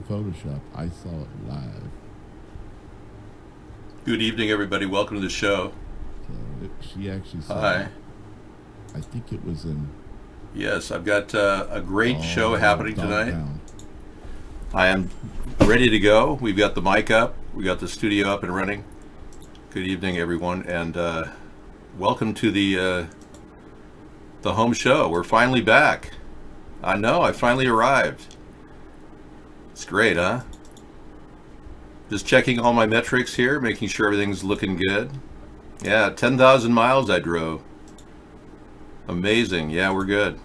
Photoshop. I saw it live. Good evening, everybody. Welcome to the show. She actually saw Hi. it. I think it was in. Yes, I've got a great show happening tonight. Down. I am ready to go. We've got the mic up. We got the studio up and running. Good evening, everyone, and welcome to the home show. We're finally back. I know. I finally arrived. It's great, huh? Just checking all my metrics here, making sure everything's looking good. Yeah, 10,000 miles I drove. Amazing. Yeah, we're good.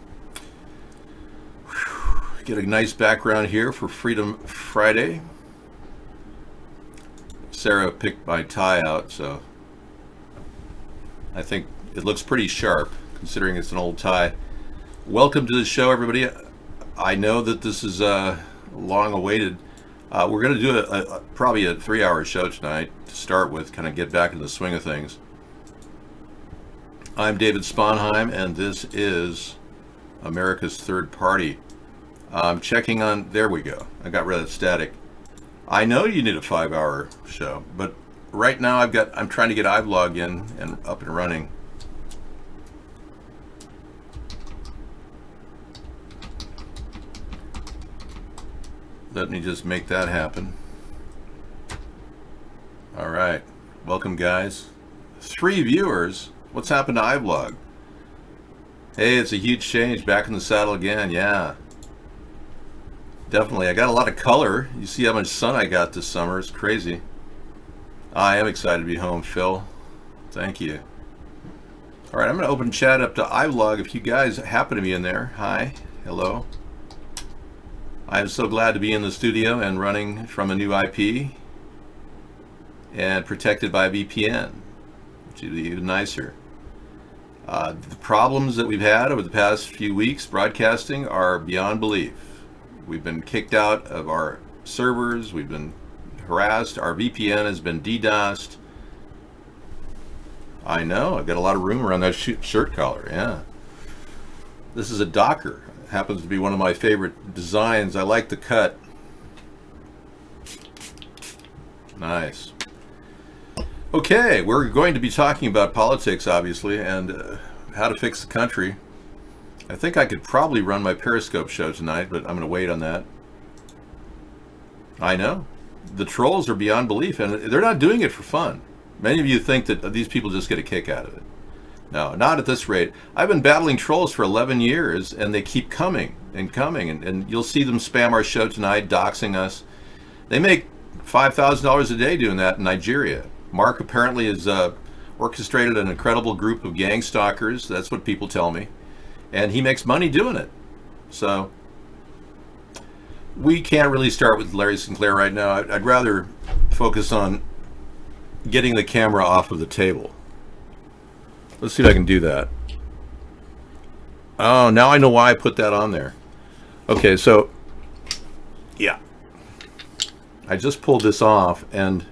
Whew. Get a nice background here for Freedom Friday. Sarah picked my tie out, so I think it looks pretty sharp considering it's an old tie. Welcome to the show, everybody. I know that this is long awaited. We're going to do probably a 3-hour show tonight to start with, kind of get back into the swing of things. I'm David Sponheim, and this is America's Third Party. I'm checking on, there we go. I got rid of the static. I know you need a 5-hour show, but right now I'm trying to get iVlog in and up and running. Let me just make that happen. All right. Welcome, guys. 3 viewers. What's happened to iVlog? Hey, it's a huge change. Back in the saddle again. Yeah. Definitely. I got a lot of color. You see how much sun I got this summer. It's crazy. I am excited to be home, Phil. Thank you. All right. I'm going to open chat up to iVlog. If you guys happen to be in there. Hi. Hello. I'm so glad to be in the studio and running from a new IP and protected by VPN, which is even nicer. The problems that we've had over the past few weeks broadcasting are beyond belief. We've been kicked out of our servers, we've been harassed, our VPN has been DDoSed. I know, I've got a lot of room around that shirt collar, yeah. This is a Docker. Happens to be one of my favorite designs. I like the cut. Nice. Okay, we're going to be talking about politics, obviously, and how to fix the country. I think I could probably run my Periscope show tonight, but I'm going to wait on that. I know. The trolls are beyond belief, and they're not doing it for fun. Many of you think that these people just get a kick out of it. No, not at this rate. I've been battling trolls for 11 years, and they keep coming and coming. And you'll see them spam our show tonight, doxing us. They make $5,000 a day doing that in Nigeria. Mark apparently has orchestrated an incredible group of gang stalkers. That's what people tell me. And he makes money doing it. So we can't really start with Larry Sinclair right now. I'd rather focus on getting the camera off of the table. Let's see if I can do that. Oh, now I know why I put that on there. Okay, so, yeah. I just pulled this off, and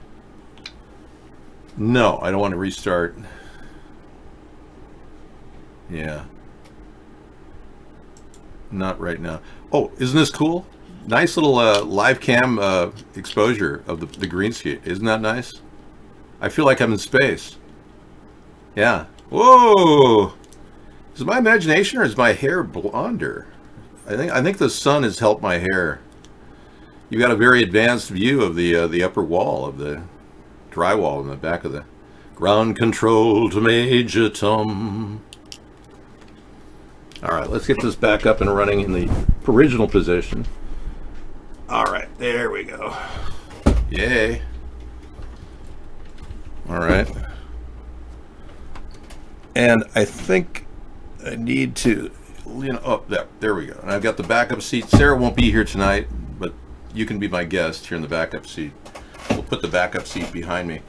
no, I don't want to restart. Yeah. Not right now. Oh, isn't this cool? Nice little live cam exposure of the green screen. Isn't that nice? I feel like I'm in space. Yeah. Whoa! Is it my imagination or is my hair blonder? I think the sun has helped my hair. You got a very advanced view of the upper wall of the drywall in the back of the ground control to Major Tom. All right, let's get this back up and running in the original position. All right, there we go. Yay! All right. And I think I need to, oh, there we go. And I've got the backup seat. Sarah won't be here tonight, but you can be my guest here in the backup seat. We'll put the backup seat behind me.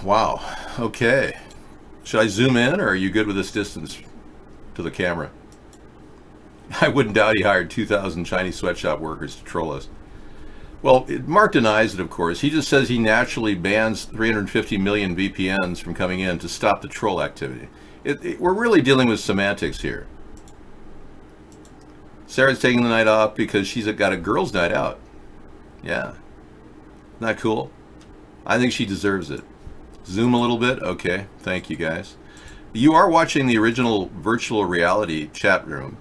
Wow. Okay. Should I zoom in, or are you good with this distance to the camera? I wouldn't doubt he hired 2,000 Chinese sweatshop workers to troll us. Well, Mark denies it, of course. He just says he naturally bans 350 million VPNs from coming in to stop the troll activity. We're really dealing with semantics here. Sarah's taking the night off because she's got a girls' night out. Yeah. Isn't that cool? I think she deserves it. Zoom a little bit? Okay. Thank you, guys. You are watching the original virtual reality chat room,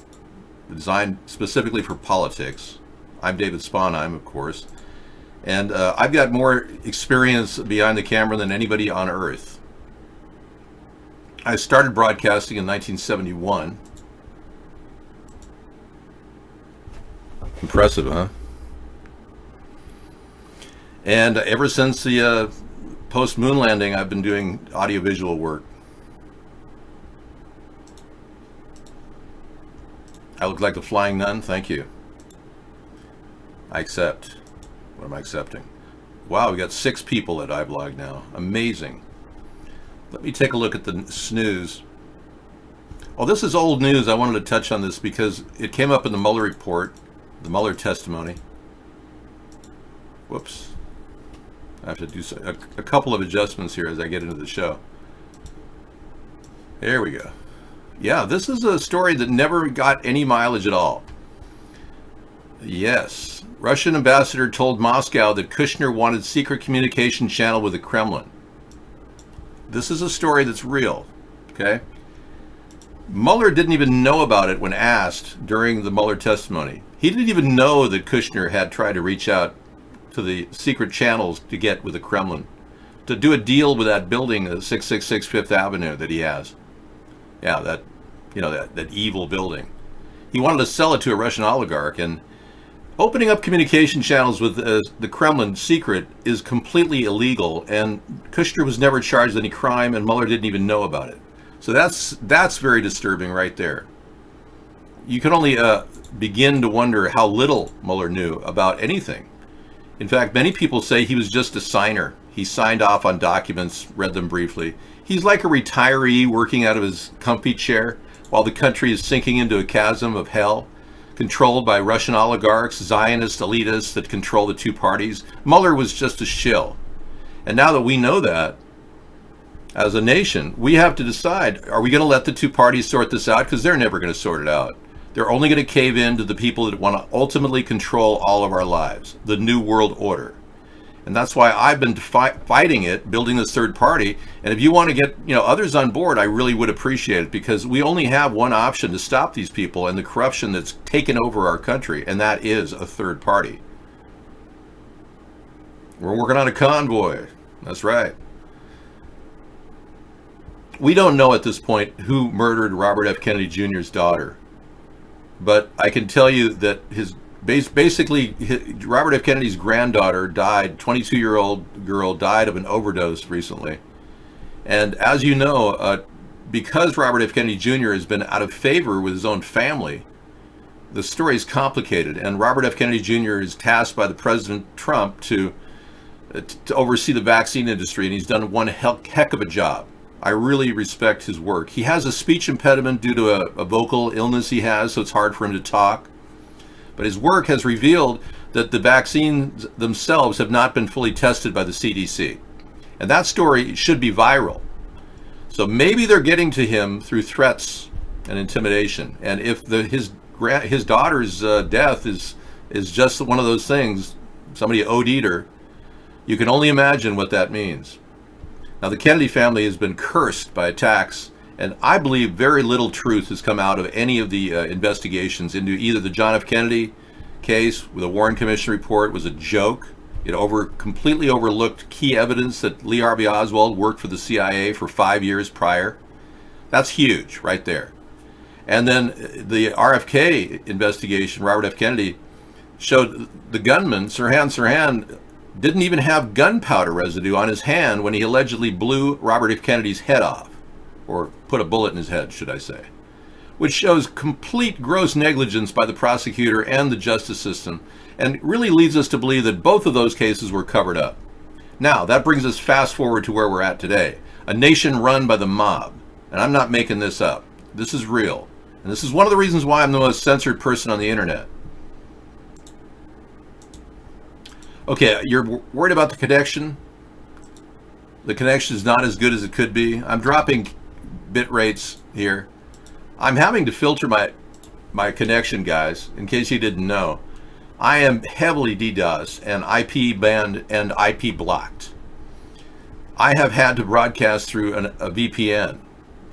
designed specifically for politics. I'm David Sponheim, of course. And I've got more experience behind the camera than anybody on Earth. I started broadcasting in 1971. Impressive, huh? And ever since the post-moon landing, I've been doing audiovisual work. I look like the flying nun? Thank you. I accept. What am I accepting? Wow, we got 6 people at iVlog now. Amazing. Let me take a look at the snooze. Oh, this is old news. I wanted to touch on this because it came up in the Mueller report, the Mueller testimony. Whoops. I have to do a couple of adjustments here as I get into the show. There we go. Yeah, this is a story that never got any mileage at all. Yes. Russian ambassador told Moscow that Kushner wanted secret communication channel with the Kremlin. This is a story that's real, okay? Mueller didn't even know about it when asked during the Mueller testimony. He didn't even know that Kushner had tried to reach out to the secret channels to get with the Kremlin, to do a deal with that building, the 666 Fifth Avenue that he has. Yeah, that, you know, that evil building. He wanted to sell it to a Russian oligarch, and opening up communication channels with the Kremlin secret is completely illegal, and Kushner was never charged with any crime, and Mueller didn't even know about it. So that's very disturbing right there. You can only begin to wonder how little Mueller knew about anything. In fact, many people say he was just a signer. He signed off on documents, read them briefly. He's like a retiree working out of his comfy chair while the country is sinking into a chasm of hell, controlled by Russian oligarchs, Zionist elitists that control the two parties. Mueller was just a shill. And now that we know that, as a nation, we have to decide, are we going to let the two parties sort this out? Because they're never going to sort it out. They're only going to cave in to the people that want to ultimately control all of our lives, the New World Order. And that's why I've been fighting it, building this third party. And if you want to get others on board, I really would appreciate it, because we only have one option to stop these people and the corruption that's taken over our country, and that is a third party. We're working on a convoy. That's right. We don't know at this point who murdered Robert F. Kennedy Jr.'s daughter. But I can tell you that Robert F. Kennedy's granddaughter died, 22-year-old girl died of an overdose recently. And as you know, because Robert F. Kennedy Jr. has been out of favor with his own family, the story is complicated. And Robert F. Kennedy Jr. is tasked by the President Trump to oversee the vaccine industry, and he's done one heck of a job. I really respect his work. He has a speech impediment due to a vocal illness he has, so it's hard for him to talk. But his work has revealed that the vaccines themselves have not been fully tested by the CDC. And that story should be viral. So maybe they're getting to him through threats and intimidation. And if his daughter's death is just one of those things, somebody OD'd her, you can only imagine what that means. Now, the Kennedy family has been cursed by attacks, and I believe very little truth has come out of any of the investigations into either the John F. Kennedy case, with the Warren Commission report was a joke. It completely overlooked key evidence that Lee Harvey Oswald worked for the CIA for 5 years prior. That's huge right there. And then the RFK investigation, Robert F. Kennedy, showed the gunman, Sirhan, didn't even have gunpowder residue on his hand when he allegedly blew Robert F. Kennedy's head off, or put a bullet in his head, should I say, which shows complete gross negligence by the prosecutor and the justice system, and really leads us to believe that both of those cases were covered up. Now, that brings us fast forward to where we're at today, a nation run by the mob, and I'm not making this up. This is real, and this is one of the reasons why I'm the most censored person on the internet. Okay, you're worried about the connection? The connection is not as good as it could be. I'm dropping bit rates here. I'm having to filter my connection, guys, in case you didn't know. I am heavily DDoS and IP banned and IP blocked. I have had to broadcast through a VPN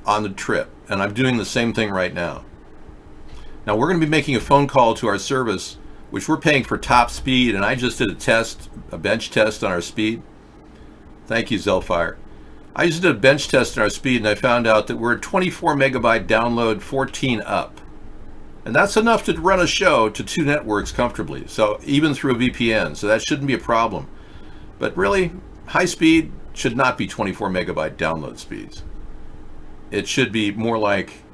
on the trip, and I'm doing the same thing right now. Now we're going to be making a phone call to our service, which we're paying for top speed, and I just did a bench test on our speed. Thank you, Zelfire. I just did a bench test on our speed, and I found out that we're at 24 megabyte download, 14 up. And that's enough to run a show to 2 networks comfortably, so even through a VPN, so that shouldn't be a problem. But really, high speed should not be 24 megabyte download speeds. It should be more like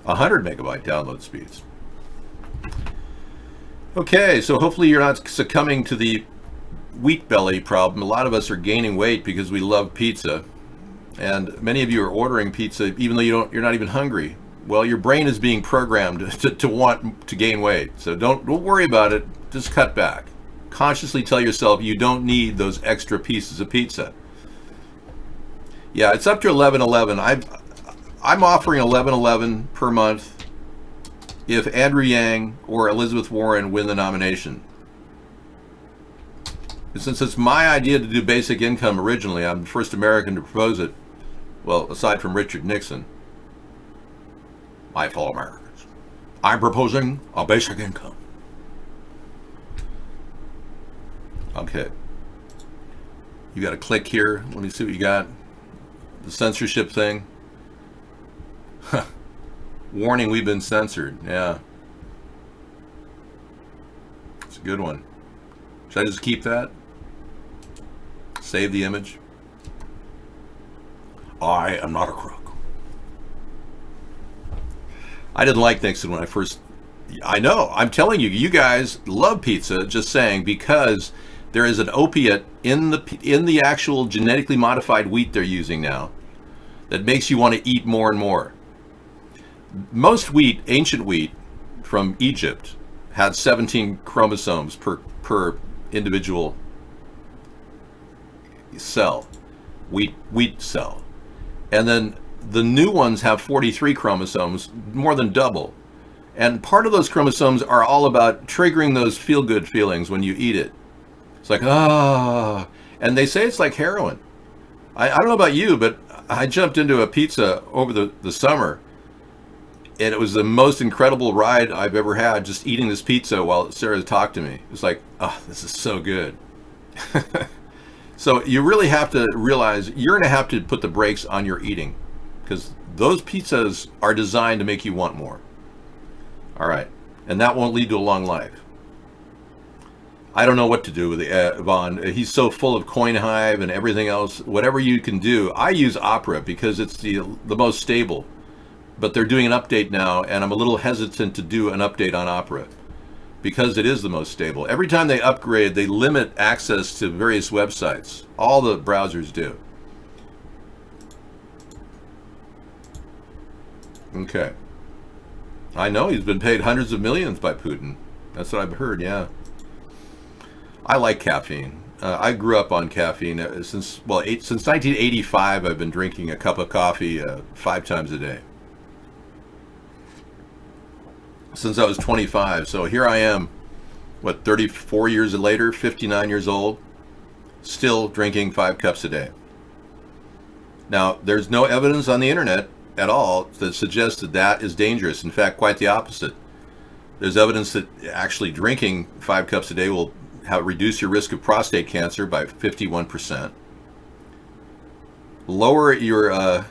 100 megabyte download speeds. Okay, so hopefully you're not succumbing to the wheat belly problem. A lot of us are gaining weight because we love pizza, and many of you are ordering pizza even though you're not even hungry. Well, your brain is being programmed to want to gain weight, so don't worry about it. Just cut back. Consciously tell yourself you don't need those extra pieces of pizza. Yeah, it's up to 11.11. I'm offering 11.11 per month if Andrew Yang or Elizabeth Warren win the nomination. And since it's my idea to do basic income originally, I'm the first American to propose it. Well, aside from Richard Nixon. My fellow Americans, I'm proposing a basic income. Okay. You got to click here. Let me see what you got. The censorship thing. Warning, we've been censored. Yeah. It's a good one. Should I just keep that? Save the image. I am not a crook. I didn't like Nixon when I first... I know, I'm telling you, you guys love pizza, just saying, because there is an opiate in the actual genetically modified wheat they're using now that makes you want to eat more and more. Most wheat, ancient wheat from Egypt, had 17 chromosomes per individual cell, wheat cell. And then the new ones have 43 chromosomes, more than double. And part of those chromosomes are all about triggering those feel-good feelings when you eat it. It's like, ah. And they say it's like heroin. I don't know about you, but I jumped into a pizza over the summer, and it was the most incredible ride I've ever had, just eating this pizza while Sarah talked to me. It was like, oh, this is so good. So you really have to realize you're going to have to put the brakes on your eating, because those pizzas are designed to make you want more. All right. And that won't lead to a long life. I don't know what to do with Yvonne. He's so full of Coin Hive and everything else. Whatever you can do. I use Opera because it's the most stable. But they're doing an update now, and I'm a little hesitant to do an update on Opera because it is the most stable. Every time they upgrade, they limit access to various websites. All the browsers do. Okay. I know he's been paid hundreds of millions by Putin. That's what I've heard, yeah. I like caffeine. I grew up on caffeine since 1985. I've been drinking a cup of coffee 5 times a day. Since I was 25. So here I am, 34 years later, 59 years old, still drinking 5 cups a day. Now, there's no evidence on the internet at all that suggests that is dangerous. In fact, quite the opposite. There's evidence that actually drinking 5 cups a day will reduce your risk of prostate cancer by 51%. Lower your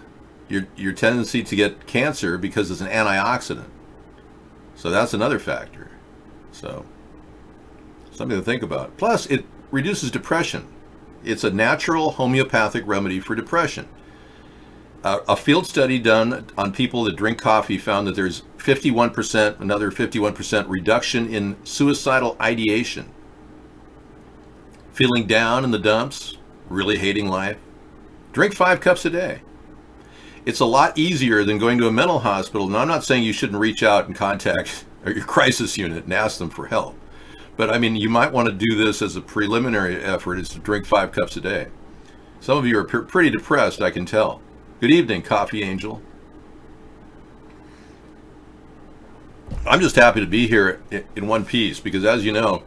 tendency to get cancer because it's an antioxidant. So that's another factor. So something to think about. Plus, it reduces depression. It's a natural homeopathic remedy for depression. A field study done on people that drink coffee found that there's another 51% reduction in suicidal ideation. Feeling down in the dumps, really hating life. Drink 5 cups a day. It's a lot easier than going to a mental hospital. Now, I'm not saying you shouldn't reach out and contact your crisis unit and ask them for help. But I mean, you might want to do this as a preliminary effort, is to drink 5 cups a day. Some of you are pretty depressed, I can tell. Good evening, Coffee Angel. I'm just happy to be here in one piece because, as you know,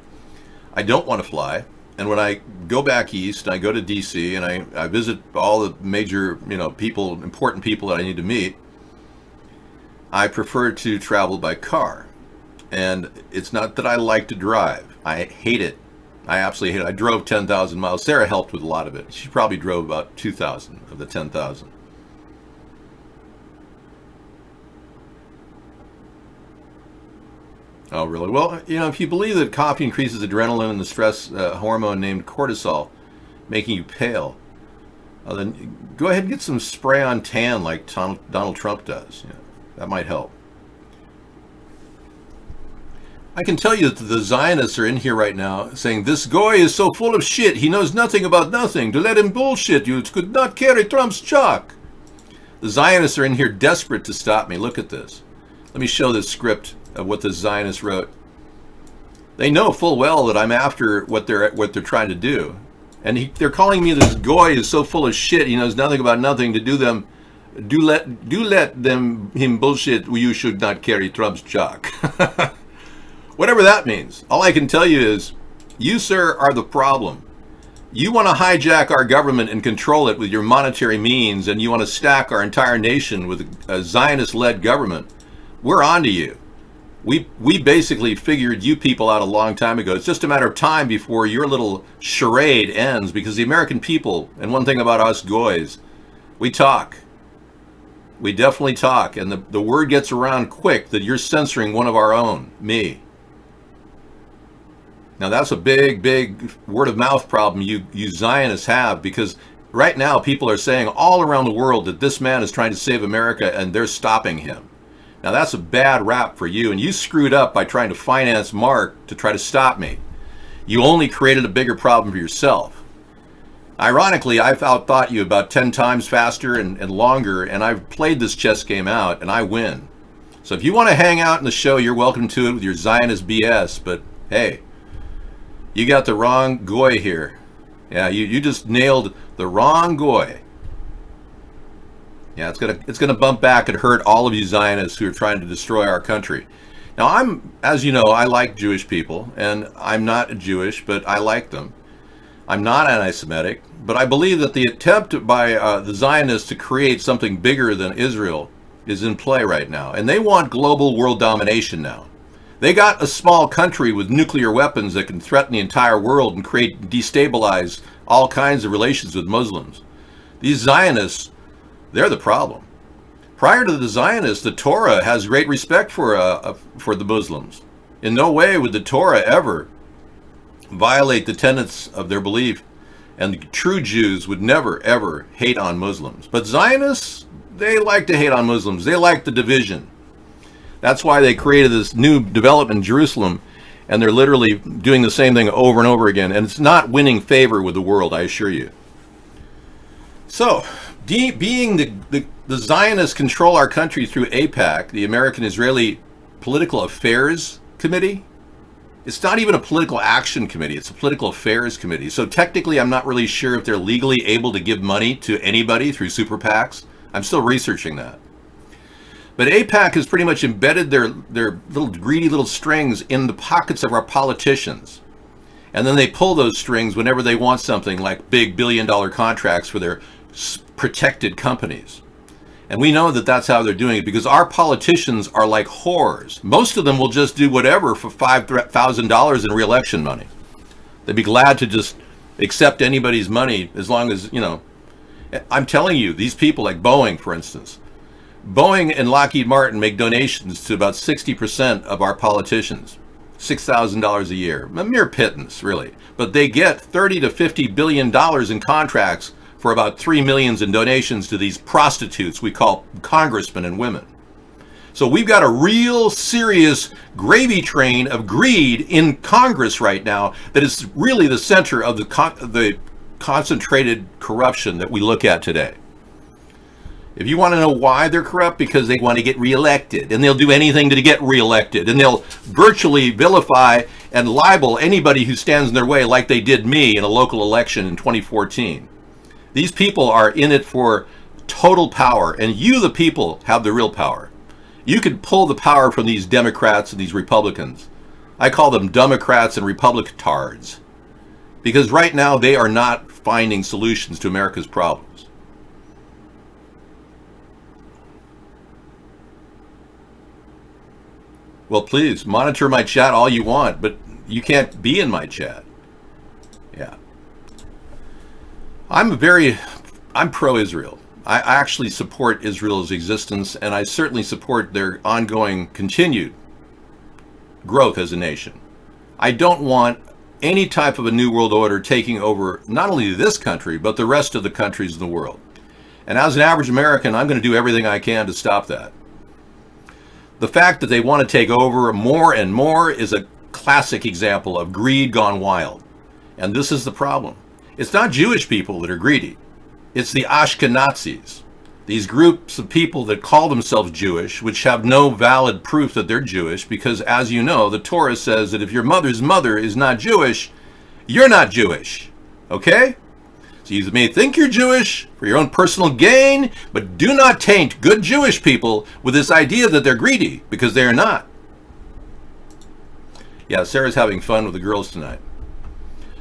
I don't want to fly. And when I go back east, I go to D.C. and I visit all the major, people, important people that I need to meet. I prefer to travel by car. And it's not that I like to drive. I hate it. I absolutely hate it. I drove 10,000 miles. Sarah helped with a lot of it. She probably drove about 2,000 of the 10,000. Oh, really? Well, if you believe that coffee increases adrenaline and the stress hormone named cortisol, making you pale, then go ahead and get some spray on tan like Donald Trump does. That might help. I can tell you that the Zionists are in here right now saying, this guy is so full of shit, he knows nothing about nothing. To let him bullshit you could not carry Trump's chalk. The Zionists are in here desperate to stop me. Look at this. Let me show this script of what the Zionists wrote. They know full well that I'm after what they're trying to do. And they're calling me this guy is so full of shit, he knows nothing about nothing. To do let him bullshit, you should not carry Trump's chalk. Whatever that means. All I can tell you is, you, sir, are the problem. You want to hijack our government and control it with your monetary means, and you want to stack our entire nation with a Zionist-led government. We're on to you. We basically figured you people out a long time ago. It's just a matter of time before your little charade ends, because the American people, and one thing about us goys, we talk. We definitely talk, and the word gets around quick that you're censoring one of our own, me. Now that's a big, big word of mouth problem you Zionists have, because right now people are saying all around the world that this man is trying to save America and they're stopping him. Now that's a bad rap for you, and you screwed up by trying to finance Mark to try to stop me. You only created a bigger problem for yourself. Ironically, I've outthought you about 10 times faster and longer, and I've played this chess game out, and I win. So if you want to hang out in the show, you're welcome to it with your Zionist BS, but hey, you got the wrong goy here. Yeah, you just nailed the wrong goy. Yeah, it's gonna bump back and hurt all of you Zionists who are trying to destroy our country. Now, as you know, I like Jewish people, and I'm not Jewish, but I like them. I'm not anti-Semitic, but I believe that the attempt by the Zionists to create something bigger than Israel is in play right now, and they want global world domination now. They got a small country with nuclear weapons that can threaten the entire world and destabilize all kinds of relations with Muslims. These Zionists, they're the problem. Prior to the Zionists, the Torah has great respect for the Muslims. In no way would the Torah ever violate the tenets of their belief, and the true Jews would never, ever hate on Muslims. But Zionists, they like to hate on Muslims. They like the division. That's why they created this new development in Jerusalem, and they're literally doing the same thing over and over again, and it's not winning favor with the world, I assure you. So, being the Zionists control our country through APAC, the American Israeli Political Affairs Committee. It's not even a political action committee, it's a political affairs committee. So technically, I'm not really sure if they're legally able to give money to anybody through super PACs. I'm still researching that. But APAC has pretty much embedded their little greedy little strings in the pockets of our politicians. And then they pull those strings whenever they want something like big billion-dollar contracts for their protected companies. And we know that that's how they're doing it, because our politicians are like whores. Most of them will just do whatever for $5,000 in re-election money. They'd be glad to just accept anybody's money as long as, I'm telling you, these people like Boeing, for instance. Boeing and Lockheed Martin make donations to about 60% of our politicians. $6,000 a year. A mere pittance, really. But they get $30 to $50 billion in contracts for about $3 million in donations to these prostitutes we call congressmen and women. So we've got a real serious gravy train of greed in Congress right now that is really the center of the concentrated corruption that we look at today. If you want to know why they're corrupt, because they want to get reelected, and they'll do anything to get reelected, and they'll virtually vilify and libel anybody who stands in their way, like they did me in a local election in 2014. These people are in it for total power, and you, the people, have the real power. You could pull the power from these Democrats and these Republicans. I call them Democrats and Republicards, because right now they are not finding solutions to America's problems. Well, please monitor my chat all you want, but you can't be in my chat. Yeah. I'm pro-Israel. I actually support Israel's existence, and I certainly support their ongoing, continued growth as a nation. I don't want any type of a new world order taking over not only this country, but the rest of the countries in the world. And as an average American, I'm going to do everything I can to stop that. The fact that they want to take over more and more is a classic example of greed gone wild. And this is the problem. It's not Jewish people that are greedy. It's the Ashkenazis, these groups of people that call themselves Jewish, which have no valid proof that they're Jewish, because as you know, the Torah says that if your mother's mother is not Jewish, you're not Jewish. Okay? So you may think you're Jewish for your own personal gain, but do not taint good Jewish people with this idea that they're greedy, because they are not. Yeah, Sarah's having fun with the girls tonight.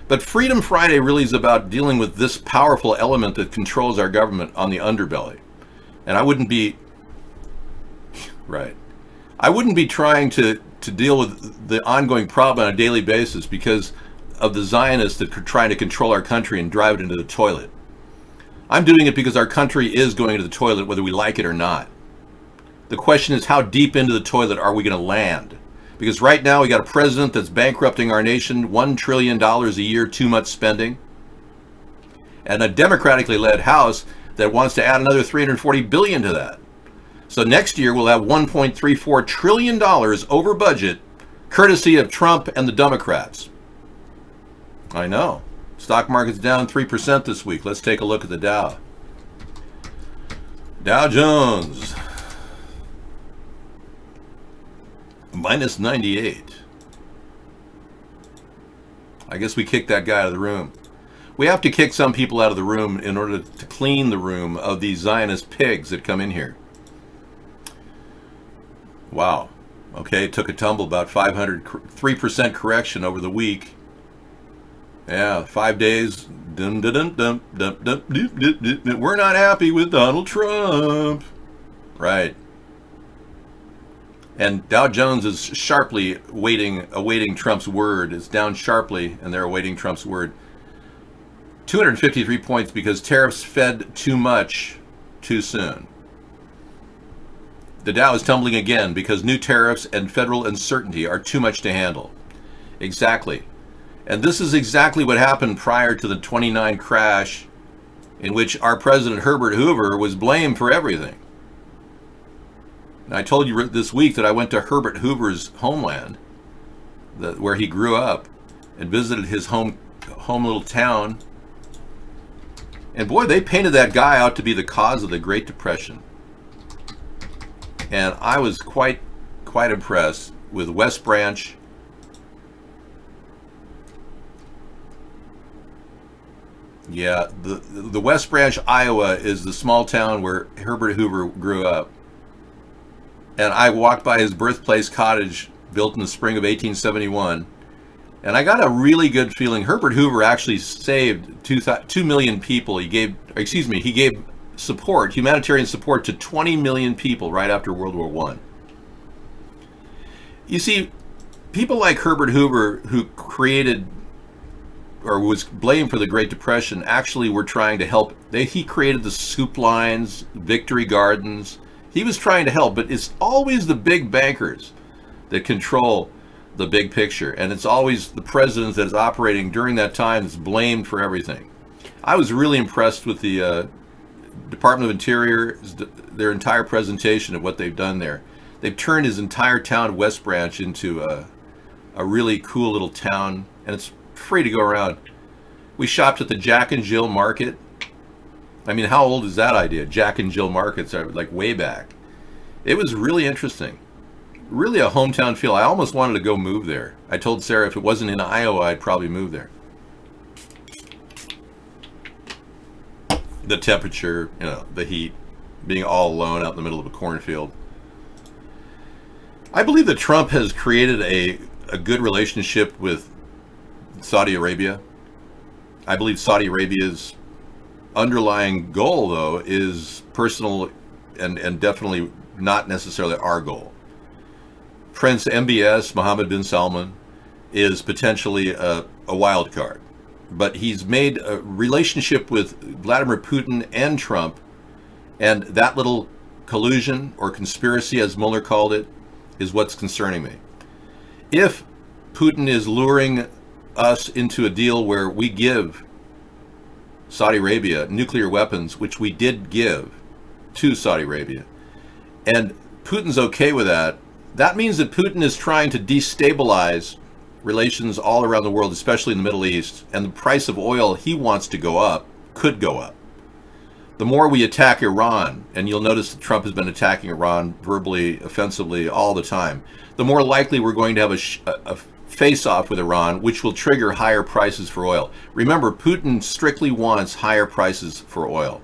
But Freedom Friday really is about dealing with this powerful element that controls our government on the underbelly. And I wouldn't be, right, I wouldn't be trying to deal with the ongoing problem on a daily basis because of the Zionists that are trying to control our country and drive it into the toilet. I'm doing it because our country is going into the toilet whether we like it or not. The question is, how deep into the toilet are we going to land? Because right now we got a president that's bankrupting our nation, $1 trillion a year, too much spending, and a democratically led House that wants to add another $340 billion to that. So next year we'll have $1.34 trillion over budget, courtesy of Trump and the Democrats. I know. Stock market's down 3% this week. Let's take a look at the Dow. Dow Jones. Minus 98. I guess we kicked that guy out of the room. We have to kick some people out of the room in order to clean the room of these Zionist pigs that come in here. Wow. Okay, it took a tumble, about 3% correction over the week. Yeah, 5 days. We're not happy with Donald Trump. Right. And Dow Jones is sharply awaiting Trump's word. It's down sharply, and they're awaiting Trump's word. 253 points because tariffs fed too much too soon. The Dow is tumbling again because new tariffs and federal uncertainty are too much to handle. Exactly. And this is exactly what happened prior to the 29 crash, in which our President Herbert Hoover was blamed for everything. And I told you this week that I went to Herbert Hoover's homeland, where he grew up, and visited his home little town. And boy, they painted that guy out to be the cause of the Great Depression. And I was quite impressed with West Branch. Yeah, the West Branch, Iowa is the small town where Herbert Hoover grew up. And I walked by his birthplace cottage built in the spring of 1871. And I got a really good feeling. Herbert Hoover actually saved 2 million people. He gave support, humanitarian support, to 20 million people right after World War I. You see, people like Herbert Hoover, who created or was blamed for the Great Depression, actually were trying to help. He created the soup lines, Victory Gardens. He was trying to help, but it's always the big bankers that control the big picture, and it's always the president that is operating during that time that's blamed for everything. I was really impressed with the Department of Interior, their entire presentation of what they've done there. They've turned his entire town of West Branch into a really cool little town, and it's free to go around. We shopped at the Jack and Jill Market. I mean, how old is that idea? Jack and Jill Markets are like way back. It was really interesting. Really a hometown feel. I almost wanted to go move there. I told Sarah if it wasn't in Iowa, I'd probably move there. The temperature, the heat, being all alone out in the middle of a cornfield. I believe that Trump has created a good relationship with Saudi Arabia. I believe Saudi Arabia's underlying goal, though, is personal and definitely not necessarily our goal. Prince MBS, Mohammed bin Salman, is potentially a wild card. But he's made a relationship with Vladimir Putin and Trump, and that little collusion or conspiracy, as Mueller called it, is what's concerning me. If Putin is luring us into a deal where we give Saudi Arabia nuclear weapons, which we did give to Saudi Arabia, and Putin's okay with that, that means that Putin is trying to destabilize relations all around the world, especially in the Middle East, and the price of oil he wants to go up could go up. The more we attack Iran, and you'll notice that Trump has been attacking Iran verbally, offensively, all the time, the more likely we're going to have a face-off with Iran, which will trigger higher prices for oil. Remember, Putin strictly wants higher prices for oil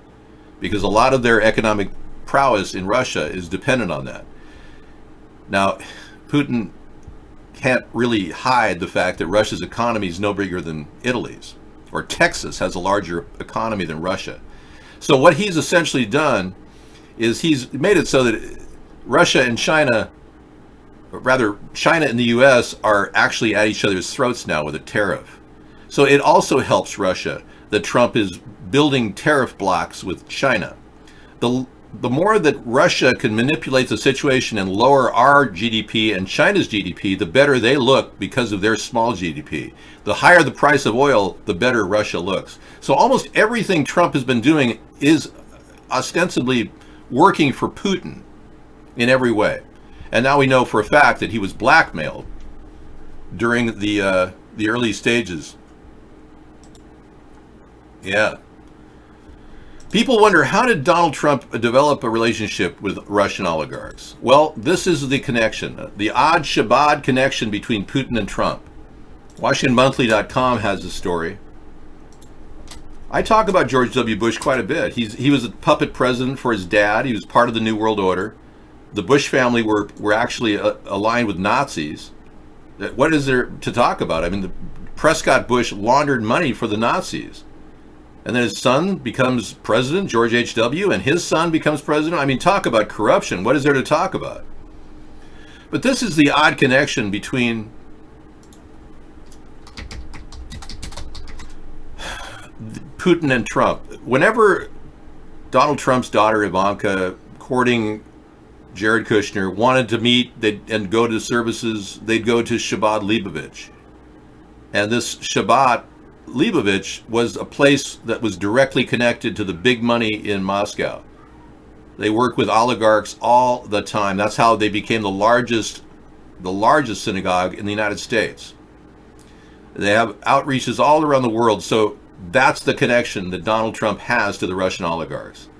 because a lot of their economic prowess in Russia is dependent on that. Now, Putin can't really hide the fact that Russia's economy is no bigger than Italy's, or Texas has a larger economy than Russia. So what he's essentially done is he's made it so that Russia and China, or rather China and the US, are actually at each other's throats now with a tariff. So it also helps Russia that Trump is building tariff blocks with China. The more that Russia can manipulate the situation and lower our GDP and China's GDP, the better they look because of their small GDP. The higher the price of oil, the better Russia looks. So almost everything Trump has been doing is ostensibly working for Putin in every way. And now we know for a fact that he was blackmailed during the early stages. Yeah. People wonder, how did Donald Trump develop a relationship with Russian oligarchs? Well, this is the connection, the odd Shabbat connection between Putin and Trump. WashingtonMonthly.com has a story. I talk about George W. Bush quite a bit. He was a puppet president for his dad. He was part of the New World Order. The Bush family were actually aligned with Nazis. What is there to talk about? I mean, Prescott Bush laundered money for the Nazis. And then his son becomes president, George H.W., and his son becomes president. I mean, talk about corruption. What is there to talk about? But this is the odd connection between Putin and Trump. Whenever Donald Trump's daughter, Ivanka, courting Jared Kushner, wanted to meet and go to services, they'd go to Shabbat Leibovich. And this Shabbat Leibovich was a place that was directly connected to the big money in Moscow. They work with oligarchs all the time. That's how they became the largest synagogue in the United States. They have outreaches all around the world. So that's the connection that Donald Trump has to the Russian oligarchs.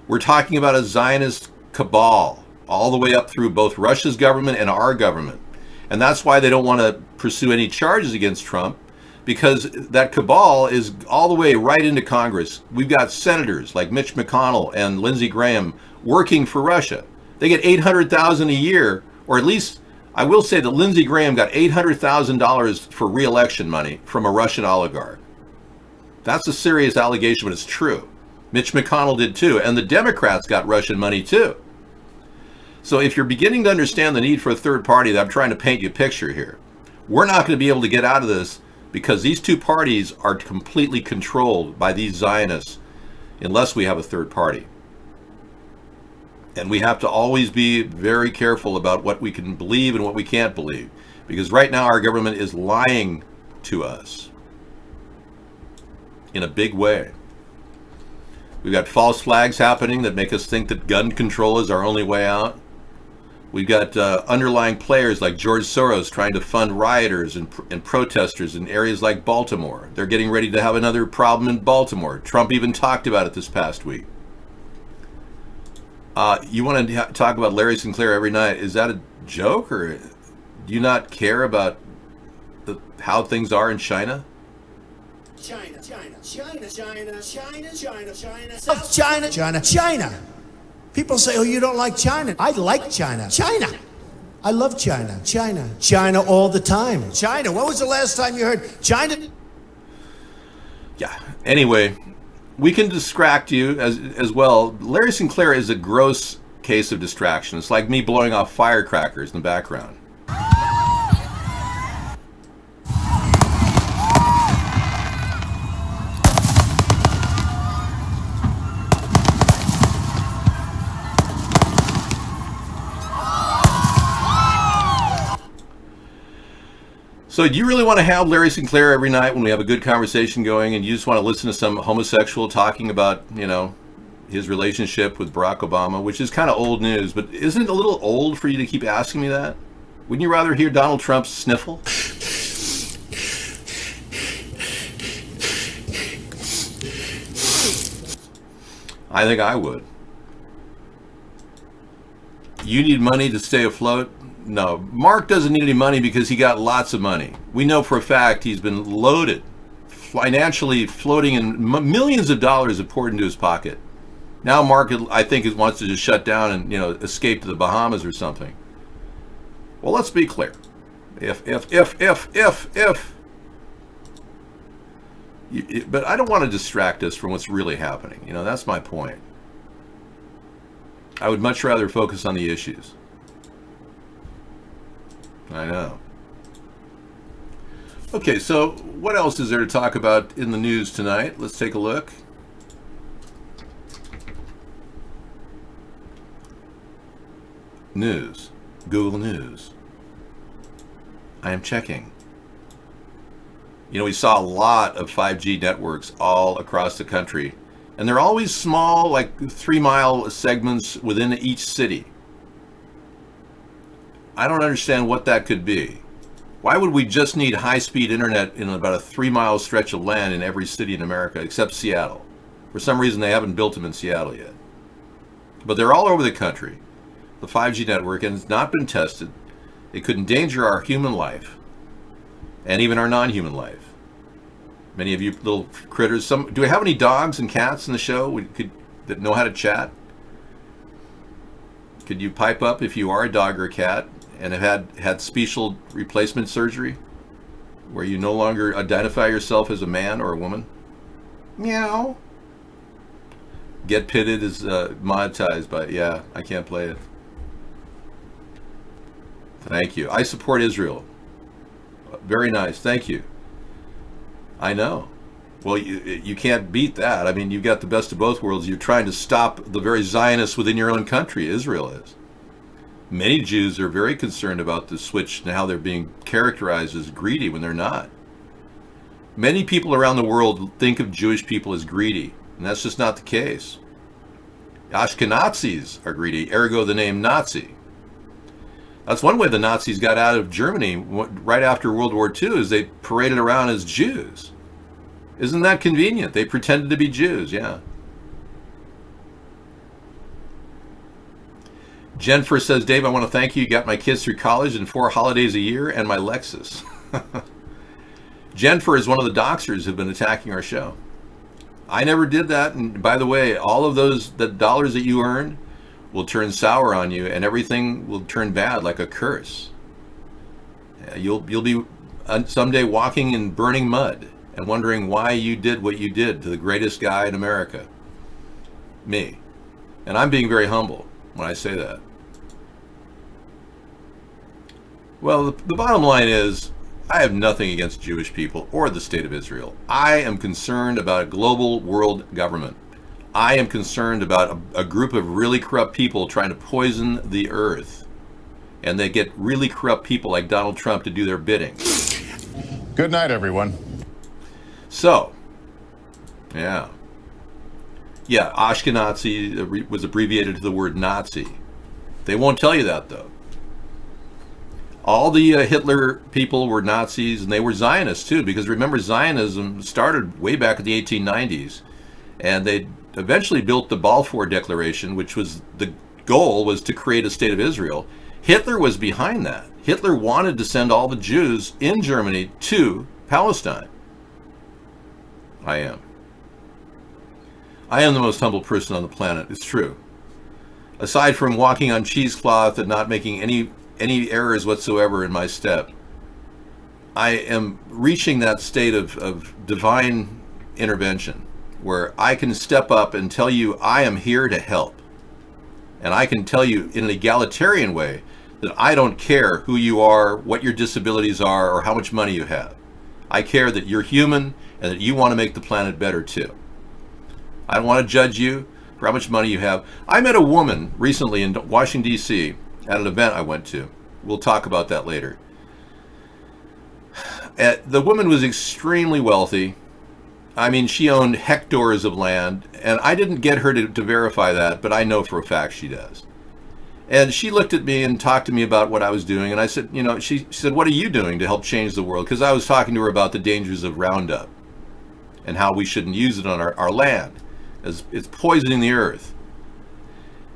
We're talking about a Zionist cabal all the way up through both Russia's government and our government. And that's why they don't want to pursue any charges against Trump, because that cabal is all the way right into Congress. We've got senators like Mitch McConnell and Lindsey Graham working for Russia. They get $800,000 a year, or at least I will say that Lindsey Graham got $800,000 for re-election money from a Russian oligarch. That's a serious allegation, but it's true. Mitch McConnell did too, and the Democrats got Russian money too. So if you're beginning to understand the need for a third party, that I'm trying to paint you a picture here, we're not going to be able to get out of this because these two parties are completely controlled by these Zionists unless we have a third party. And we have to always be very careful about what we can believe and what we can't believe, because right now our government is lying to us in a big way. We've got false flags happening that make us think that gun control is our only way out. We've got underlying players like George Soros trying to fund rioters and protesters in areas like Baltimore. They're getting ready to have another problem in Baltimore. Trump even talked about it this past week. You want to talk about Larry Sinclair every night. Is that a joke, or do you not care about how things are in China? China. China. People say, oh, you don't like China. I like China. I love China. China all the time. China. When was the last time you heard China? Yeah. Anyway, we can distract you as well. Larry Sinclair is a gross case of distraction. It's like me blowing off firecrackers in the background. So do you really want to have Larry Sinclair every night when we have a good conversation going, and you just want to listen to some homosexual talking about, his relationship with Barack Obama, which is kind of old news, but isn't it a little old for you to keep asking me that? Wouldn't you rather hear Donald Trump sniffle? I think I would. You need money to stay afloat? No, Mark doesn't need any money because he got lots of money. We know for a fact he's been loaded, financially floating in millions of dollars have poured into his pocket. Now Mark, I think, wants to just shut down and, escape to the Bahamas or something. Well, let's be clear. But I don't want to distract us from what's really happening. That's my point. I would much rather focus on the issues. I know. Okay, so what else is there to talk about in the news tonight? Let's take a look. News. Google News. I am checking. We saw a lot of 5G networks all across the country, and they're always small, like 3-mile segments within each city. I don't understand what that could be. Why would we just need high-speed internet in about a 3-mile stretch of land in every city in America except Seattle? For some reason, they haven't built them in Seattle yet. But they're all over the country, the 5G network, and it's not been tested. It could endanger our human life and even our non-human life. Many of you little critters. Do we have any dogs and cats in the show that know how to chat? Could you pipe up if you are a dog or a cat and have had special replacement surgery where you no longer identify yourself as a man or a woman? Meow. Get Pitted is monetized, but yeah, I can't play it. Thank you. I support Israel. Very nice. Thank you. I know. Well, you can't beat that. I mean, you've got the best of both worlds. You're trying to stop the very Zionists within your own country. Israel is. Many Jews are very concerned about the switch and how they're being characterized as greedy when they're not. Many people around the world think of Jewish people as greedy, and that's just not the case. Ashkenazis are greedy, ergo the name Nazi. That's one way the Nazis got out of Germany right after World War II, is they paraded around as Jews. Isn't that convenient? They pretended to be Jews, yeah. Jennifer says, Dave, I want to thank you. You got my kids through college and 4 holidays a year and my Lexus. Jennifer is one of the doxers who've been attacking our show. I never did that. And by the way, all of the dollars that you earn will turn sour on you, and everything will turn bad like a curse. You'll be someday walking in burning mud and wondering why you did what you did to the greatest guy in America, me. And I'm being very humble when I say that. Well, the bottom line is, I have nothing against Jewish people or the state of Israel. I am concerned about a global world government. I am concerned about a group of really corrupt people trying to poison the earth. And they get really corrupt people like Donald Trump to do their bidding. Good night, everyone. So, yeah. Yeah, Ashkenazi was abbreviated to the word Nazi. They won't tell you that, though. All the Hitler people were Nazis, and they were Zionists, too, because remember, Zionism started way back in the 1890s, and they eventually built the Balfour Declaration, which was the goal was to create a state of Israel. Hitler was behind that. Hitler wanted to send all the Jews in Germany to Palestine. I am the most humble person on the planet. It's true. Aside from walking on cheesecloth and not making any any errors whatsoever in my step. I am reaching that state of divine intervention where I can step up and tell you I am here to help. And I can tell you in an egalitarian way that I don't care who you are, what your disabilities are, or how much money you have. I care that you're human and that you want to make the planet better too. I don't want to judge you for how much money you have. I met a woman recently in Washington, D.C. at an event I went to. We'll talk about that later. The woman was extremely wealthy. I mean, she owned hectares of land, and I didn't get her to verify that, but I know for a fact she does. And she looked at me and talked to me about what I was doing, and I said, you know, she said, what are you doing to help change the world? Because I was talking to her about the dangers of Roundup and how we shouldn't use it on our land, as it's poisoning the earth.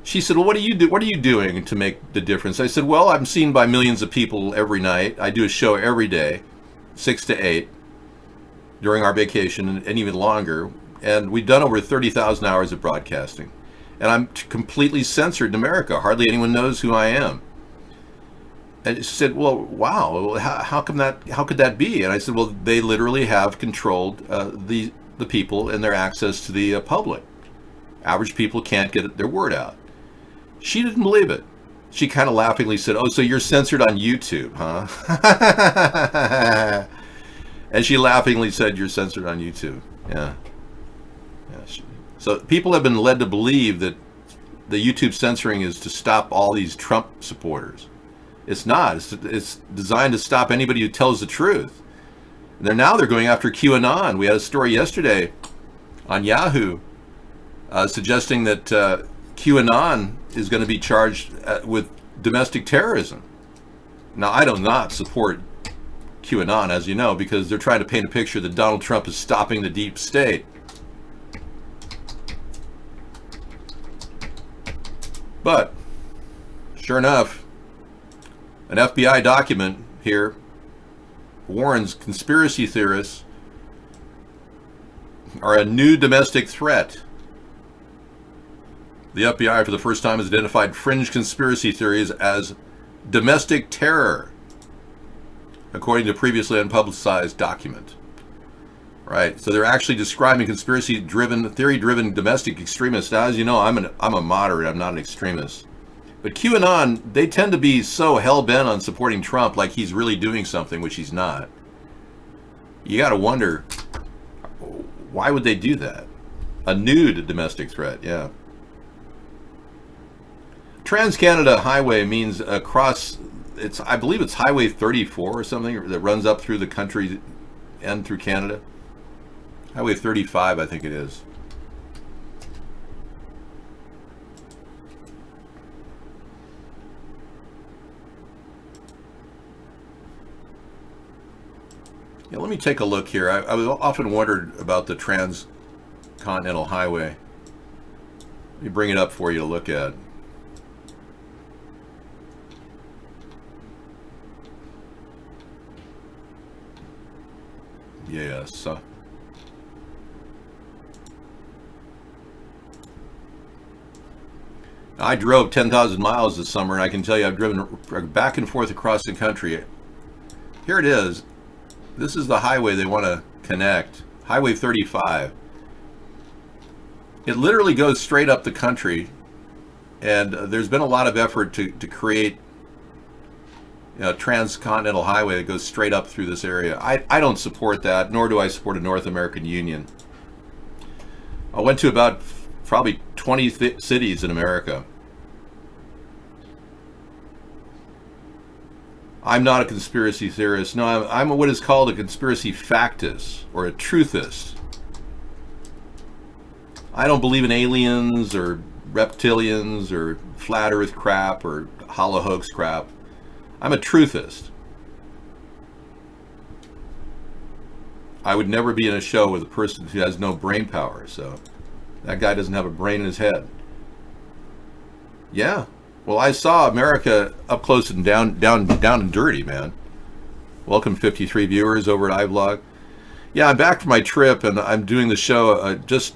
She said, well, what are you doing to make the difference? I said, well, I'm seen by millions of people every night. I do a show every day, 6 to 8, during our vacation and even longer. And we've done over 30,000 hours of broadcasting. And I'm completely censored in America. Hardly anyone knows who I am. And she said, well, wow, how could that be? And I said, well, they literally have controlled the people and their access to the public. Average people can't get their word out. She didn't believe it. She kind of laughingly said, oh, so you're censored on YouTube, huh? And she laughingly said, you're censored on YouTube. Yeah. So people have been led to believe that the YouTube censoring is to stop all these Trump supporters. It's not. It's designed to stop anybody who tells the truth. And now they're going after QAnon. We had a story yesterday on Yahoo suggesting that QAnon is going to be charged with domestic terrorism. Now, I do not support QAnon, as you know, because they're trying to paint a picture that Donald Trump is stopping the deep state. But, sure enough, an FBI document here warns conspiracy theorists are a new domestic threat. The FBI, for the first time, has identified fringe conspiracy theories as domestic terror, according to a previously unpublicized document. Right, so they're actually describing conspiracy-driven, theory-driven domestic extremists. Now, as you know, I'm a moderate. I'm not an extremist. But QAnon, they tend to be so hell-bent on supporting Trump like he's really doing something, which he's not. You got to wonder, why would they do that? A nude domestic threat, yeah. Trans-Canada Highway means across, I believe it's Highway 34 or something that runs up through the country and through Canada. Highway 35, I think it is. Yeah, let me take a look here. I was often wondered about the Transcontinental Highway. Let me bring it up for you to look at. Yes. I drove 10,000 miles this summer, and I can tell you I've driven back and forth across the country. Here it is. This is the highway they want to connect. Highway 35. It literally goes straight up the country, and there's been a lot of effort to create a transcontinental highway that goes straight up through this area. I don't support that, nor do I support a North American Union. I went to about probably 20 cities in America. I'm not a conspiracy theorist. No, I'm what is called a conspiracy factist or a truthist. I don't believe in aliens or reptilians or flat earth crap or hollow hoax crap. I'm a truthist. I would never be in a show with a person who has no brain power, so that guy doesn't have a brain in his head. Yeah. Well, I saw America up close and down and dirty, man. Welcome 53 viewers over at iVlog. Yeah, I'm back from my trip and I'm doing the show, just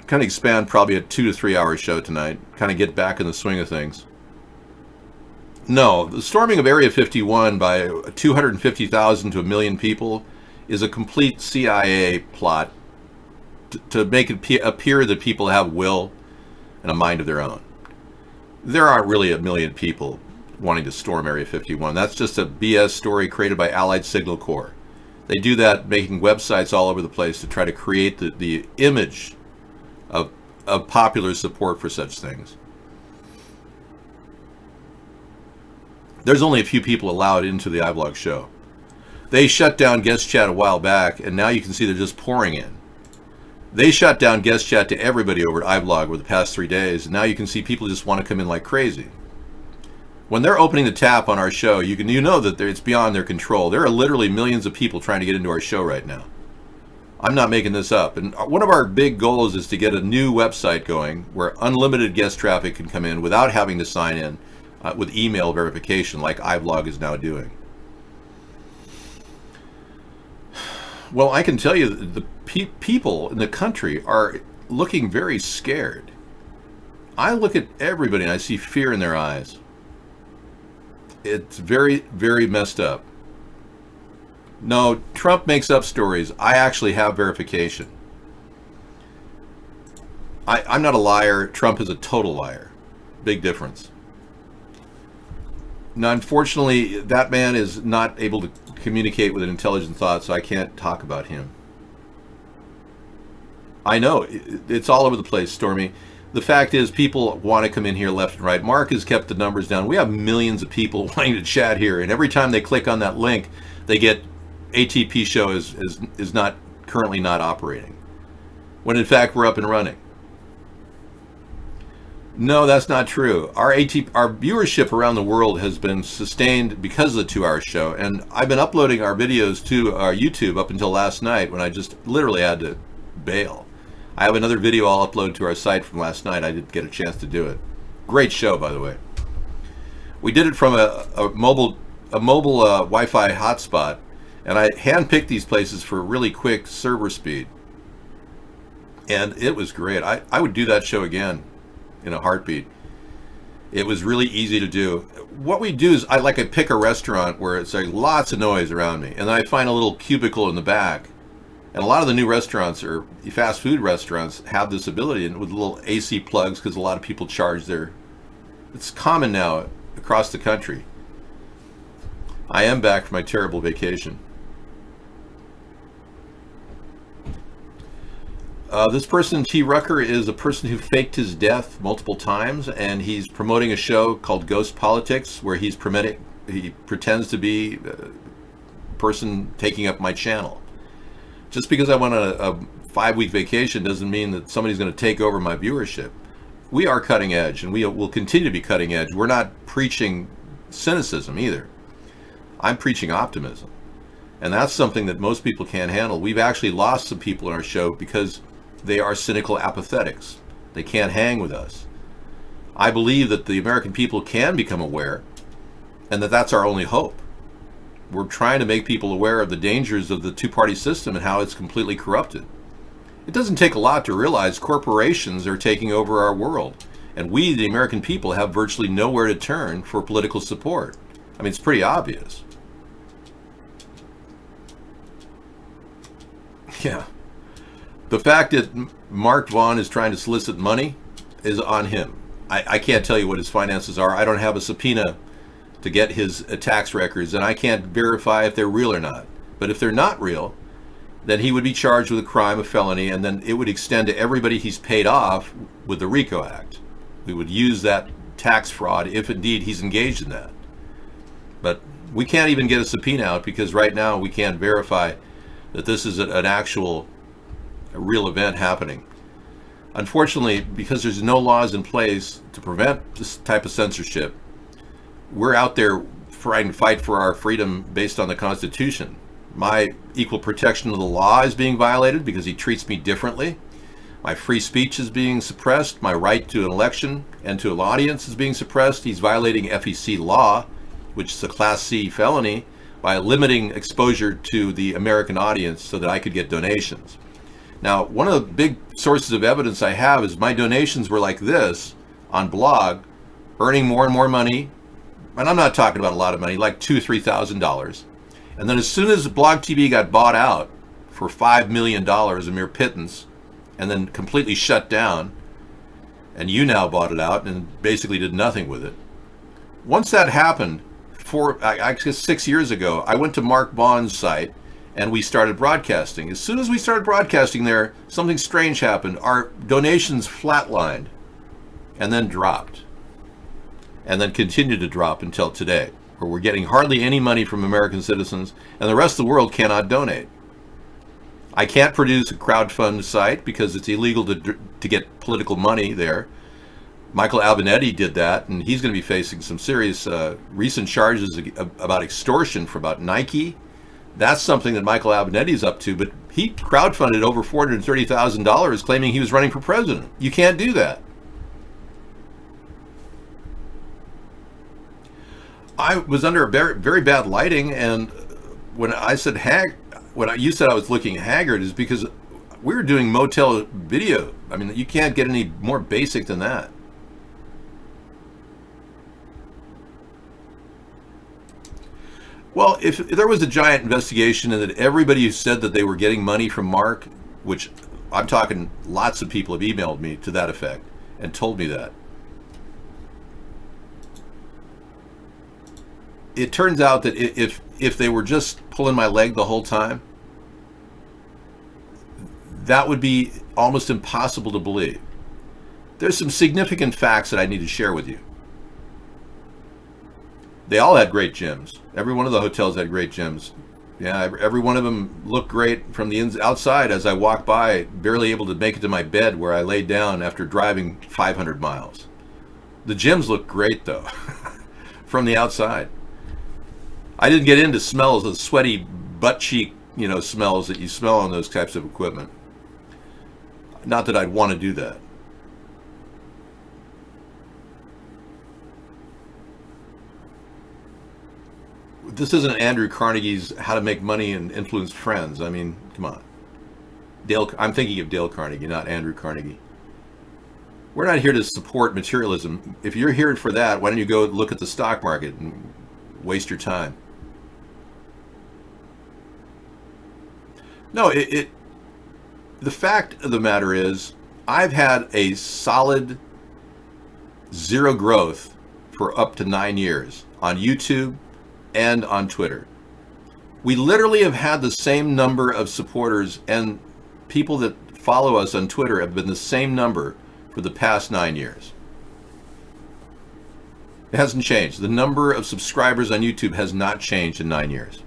kind of expand probably a 2 to 3 hour show tonight, kind of get back in the swing of things. No, the storming of Area 51 by 250,000 to a million people is a complete CIA plot to make it appear that people have will and a mind of their own. There aren't really a million people wanting to storm Area 51. That's just a BS story created by Allied Signal Corps. They do that making websites all over the place to try to create the image of popular support for such things. There's only a few people allowed into the iVlog show. They shut down guest chat a while back, and now you can see they're just pouring in. They shut down guest chat to everybody over at iVlog over the past 3 days, and now you can see people just want to come in like crazy. When they're opening the tap on our show, you know that it's beyond their control. There are literally millions of people trying to get into our show right now. I'm not making this up. And one of our big goals is to get a new website going where unlimited guest traffic can come in without having to sign in with email verification like iVlog is now doing. Well, I can tell you that the people in the country are looking very scared. I look at everybody and I see fear in their eyes. It's very, very messed up. No, Trump makes up stories. I actually have verification. I'm not a liar. Trump is a total liar. Big difference. Now, unfortunately, that man is not able to communicate with an intelligent thought, so I can't talk about him. I know, it's all over the place, Stormy. The fact is, people want to come in here left and right. Mark has kept the numbers down. We have millions of people wanting to chat here, and every time they click on that link, they get ATP show is not currently not operating, when in fact we're up and running. No, that's not true. Our viewership around the world has been sustained because of the 2-hour show, and I've been uploading our videos to our YouTube up until last night when I just literally had to bail. I have another video I'll upload to our site from last night. I didn't get a chance to do it. Great show, by the way. We did it from a mobile Wi-Fi hotspot, and I handpicked these places for really quick server speed, and it was great. I would do that show again in a heartbeat. It was really easy to do. What we do is I pick a restaurant where it's like lots of noise around me, and then I find a little cubicle in the back. And a lot of the new restaurants or fast food restaurants have this ability, and with little AC plugs, because a lot of people charge their. It's common now across the country. I am back from my terrible vacation. This person, T. Rucker, is a person who faked his death multiple times, and he's promoting a show called Ghost Politics, where he pretends to be a person taking up my channel. Just because I went on a 5-week vacation doesn't mean that somebody's going to take over my viewership. We are cutting edge, and we will continue to be cutting edge. We're not preaching cynicism either. I'm preaching optimism. And that's something that most people can't handle. We've actually lost some people in our show because they are cynical apathetics. They can't hang with us. I believe that the American people can become aware, and that's our only hope. We're trying to make people aware of the dangers of the two-party system and how it's completely corrupted. It doesn't take a lot to realize corporations are taking over our world, and we, the American people, have virtually nowhere to turn for political support. I mean, it's pretty obvious. Yeah. The fact that Mark Vaughn is trying to solicit money is on him. I can't tell you what his finances are. I don't have a subpoena to get his tax records, and I can't verify if they're real or not. But if they're not real, then he would be charged with a crime, a felony, and then it would extend to everybody he's paid off with the RICO Act. We would use that tax fraud if indeed he's engaged in that. But we can't even get a subpoena out because right now we can't verify that this is an actual, a real event happening. Unfortunately, because there's no laws in place to prevent this type of censorship, we're out there trying to fight for our freedom based on the Constitution. My equal protection of the law is being violated because he treats me differently. My free speech is being suppressed. My right to an election and to an audience is being suppressed. He's violating FEC law, which is a Class C felony, by limiting exposure to the American audience so that I could get donations. Now, one of the big sources of evidence I have is my donations were like this on blog, earning more and more money, and I'm not talking about a lot of money, like $2,000 or $3,000. And then as soon as Blog TV got bought out for $5 million, a mere pittance, and then completely shut down, and you now bought it out and basically did nothing with it. Once that happened, I guess 6 years ago, I went to Mark Bond's site and we started broadcasting. As soon as we started broadcasting there, something strange happened. Our donations flatlined and then dropped, and then continued to drop until today, where we're getting hardly any money from American citizens and the rest of the world cannot donate. I can't produce a crowdfund site because it's illegal to get political money there. Michael Albinetti did that, and he's going to be facing some serious recent charges about extortion for about Nike. That's something that Michael Albanetti's up to, but he crowdfunded over $430,000 claiming he was running for president. You can't do that. I was under a very, very bad lighting, and when I said you said I was looking haggard, is because we were doing motel video. I mean, you can't get any more basic than that. Well, if there was a giant investigation and that everybody who said that they were getting money from Mark, which I'm talking lots of people have emailed me to that effect and told me that. It turns out that if they were just pulling my leg the whole time, that would be almost impossible to believe. There's some significant facts that I need to share with you. They all had great gyms. Every one of the hotels had great gyms. Yeah, every one of them looked great from the outside as I walked by, barely able to make it to my bed where I laid down after driving 500 miles. The gyms looked great, though, from the outside. I didn't get into smells, the sweaty butt cheek, smells that you smell on those types of equipment. Not that I'd want to do that. This isn't Andrew Carnegie's How to Make Money and Influence Friends. I mean, come on. I'm thinking of Dale Carnegie, not Andrew Carnegie. We're not here to support materialism. If you're here for that, why don't you go look at the stock market and waste your time? No, the fact of the matter is, I've had a solid zero growth for up to 9 years on YouTube and on Twitter. We literally have had the same number of supporters, and people that follow us on Twitter have been the same number for the past 9 years. It hasn't changed. The number of subscribers on YouTube has not changed in 9 years.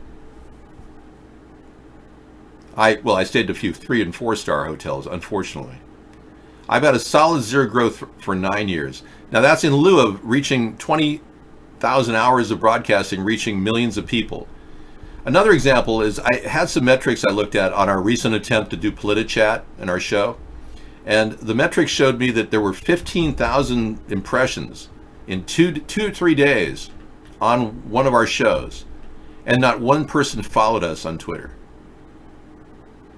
I stayed at a few 3- and 4-star hotels, unfortunately. I've had a solid zero growth for 9 years. Now that's in lieu of reaching 20,000 hours of broadcasting, reaching millions of people. Another example is I had some metrics I looked at on our recent attempt to do PolitiChat in our show. And the metrics showed me that there were 15,000 impressions in two or 3 days on one of our shows. And not one person followed us on Twitter.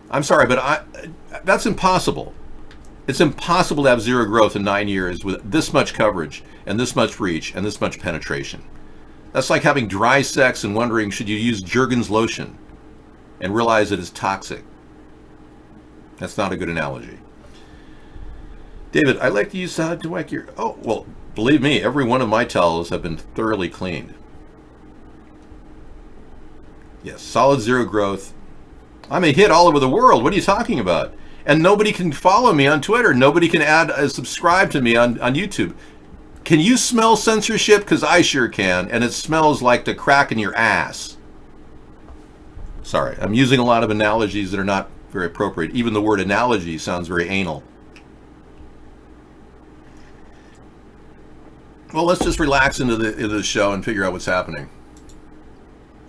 I'm sorry, but that's impossible. It's impossible to have zero growth in 9 years with this much coverage and this much reach and this much penetration. That's like having dry sex and wondering, should you use Jergens lotion, and realize it is toxic. That's not a good analogy. David, I like to use salad to whack your... Oh, well, believe me, every one of my towels have been thoroughly cleaned. Yes, solid zero growth. I'm a hit all over the world. What are you talking about? And nobody can follow me on Twitter. Nobody can subscribe to me on YouTube. Can you smell censorship? Because I sure can. And it smells like the crack in your ass. Sorry, I'm using a lot of analogies that are not very appropriate. Even the word analogy sounds very anal. Well, let's just relax into the show and figure out what's happening.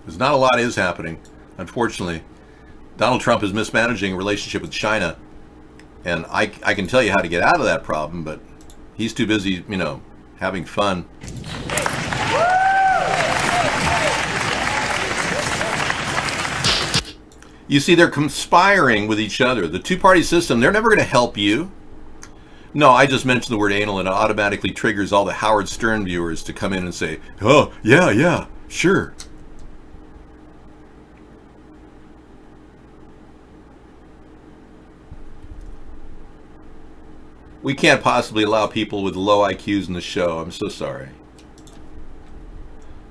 Because not a lot is happening, unfortunately. Donald Trump is mismanaging a relationship with China, and I can tell you how to get out of that problem, but he's too busy, having fun. You see, they're conspiring with each other. The two-party system, they're never going to help you. No, I just mentioned the word anal and it automatically triggers all the Howard Stern viewers to come in and say, oh, yeah, sure. We can't possibly allow people with low IQs in the show. I'm so sorry.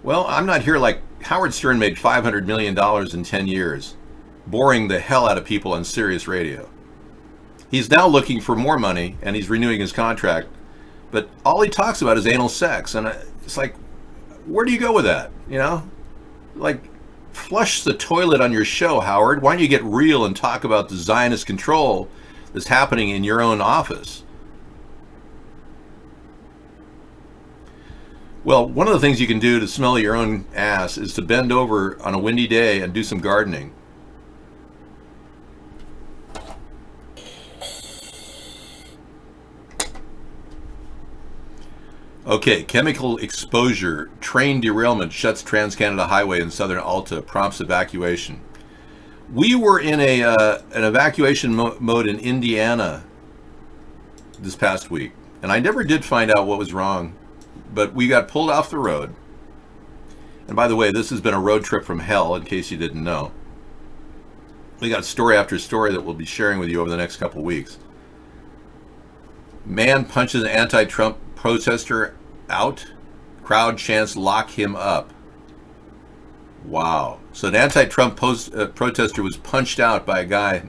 Well, I'm not here like Howard Stern made $500 million in 10 years, boring the hell out of people on Sirius Radio. He's now looking for more money, and he's renewing his contract. But all he talks about is anal sex, and it's like, where do you go with that? You know, like, flush the toilet on your show, Howard. Why don't you get real and talk about the Zionist control that's happening in your own office? Well, one of the things you can do to smell your own ass is to bend over on a windy day and do some gardening. Okay, chemical exposure. Train derailment shuts Trans-Canada Highway in southern Alta, prompts evacuation. We were in an evacuation mode in Indiana this past week, and I never did find out what was wrong, but we got pulled off the road. And by the way, this has been a road trip from hell, in case you didn't know. We got story after story that we'll be sharing with you over the next couple weeks. Man punches an anti-Trump protester out. Crowd chants, lock him up. Wow. So an anti-Trump protester was punched out by a guy.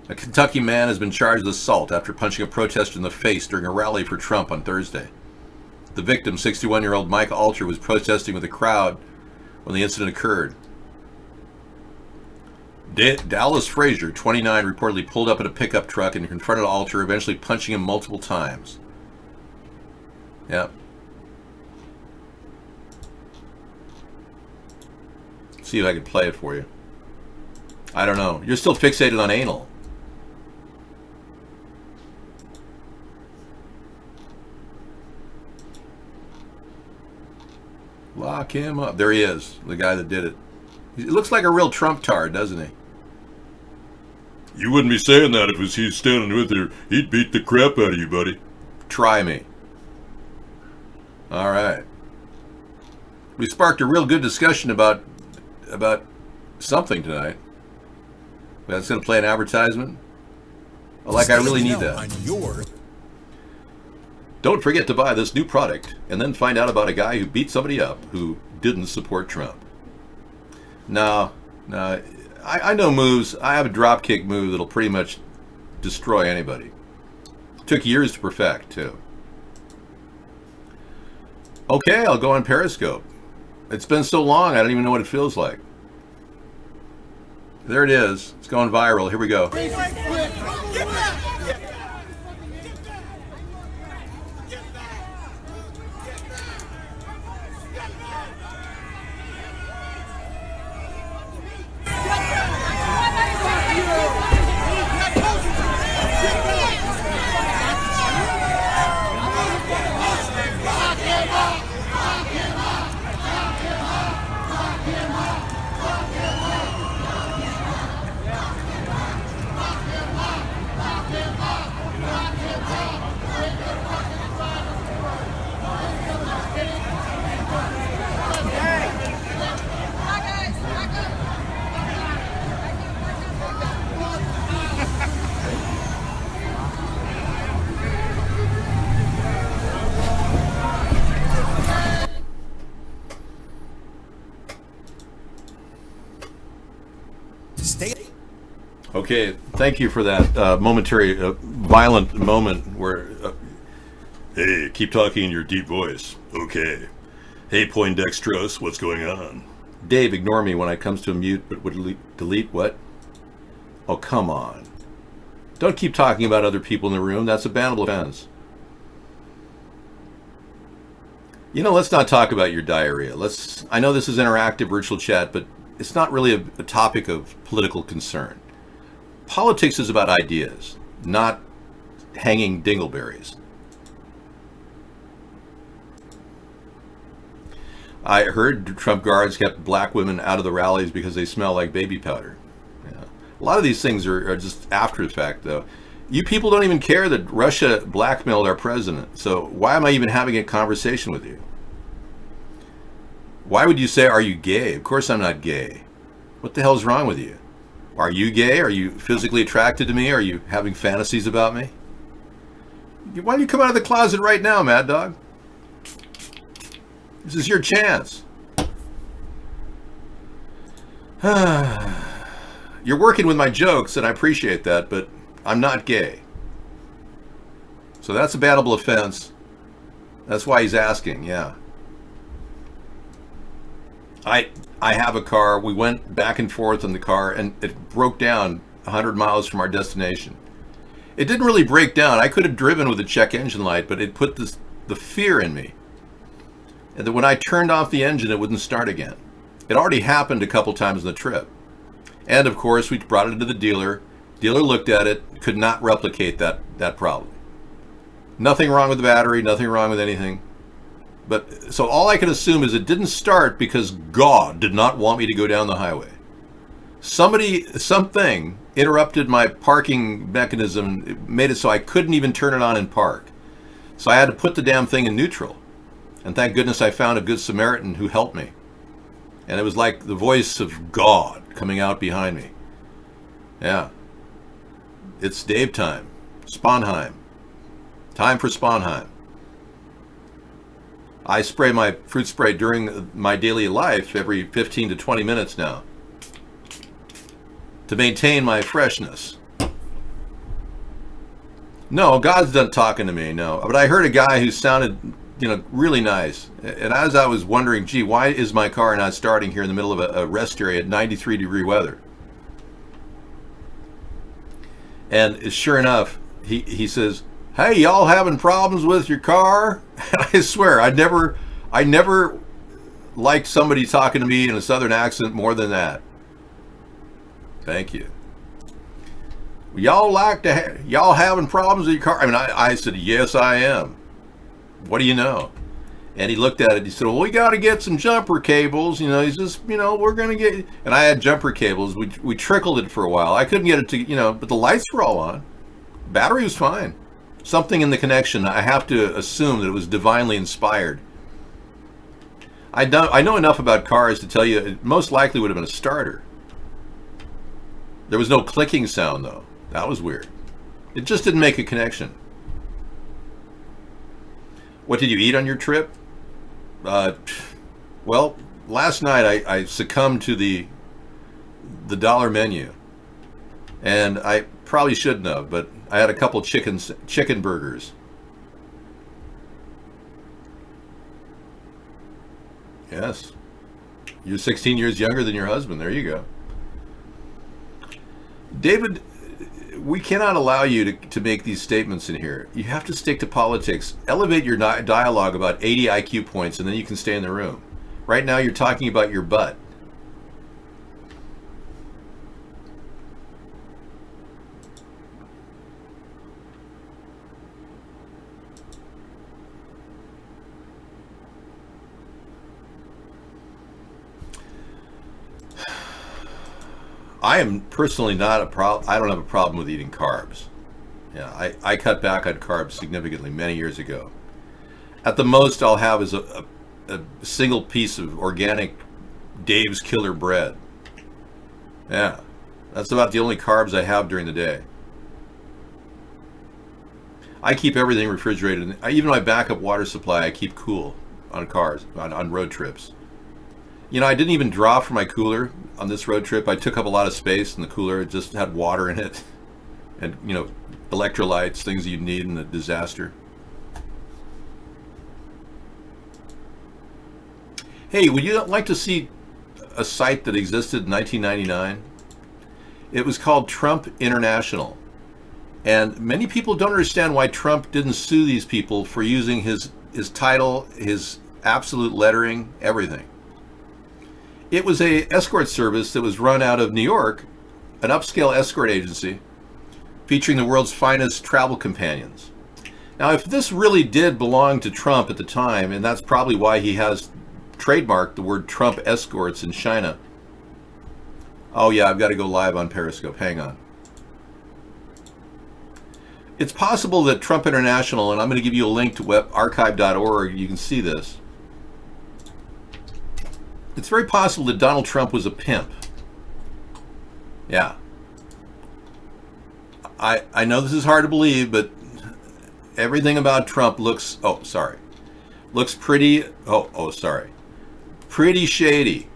A Kentucky man has been charged with assault after punching a protester in the face during a rally for Trump on Thursday. The victim, 61-year-old Mike Alter, was protesting with a crowd when the incident occurred. Dallas Frazier, 29, reportedly pulled up in a pickup truck and confronted Alter, eventually punching him multiple times. Yep. See if I can play it for you. I don't know. You're still fixated on anal. Lock him up. There he is, the guy that did it. He looks like a real Trump tard, doesn't he? You wouldn't be saying that if it was he standing with you. He'd beat the crap out of you, buddy. Try me. All right. We sparked a real good discussion about something tonight. That's going to play an advertisement. Like I really need that. Don't forget to buy this new product and then find out about a guy who beat somebody up who didn't support Trump. No, I know moves. I have a drop kick move that'll pretty much destroy anybody. Took years to perfect, too. Okay, I'll go on Periscope. It's been so long, I don't even know what it feels like. There it is. It's going viral. Here we go. Okay, thank you for that momentary, violent moment where... Hey, keep talking in your deep voice. Okay. Hey, Poindextrous, what's going on? Dave, ignore me when I comes to a mute, but would delete what? Oh, come on. Don't keep talking about other people in the room. That's a bannable offense. You know, let's not talk about your diarrhea. I know this is interactive virtual chat, but it's not really a topic of political concern. Politics is about ideas, not hanging dingleberries. I heard Trump guards kept black women out of the rallies because they smell like baby powder. Yeah. A lot of these things are just after the fact, though. You people don't even care that Russia blackmailed our president. So why am I even having a conversation with you? Why would you say, are you gay? Of course I'm not gay. What the hell's wrong with you? Are you gay? Are you physically attracted to me? Are you having fantasies about me? Why don't you come out of the closet right now, Mad Dog? This is your chance. You're working with my jokes, and I appreciate that, but I'm not gay. So that's a battleable offense. That's why he's asking, yeah. I have a car. We went back and forth in the car, and it broke down 100 miles from our destination. It didn't really break down. I could have driven with a check engine light, but it put the fear in me. And that when I turned off the engine, it wouldn't start again. It already happened a couple times in the trip. And of course, we brought it to the dealer. Dealer looked at it, could not replicate that problem. Nothing wrong with the battery, nothing wrong with anything. But so all I can assume is it didn't start because God did not want me to go down the highway. Something interrupted my parking mechanism. It made it so I couldn't even turn it on and park. So I had to put the damn thing in neutral. And thank goodness I found a good Samaritan who helped me. And it was like the voice of God coming out behind me. Yeah. It's Dave time. Sponheim. Time for Sponheim. I spray my fruit spray during my daily life every 15 to 20 minutes now to maintain my freshness. No, God's done talking to me, no. But I heard a guy who sounded, really nice. And as I was wondering, gee, why is my car not starting here in the middle of a rest area at 93-degree weather? And sure enough, he says, hey, y'all having problems with your car? And I swear, I never liked somebody talking to me in a southern accent more than that. Thank you. Y'all having problems with your car? I mean, I said, yes, I am. What do you know? And he looked at it. He said, well, we got to get some jumper cables. He says, we're going to get... And I had jumper cables. We trickled it for a while. I couldn't get it to, but the lights were all on. Battery was fine. Something in the connection. I have to assume that it was divinely inspired. I know enough about cars to tell you it most likely would have been a starter. There was no clicking sound, though. That was weird. It just didn't make a connection. What did you eat on your trip? Well, last night I succumbed to the dollar menu. And I probably shouldn't have, but I had a couple chicken burgers. Yes. You're 16 years younger than your husband. There you go. David, we cannot allow you to make these statements in here. You have to stick to politics. Elevate your dialogue about 80 IQ points, and then you can stay in the room. Right now, you're talking about your butt. I am personally not I don't have a problem with eating carbs. Yeah, I cut back on carbs significantly many years ago. At the most I'll have is a single piece of organic Dave's Killer bread. Yeah, that's about the only carbs I have during the day. I keep everything refrigerated. Even my backup water supply I keep cool on cars, on road trips. I didn't even draw from my cooler on this road trip. I took up a lot of space in the cooler. It just had water in it and, electrolytes, things you'd need in a disaster. Hey, would you like to see a site that existed in 1999? It was called Trump International. And many people don't understand why Trump didn't sue these people for using his title, his absolute lettering, everything. It was a escort service that was run out of New York, an upscale escort agency featuring the world's finest travel companions. Now, if this really did belong to Trump at the time, and that's probably why he has trademarked the word Trump escorts in China. Oh yeah, I've got to go live on Periscope. Hang on. It's possible that Trump International, and I'm going to give you a link to webarchive.org, you can see this. It's very possible that Donald Trump was a pimp. Yeah. I know this is hard to believe, but everything about Trump looks, looks pretty, pretty shady.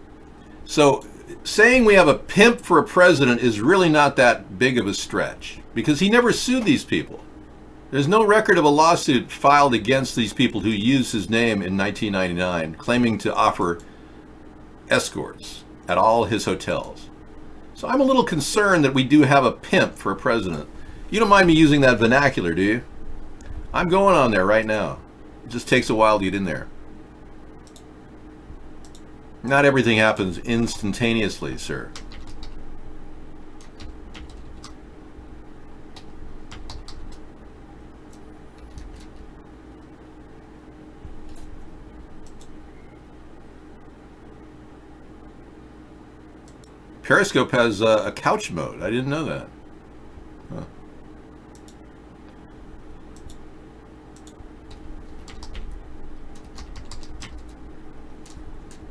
So saying we have a pimp for a president is really not that big of a stretch, because he never sued these people. There's no record of a lawsuit filed against these people who used his name in 1999, claiming to offer escorts at all his hotels. So I'm a little concerned that we do have a pimp for a president. You don't mind me using that vernacular, do you? I'm going on there right now. It just takes a while to get in there. Not everything happens instantaneously, sir. Periscope has a couch mode. I didn't know that. Huh.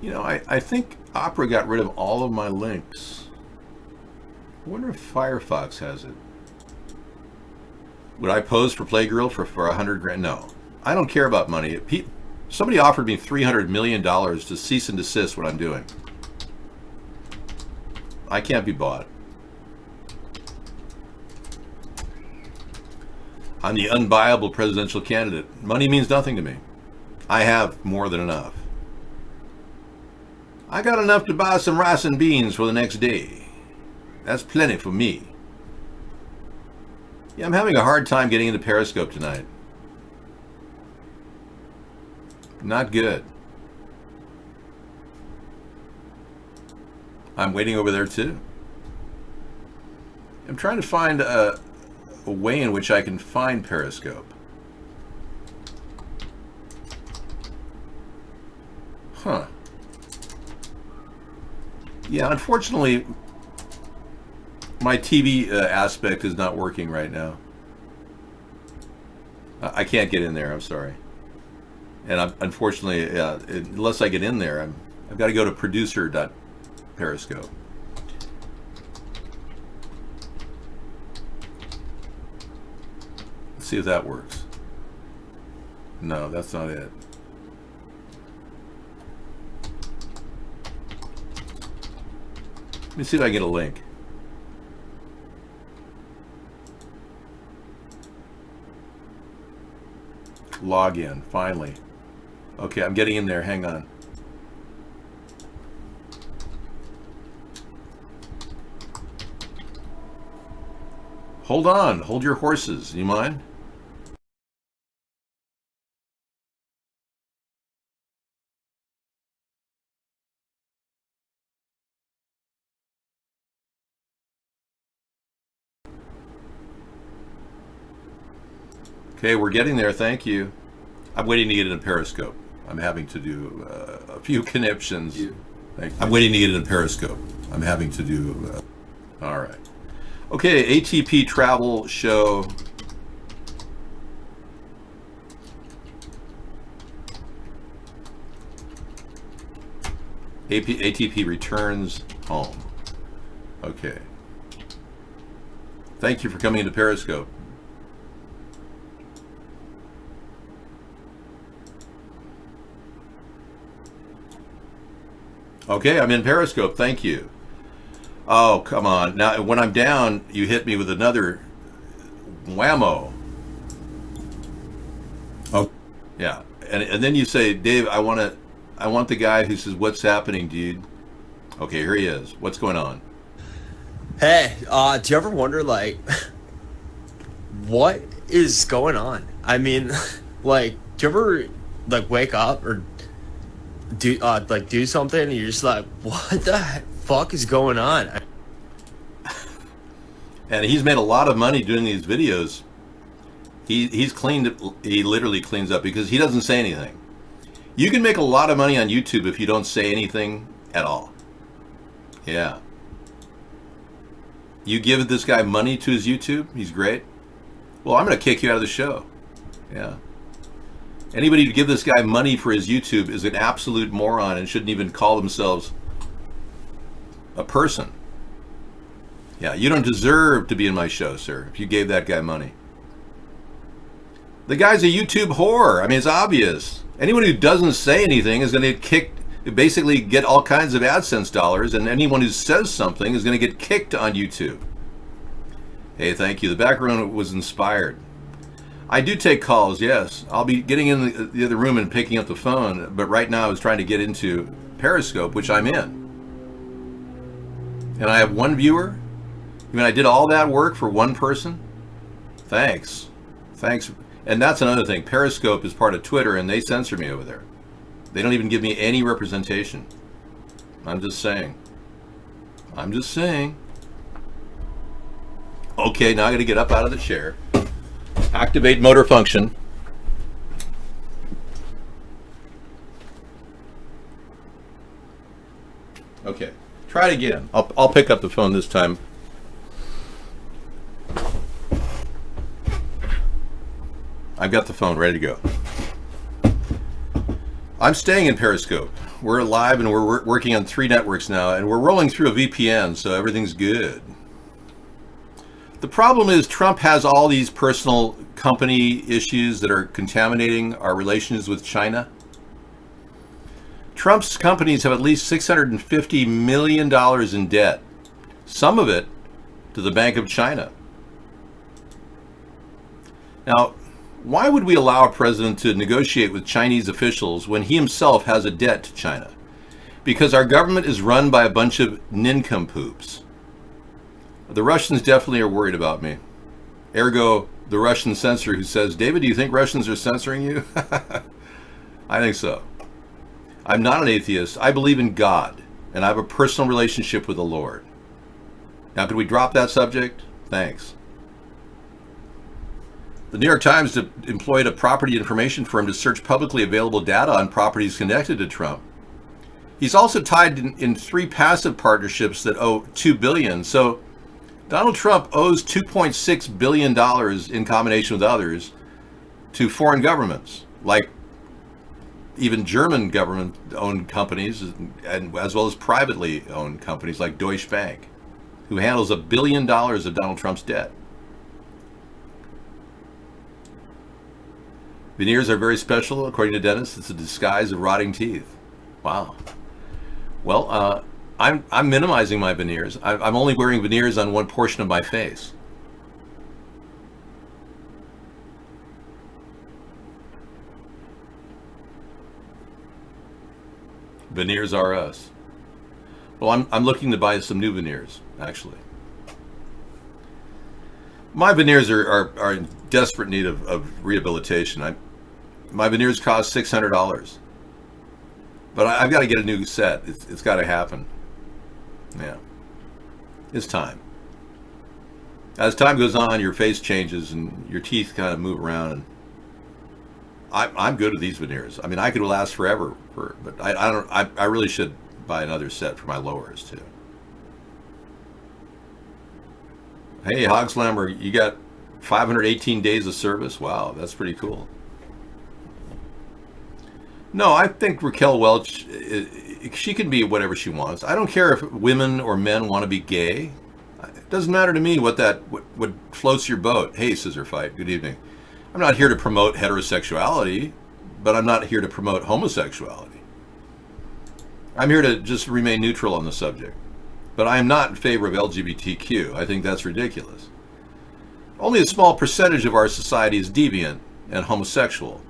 You know, I think Opera got rid of all of my links. I wonder if Firefox has it. Would I pose for Playgirl for $100 grand? No. I don't care about money. Somebody offered me $300 million to cease and desist what I'm doing. I can't be bought. I'm the unbuyable presidential candidate. Money means nothing to me. I have more than enough. I got enough to buy some rice and beans for the next day. That's plenty for me. Yeah, I'm having a hard time getting into Periscope tonight. Not good. I'm waiting over there too. I'm trying to find a way in which I can find Periscope. Huh. Yeah, unfortunately, my TV aspect is not working right now. I can't get in there, I'm sorry. And unfortunately, unless I get in there, I've got to go to producer.periscope. Let's see if that works. No, that's not it. Let me see if I can get a link. Log in, finally. Okay, I'm getting in there. Hang on. Hold on. Hold your horses. You mind? Okay, we're getting there. Thank you. I'm waiting to get into Periscope. I'm having to do a few conniptions. Thank you. I'm waiting to get into Periscope. I'm having to do... all right. Okay, ATP travel show. ATP returns home. Okay. Thank you for coming into Periscope. Okay, I'm in Periscope. Thank you. Oh, come on. Now, when I'm down, you hit me with another whammo. Oh, yeah. And then you say, Dave, I want the guy who says, what's happening, dude? Okay, here he is. What's going on? Hey, do you ever wonder, like, what is going on? I mean, like, do you ever, like, wake up or do something and you're just like, what the fuck is going on? And he's made a lot of money doing these videos. He's cleaned. He literally cleans up because he doesn't say anything. You can make a lot of money on YouTube if you don't say anything at all. Yeah. You give this guy money to his YouTube. He's great. Well, I'm going to kick you out of the show. Yeah. Anybody who give this guy money for his YouTube is an absolute moron and shouldn't even call themselves a person. Yeah, you don't deserve to be in my show, sir, if you gave that guy money. The guy's a YouTube whore. I mean, it's obvious. Anyone who doesn't say anything is going to get kicked, basically get all kinds of AdSense dollars, and anyone who says something is going to get kicked on YouTube. Hey, thank you. The background was inspired. I do take calls, yes. I'll be getting in the other room and picking up the phone, but right now I was trying to get into Periscope, which I'm in. And I have one viewer. I mean, I did all that work for one person? Thanks. Thanks. And that's another thing. Periscope is part of Twitter, and they censor me over there. They don't even give me any representation. I'm just saying. I'm just saying. Okay, now I got to get up out of the chair. Activate motor function. Okay, try it again. I'll pick up the phone this time. I've got the phone ready to go. I'm staying in Periscope. We're live and we're working on 3 networks now, and we're rolling through a VPN, so everything's good. The problem is Trump has all these personal company issues that are contaminating our relations with China. Trump's companies have at least $650 million in debt, some of it to the Bank of China. Now, why would we allow a president to negotiate with Chinese officials when he himself has a debt to China? Because our government is run by a bunch of nincompoops. The Russians definitely are worried about me. Ergo, the Russian censor who says, David, do you think Russians are censoring you? I think so. I'm not an atheist. I believe in God, and I have a personal relationship with the Lord. Now, could we drop that subject? Thanks. The New York Times employed a property information firm to search publicly available data on properties connected to Trump. He's also tied in 3 passive partnerships that owe $2 billion. So Donald Trump owes $2.6 billion in combination with others to foreign governments, like even German government-owned companies, and as well as privately owned companies like Deutsche Bank, who handles $1 billion of Donald Trump's debt. Veneers are very special, according to dentists. It's a disguise of rotting teeth. Wow. Well, I'm minimizing my veneers. I'm only wearing veneers on one portion of my face. Veneers are us. Well, I'm looking to buy some new veneers, actually. My veneers are in desperate need of rehabilitation. My veneers cost $600. But I've got to get a new set. It's got to happen. Yeah. It's time. As time goes on, your face changes and your teeth kind of move around. And I'm good at these veneers. I mean, I could last forever. But I really should buy another set for my lowers, too. Hey, Hogslammer, you got 518 days of service? Wow, that's pretty cool. No, I think Raquel Welch, she can be whatever she wants. I don't care if women or men want to be gay. It doesn't matter to me what floats your boat. Hey, Scissor Fight, good evening. I'm not here to promote heterosexuality, but I'm not here to promote homosexuality. I'm here to just remain neutral on the subject. But I am not in favor of LGBTQ. I think that's ridiculous. Only a small percentage of our society is deviant and homosexual.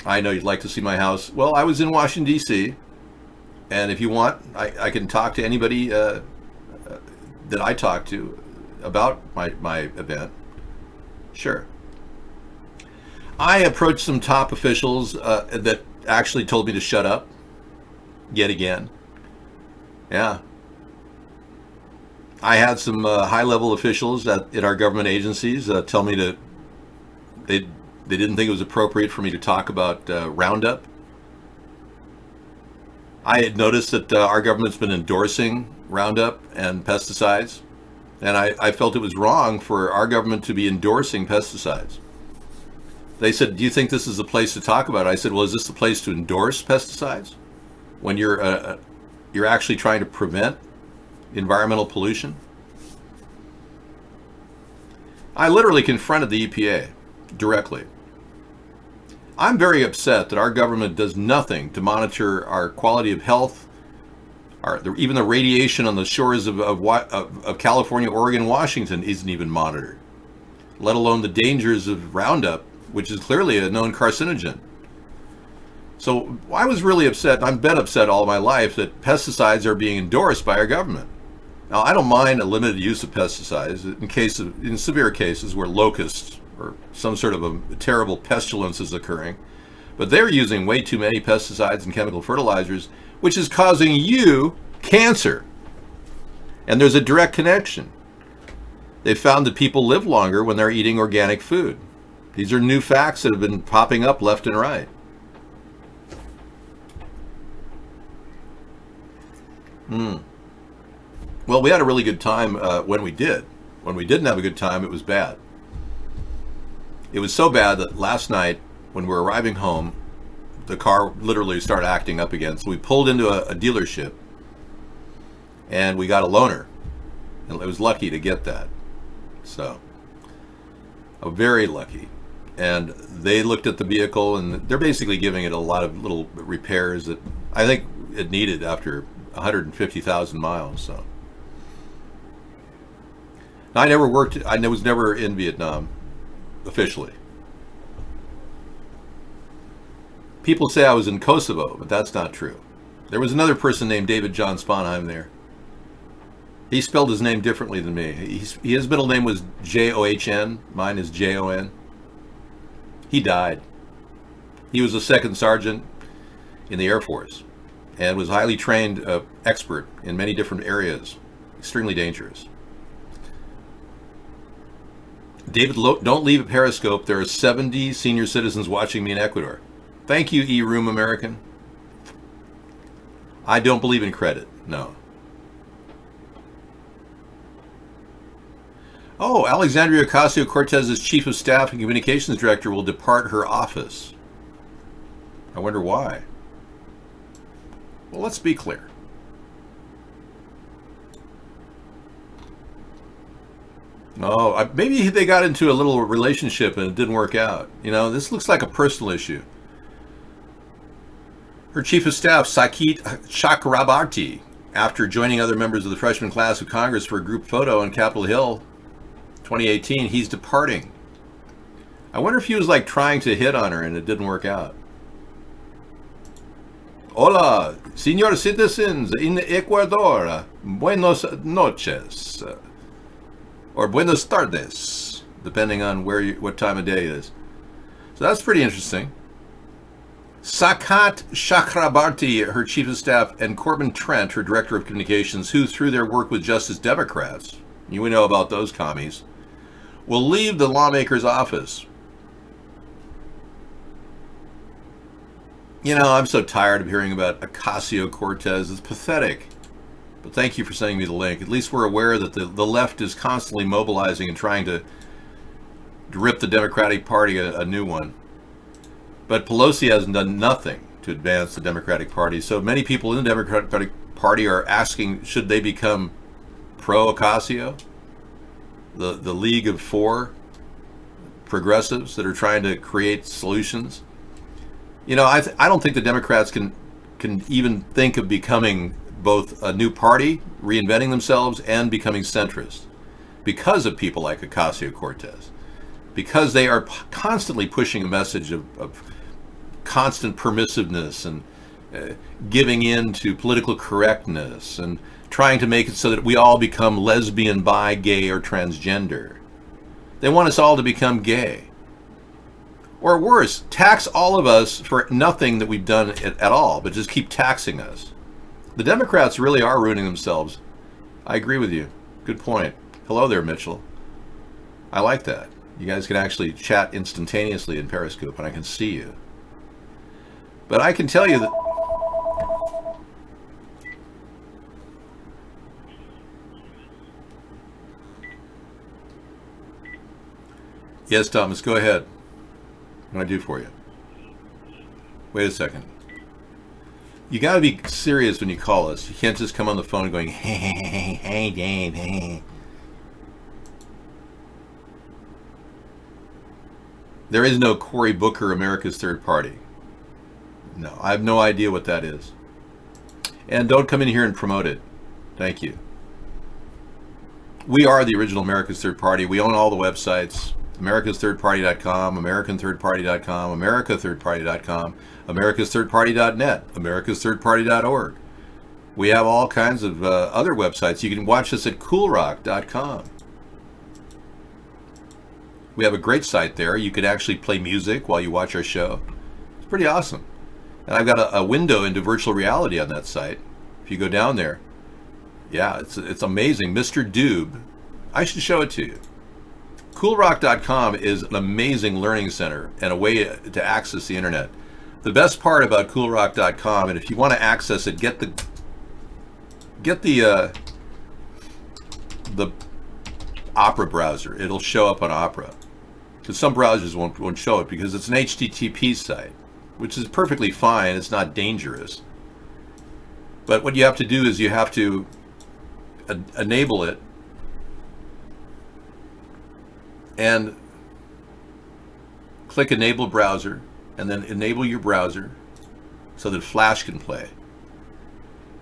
I know you'd like to see my house. Well, I was in Washington, D.C., and if you want, I can talk to anybody that I talk to about my event. Sure. I approached some top officials that actually told me to shut up. Yet again. Yeah. I had some high-level officials in our government agencies tell me they didn't think it was appropriate for me to talk about Roundup. I had noticed that our government's been endorsing Roundup and pesticides And I felt it was wrong for our government to be endorsing pesticides. They said, do you think this is the place to talk about it? I said, well, is this the place to endorse pesticides when you're actually trying to prevent environmental pollution? I literally confronted the EPA directly. I'm very upset that our government does nothing to monitor our quality of health, even the radiation on the shores of California, Oregon, Washington isn't even monitored, let alone the dangers of Roundup, which is clearly a known carcinogen. So I was really upset, and I've been upset all my life, that pesticides are being endorsed by our government. Now, I don't mind a limited use of pesticides in severe cases where locusts or some sort of a terrible pestilence is occurring, but they're using way too many pesticides and chemical fertilizers, which is causing you cancer. And there's a direct connection. They found that people live longer when they're eating organic food. These are new facts that have been popping up left and right. Well, we had a really good time when we did. When we didn't have a good time, it was bad. It was so bad that last night, when we were arriving home, the car literally started acting up again. So we pulled into a dealership, and we got a loaner. And I was lucky to get that. So, I'm very lucky. And they looked at the vehicle, and they're basically giving it a lot of little repairs that I think it needed after 150,000 miles. So, I was never in Vietnam officially. People say I was in Kosovo, but that's not true. There was another person named David John Sponheim there. He spelled his name differently than me. His middle name was John. Mine is Jon. He died. He was a second sergeant in the Air Force and was highly trained expert in many different areas. Extremely dangerous. David, don't leave a Periscope. There are 70 senior citizens watching me in Ecuador. Thank you, E-Room American. I don't believe in credit. No. Oh, Alexandria Ocasio-Cortez's chief of staff and communications director will depart her office. I wonder why. Well, let's be clear. Oh, maybe they got into a little relationship and it didn't work out. You know, this looks like a personal issue. Her chief of staff, Sakit Chakrabarti, after joining other members of the freshman class of Congress for a group photo on Capitol Hill 2018, he's departing. I wonder if he was like trying to hit on her and it didn't work out. Hola, senior citizens in Ecuador. Buenos noches. Or buenos tardes, depending on what time of day it is. So that's pretty interesting. Sakat Chakrabarti, her chief of staff, and Corbin Trent, her director of communications, who through their work with Justice Democrats, you know about those commies, will leave the lawmaker's office. You know, I'm so tired of hearing about Ocasio-Cortez. It's pathetic. But thank you for sending me the link. At least we're aware that the left is constantly mobilizing and trying to rip the Democratic Party a new one. But Pelosi hasn't done nothing to advance the Democratic Party. So many people in the Democratic Party are asking, should they become pro-Ocasio? The League of Four progressives that are trying to create solutions. You know, I don't think the Democrats can even think of becoming both a new party, reinventing themselves, and becoming centrist because of people like Ocasio-Cortez. Because they are constantly pushing a message of constant permissiveness and giving in to political correctness and trying to make it so that we all become lesbian, bi, gay, or transgender. They want us all to become gay. Or worse, tax all of us for nothing that we've done at all, but just keep taxing us. The Democrats really are ruining themselves. I agree with you. Good point. Hello there, Mitchell. I like that. You guys can actually chat instantaneously in Periscope, and I can see you. But I can tell you that... Yes, Thomas, go ahead. What can I do for you? Wait a second. You got to be serious when you call us. You can't just come on the phone going, hey, Dave, hey. There is no Cory Booker, America's Third Party. No, I have no idea what that is. And don't come in here and promote it. Thank you. We are the original America's Third Party. We own all the websites. AmericasThirdParty.com, AmericanThirdParty.com, AmericaThirdParty.com, AmericasThirdParty.net, AmericasThirdParty.org. We have all kinds of other websites. You can watch us at CoolRock.com. We have a great site there. You can actually play music while you watch our show. It's pretty awesome. And I've got a window into virtual reality on that site. If you go down there, yeah, it's amazing. Mr. Doob, I should show it to you. CoolRock.com is an amazing learning center and a way to access the internet. The best part about CoolRock.com, and if you want to access it, get the Opera browser. It'll show up on Opera. Because some browsers won't show it because it's an HTTP site, which is perfectly fine. It's not dangerous. But what you have to do is you have to enable it and click Enable Browser, and then enable your browser so that Flash can play.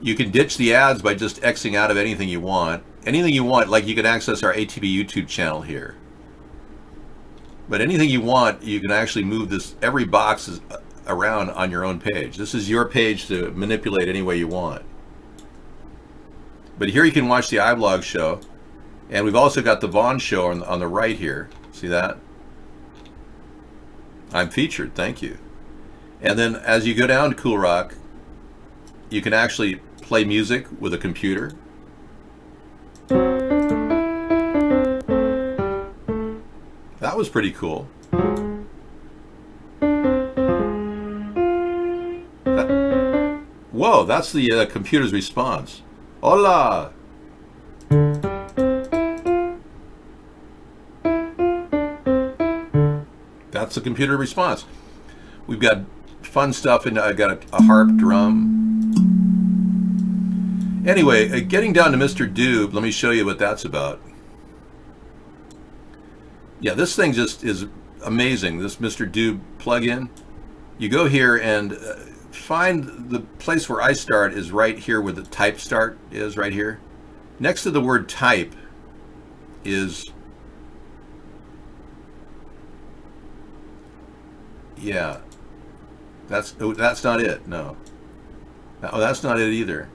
You can ditch the ads by just Xing out of anything you want. Anything you want, like you can access our ATP YouTube channel here. But anything you want, you can actually move this, every box is around on your own page. This is your page to manipulate any way you want. But here you can watch the iBlog show. And we've also got the Vaughn show on the right here. See that? I'm featured, thank you. And then as you go down to Cool Rock, you can actually play music with a computer. That was pretty cool. Whoa, that's the computer's response. Hola! That's the computer response. We've got fun stuff, and I've got a harp drum. Anyway, getting down to Mr. Doob, let me show you what that's about. Yeah, this thing just is amazing. This Mr. Doob plugin. You go here and find the place where I start is right here where the type start is, right here. Next to the word type is, yeah, that's not it. No. Oh, that's not it either.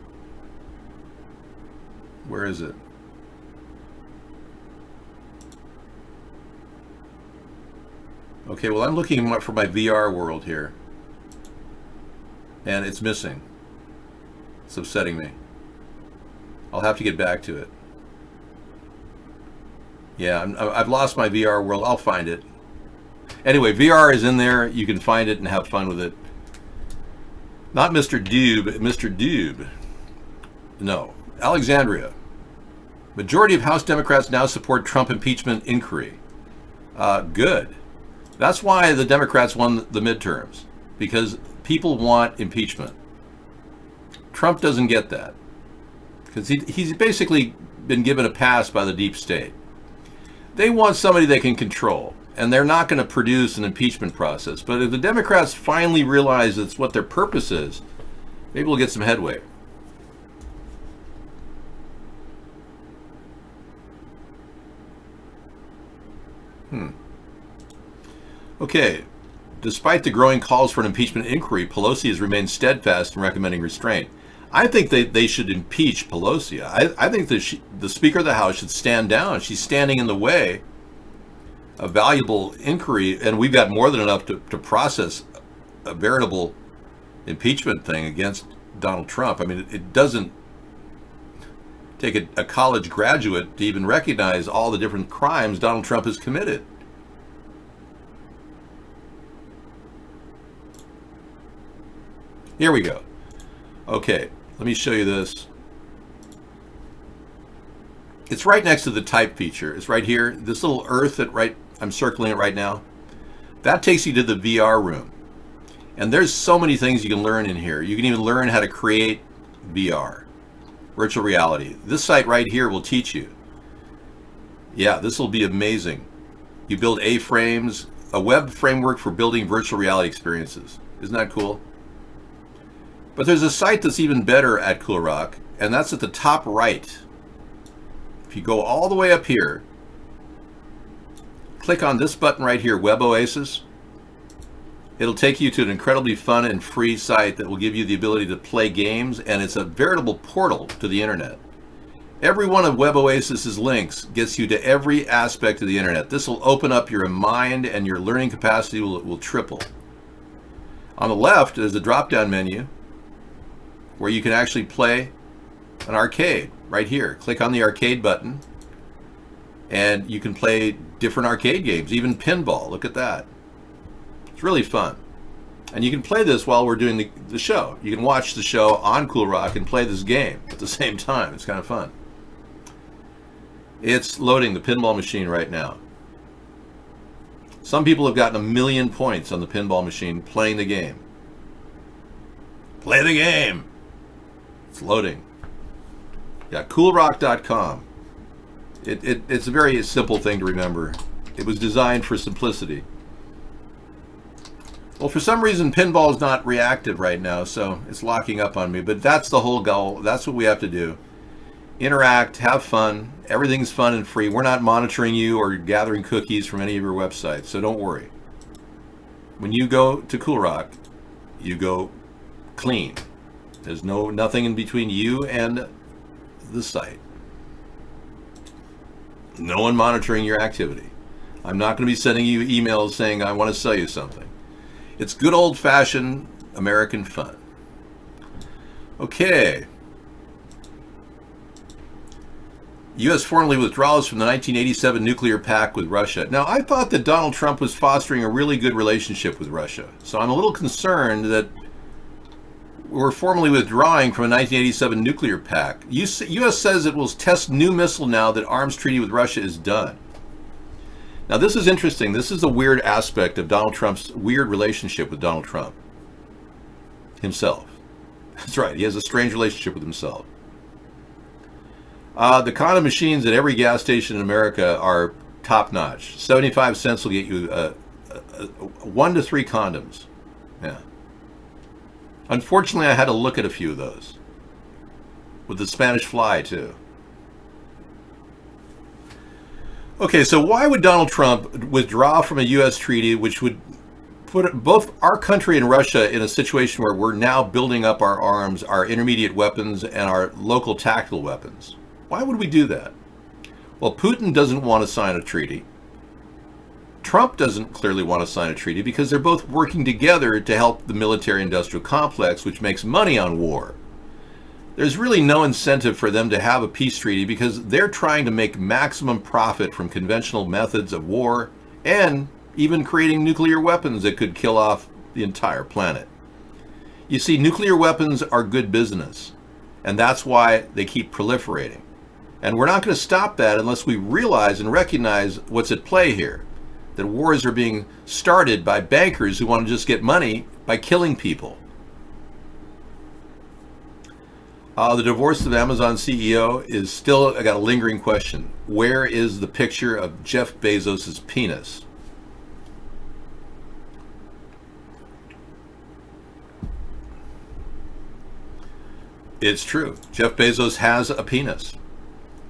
Where is it? Okay, well, I'm looking for my VR world here, and it's missing. It's upsetting me. I'll have to get back to it. Yeah, I've lost my VR world. I'll find it. Anyway, VR is in there. You can find it and have fun with it. Not Mr. Doob, Mr. Doob. No, Alexandria. Majority of House Democrats now support Trump impeachment inquiry. Good. That's why the Democrats won the midterms, because people want impeachment. Trump doesn't get that, because he's basically been given a pass by the deep state. They want somebody they can control, and they're not going to produce an impeachment process. But if the Democrats finally realize that's what their purpose is, maybe we'll get some headway. Okay, despite the growing calls for an impeachment inquiry, Pelosi has remained steadfast in recommending restraint. I think they should impeach Pelosi. I think the Speaker of the House should stand down. She's standing in the way of valuable inquiry, and we've got more than enough to process a veritable impeachment thing against Donald Trump. I mean, it doesn't take a college graduate to even recognize all the different crimes Donald Trump has committed. Here we go. Okay, let me show you this. It's right next to the type feature. It's right here. This little earth that right I'm circling it right now. That takes you to the VR room. And there's so many things you can learn in here. You can even learn how to create VR, virtual reality. This site right here will teach you. Yeah, this will be amazing. You build A-frames, a web framework for building virtual reality experiences. Isn't that cool? But there's a site that's even better at Cool Rock, and that's at the top right. If you go all the way up here, click on this button right here, Web Oasis. It'll take you to an incredibly fun and free site that will give you the ability to play games, and it's a veritable portal to the internet. Every one of Web Oasis's links gets you to every aspect of the internet. This will open up your mind, and your learning capacity will triple. On the left is a drop-down menu where you can actually play an arcade right here. Click on the arcade button, and you can play different arcade games, even pinball. Look at that. It's really fun. And you can play this while we're doing the show. You can watch the show on Cool Rock and play this game at the same time. It's kind of fun. It's loading the pinball machine right now. Some people have gotten 1 million points on the pinball machine playing the game. Play the game! It's loading. Yeah, coolrock.com. It's a very simple thing to remember. It was designed for simplicity. Well, for some reason, pinball is not reactive right now, so it's locking up on me. But that's the whole goal. That's what we have to do. Interact, have fun. Everything's fun and free. We're not monitoring you or gathering cookies from any of your websites, so don't worry. When you go to Cool Rock, you go clean. There's nothing in between you and the site. No one monitoring your activity. I'm not going to be sending you emails saying I want to sell you something. It's good old-fashioned American fun. Okay. U.S. formally withdraws from the 1987 nuclear pact with Russia. Now, I thought that Donald Trump was fostering a really good relationship with Russia. So I'm a little concerned that we're formally withdrawing from a 1987 nuclear pact. U.S. says it will test new missile now that arms treaty with Russia is done. Now, this is interesting. This is a weird aspect of Donald Trump's weird relationship with Donald Trump himself. That's right. He has a strange relationship with himself. The condom machines at every gas station in America are top-notch. 75 cents will get you 1 to 3 condoms. Yeah. Unfortunately, I had to look at a few of those. With the Spanish fly, too. Okay, so why would Donald Trump withdraw from a U.S. treaty which would put both our country and Russia in a situation where we're now building up our arms, our intermediate weapons, and our local tactical weapons? Why would we do that? Well, Putin doesn't want to sign a treaty. Trump doesn't clearly want to sign a treaty because they're both working together to help the military-industrial complex, which makes money on war. There's really no incentive for them to have a peace treaty because they're trying to make maximum profit from conventional methods of war and even creating nuclear weapons that could kill off the entire planet. You see, nuclear weapons are good business, and that's why they keep proliferating. And we're not going to stop that unless we realize and recognize what's at play here. That wars are being started by bankers who want to just get money by killing people. The divorce of Amazon CEO is still, I got a lingering question. Where is the picture of Jeff Bezos' penis? It's true. Jeff Bezos has a penis.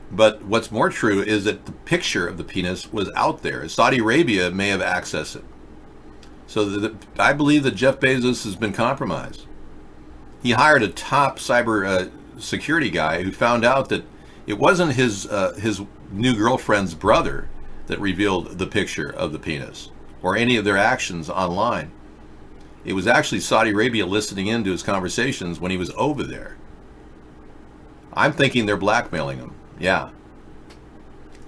But what's more true is that the picture of the penis was out there. Saudi Arabia may have accessed it. So I believe that Jeff Bezos has been compromised. He hired a top cyber security guy who found out that it wasn't his new girlfriend's brother that revealed the picture of the penis or any of their actions online. It was actually Saudi Arabia listening in to his conversations when he was over there. I'm thinking they're blackmailing him. Yeah.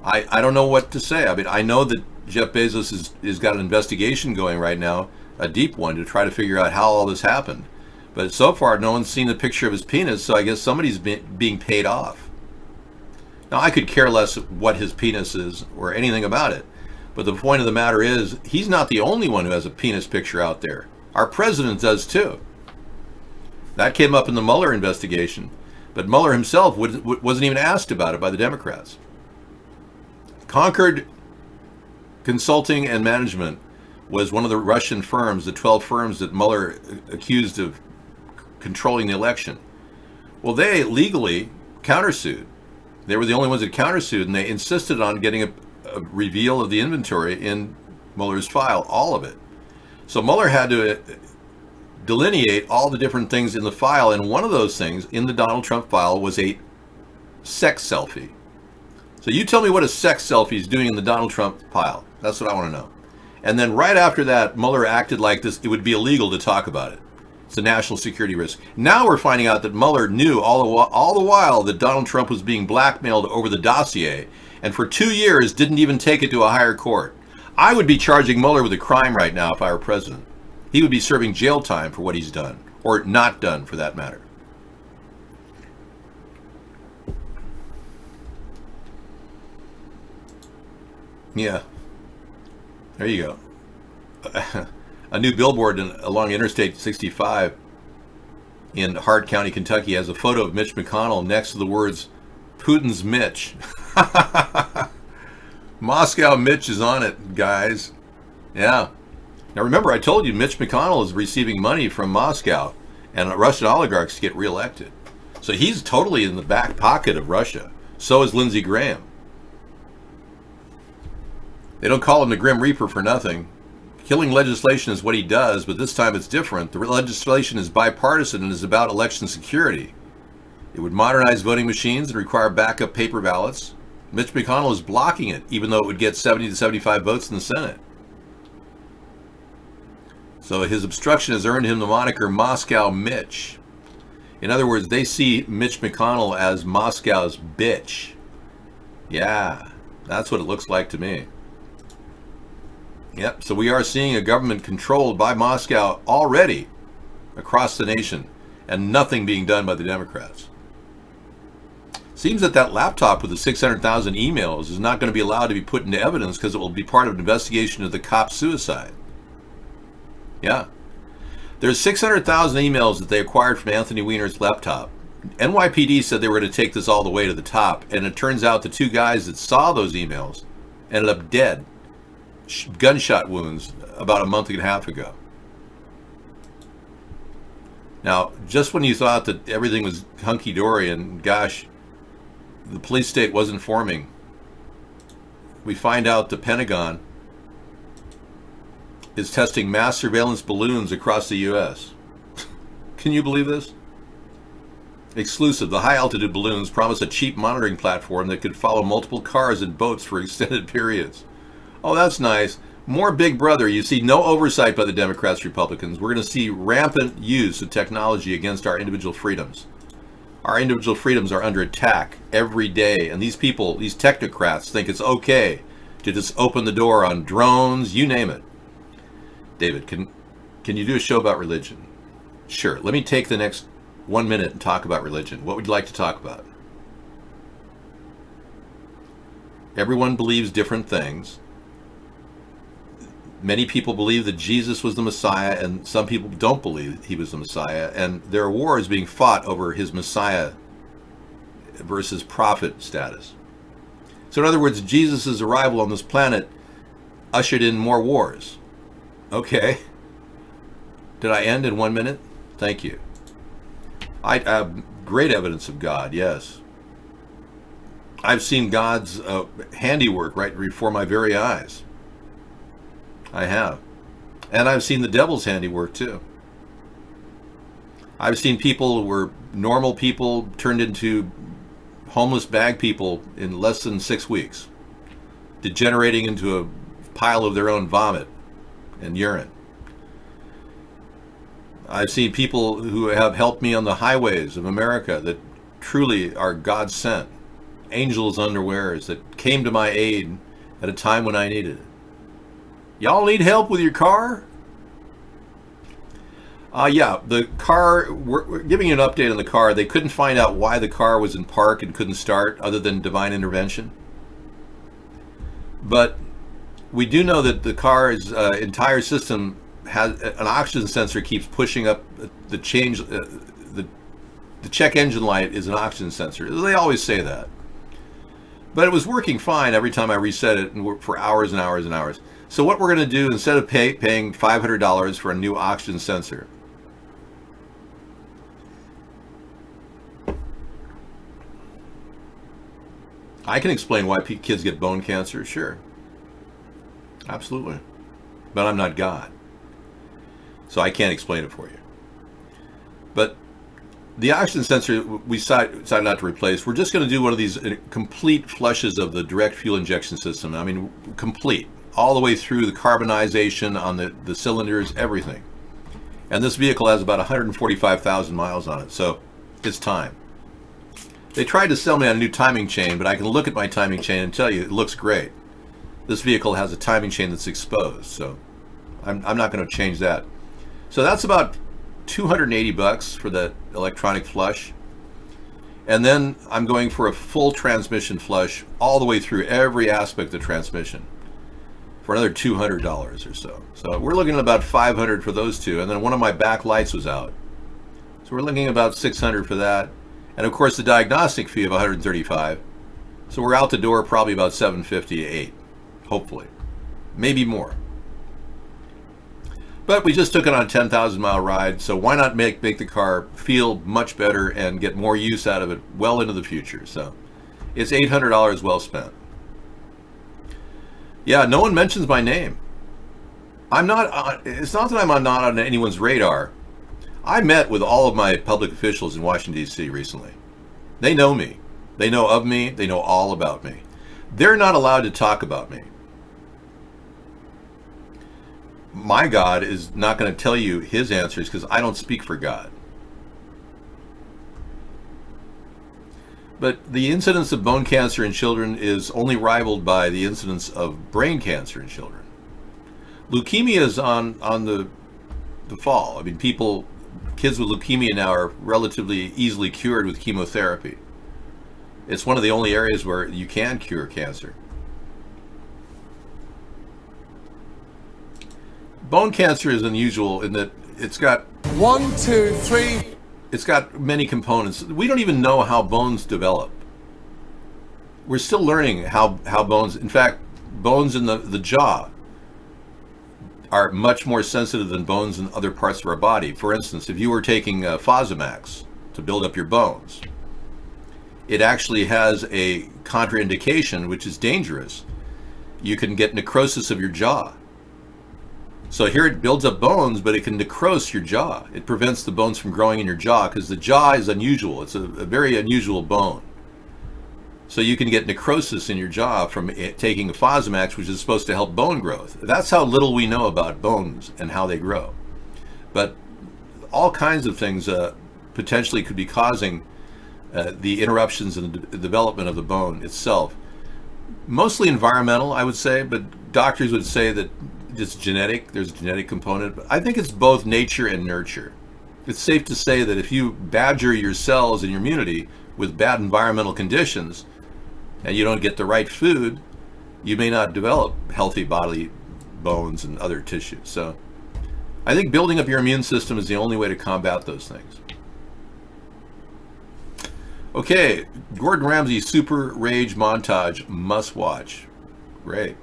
I don't know what to say. I mean, I know that Jeff Bezos has got an investigation going right now, a deep one, to try to figure out how all this happened. But so far, no one's seen the picture of his penis, so I guess somebody's being paid off. Now, I could care less what his penis is or anything about it, But the point of the matter is, he's not the only one who has a penis picture out there. Our president does too. That came up in the Mueller investigation. But Mueller himself wasn't even asked about it by the Democrats. Concord Consulting and Management was one of the Russian firms, the 12 firms that Mueller accused of controlling the election. Well, they legally countersued. They were the only ones that countersued, and they insisted on getting a reveal of the inventory in Mueller's file, all of it. So Mueller had to delineate all the different things in the file, and one of those things in the Donald Trump file was a sex selfie. So you tell me what a sex selfie is doing in the Donald Trump file. That's what I want to know. And then right after that, Mueller acted like it would be illegal to talk about it. It's a national security risk. Now we're finding out that Mueller knew all the while that Donald Trump was being blackmailed over the dossier, and for 2 years didn't even take it to a higher court. I would be charging Mueller with a crime right now if I were president. He would be serving jail time for what he's done, or not done for that matter. Yeah. There you go. A new billboard along Interstate 65 in Hart County, Kentucky has a photo of Mitch McConnell next to the words, Putin's Mitch. Moscow Mitch is on it, guys. Yeah. Now remember, I told you Mitch McConnell is receiving money from Moscow and Russian oligarchs to get reelected. So he's totally in the back pocket of Russia. So is Lindsey Graham. They don't call him the Grim Reaper for nothing. Killing legislation is what he does, but this time it's different. The legislation is bipartisan and is about election security. It would modernize voting machines and require backup paper ballots. Mitch McConnell is blocking it, even though it would get 70 to 75 votes in the Senate. So his obstruction has earned him the moniker Moscow Mitch. In other words, they see Mitch McConnell as Moscow's bitch. Yeah, that's what it looks like to me. Yep, so we are seeing a government controlled by Moscow already across the nation, and nothing being done by the Democrats. Seems that laptop with the 600,000 emails is not going to be allowed to be put into evidence because it will be part of an investigation of the cop's suicide. Yeah. There's 600,000 emails that they acquired from Anthony Weiner's laptop. NYPD said they were going to take this all the way to the top, and it turns out the two guys that saw those emails ended up dead. Gunshot wounds about a month and a half ago. Now, just when you thought that everything was hunky-dory and, gosh, the police state wasn't forming, we find out the Pentagon is testing mass surveillance balloons across the U.S. Can you believe this? Exclusive, the high-altitude balloons promise a cheap monitoring platform that could follow multiple cars and boats for extended periods. Oh, that's nice. More Big Brother. You see no oversight by the Democrats, Republicans. We're going to see rampant use of technology against our individual freedoms. Our individual freedoms are under attack every day. And these people, these technocrats, think it's okay to just open the door on drones, you name it. David, can you do a show about religion? Sure. Let me take the next 1 minute and talk about religion. What would you like to talk about? Everyone believes different things. Many people believe that Jesus was the Messiah, and some people don't believe he was the Messiah. And there are wars being fought over his Messiah versus prophet status. So in other words, Jesus' arrival on this planet ushered in more wars. Okay. Did I end in 1 minute? Thank you. I have great evidence of God, yes. I've seen God's handiwork right before my very eyes. I have. And I've seen the devil's handiwork too. I've seen people who were normal people turned into homeless bag people in less than 6 weeks, degenerating into a pile of their own vomit and urine. I've seen people who have helped me on the highways of America that truly are God sent, angels unawares that came to my aid at a time when I needed it. Y'all need help with your car? Yeah, the car, we're giving you an update on the car. They couldn't find out why the car was in park and couldn't start other than divine intervention. But we do know that the car's entire system has an oxygen sensor keeps pushing up the change. The check engine light is an oxygen sensor. They always say that. But it was working fine every time I reset it and worked for hours and hours and hours. So what we're going to do, instead of paying $500 for a new oxygen sensor, I can explain why kids get bone cancer, sure. Absolutely. But I'm not God. So I can't explain it for you. But the oxygen sensor we decided not to replace. We're just going to do one of these complete flushes of the direct fuel injection system. I mean, complete. All the way through the carbonization on the cylinders, everything. And this vehicle has about 145,000 miles on it, so it's time. They tried to sell me on a new timing chain, but I can look at my timing chain and tell you it looks great. This vehicle has a timing chain that's exposed, so I'm not going to change that. So that's about $280 for the electronic flush. And then I'm going for a full transmission flush all the way through every aspect of transmission for another $200 or so. So we're looking at about $500 for those two. And then one of my back lights was out. So we're looking at about $600 for that. And of course the diagnostic fee of $135. So we're out the door probably about $750 to $800, hopefully. Maybe more. But we just took it on a 10,000 mile ride, so why not make the car feel much better and get more use out of it well into the future. So it's $800 well spent. Yeah, no one mentions my name. I'm not. It's not that I'm not on anyone's radar. I met with all of my public officials in Washington, D.C. recently. They know me. They know of me. They know all about me. They're not allowed to talk about me. My God is not going to tell you his answers because I don't speak for God. But the incidence of bone cancer in children is only rivaled by the incidence of brain cancer in children. Leukemia is on the fall. I mean, kids with leukemia now are relatively easily cured with chemotherapy. It's one of the only areas where you can cure cancer. Bone cancer is unusual in that it's got 1, 2, 3. It's got many components. We don't even know how bones develop. We're still learning how bones, in fact, bones in the jaw are much more sensitive than bones in other parts of our body. For instance, if you were taking Fosamax to build up your bones, it actually has a contraindication, which is dangerous. You can get necrosis of your jaw. So here it builds up bones, but it can necrose your jaw. It prevents the bones from growing in your jaw because the jaw is unusual. It's a very unusual bone. So you can get necrosis in your jaw from taking a Fosamax, which is supposed to help bone growth. That's how little we know about bones and how they grow. But all kinds of things potentially could be causing the interruptions in the development of the bone itself. Mostly environmental, I would say, but doctors would say that it's genetic. There's a genetic component. But I think it's both nature and nurture. It's safe to say that if you badger your cells and your immunity with bad environmental conditions and you don't get the right food, you may not develop healthy bodily bones and other tissues. So I think building up your immune system is the only way to combat those things. Okay, Gordon Ramsay Super Rage Montage, must watch. Great.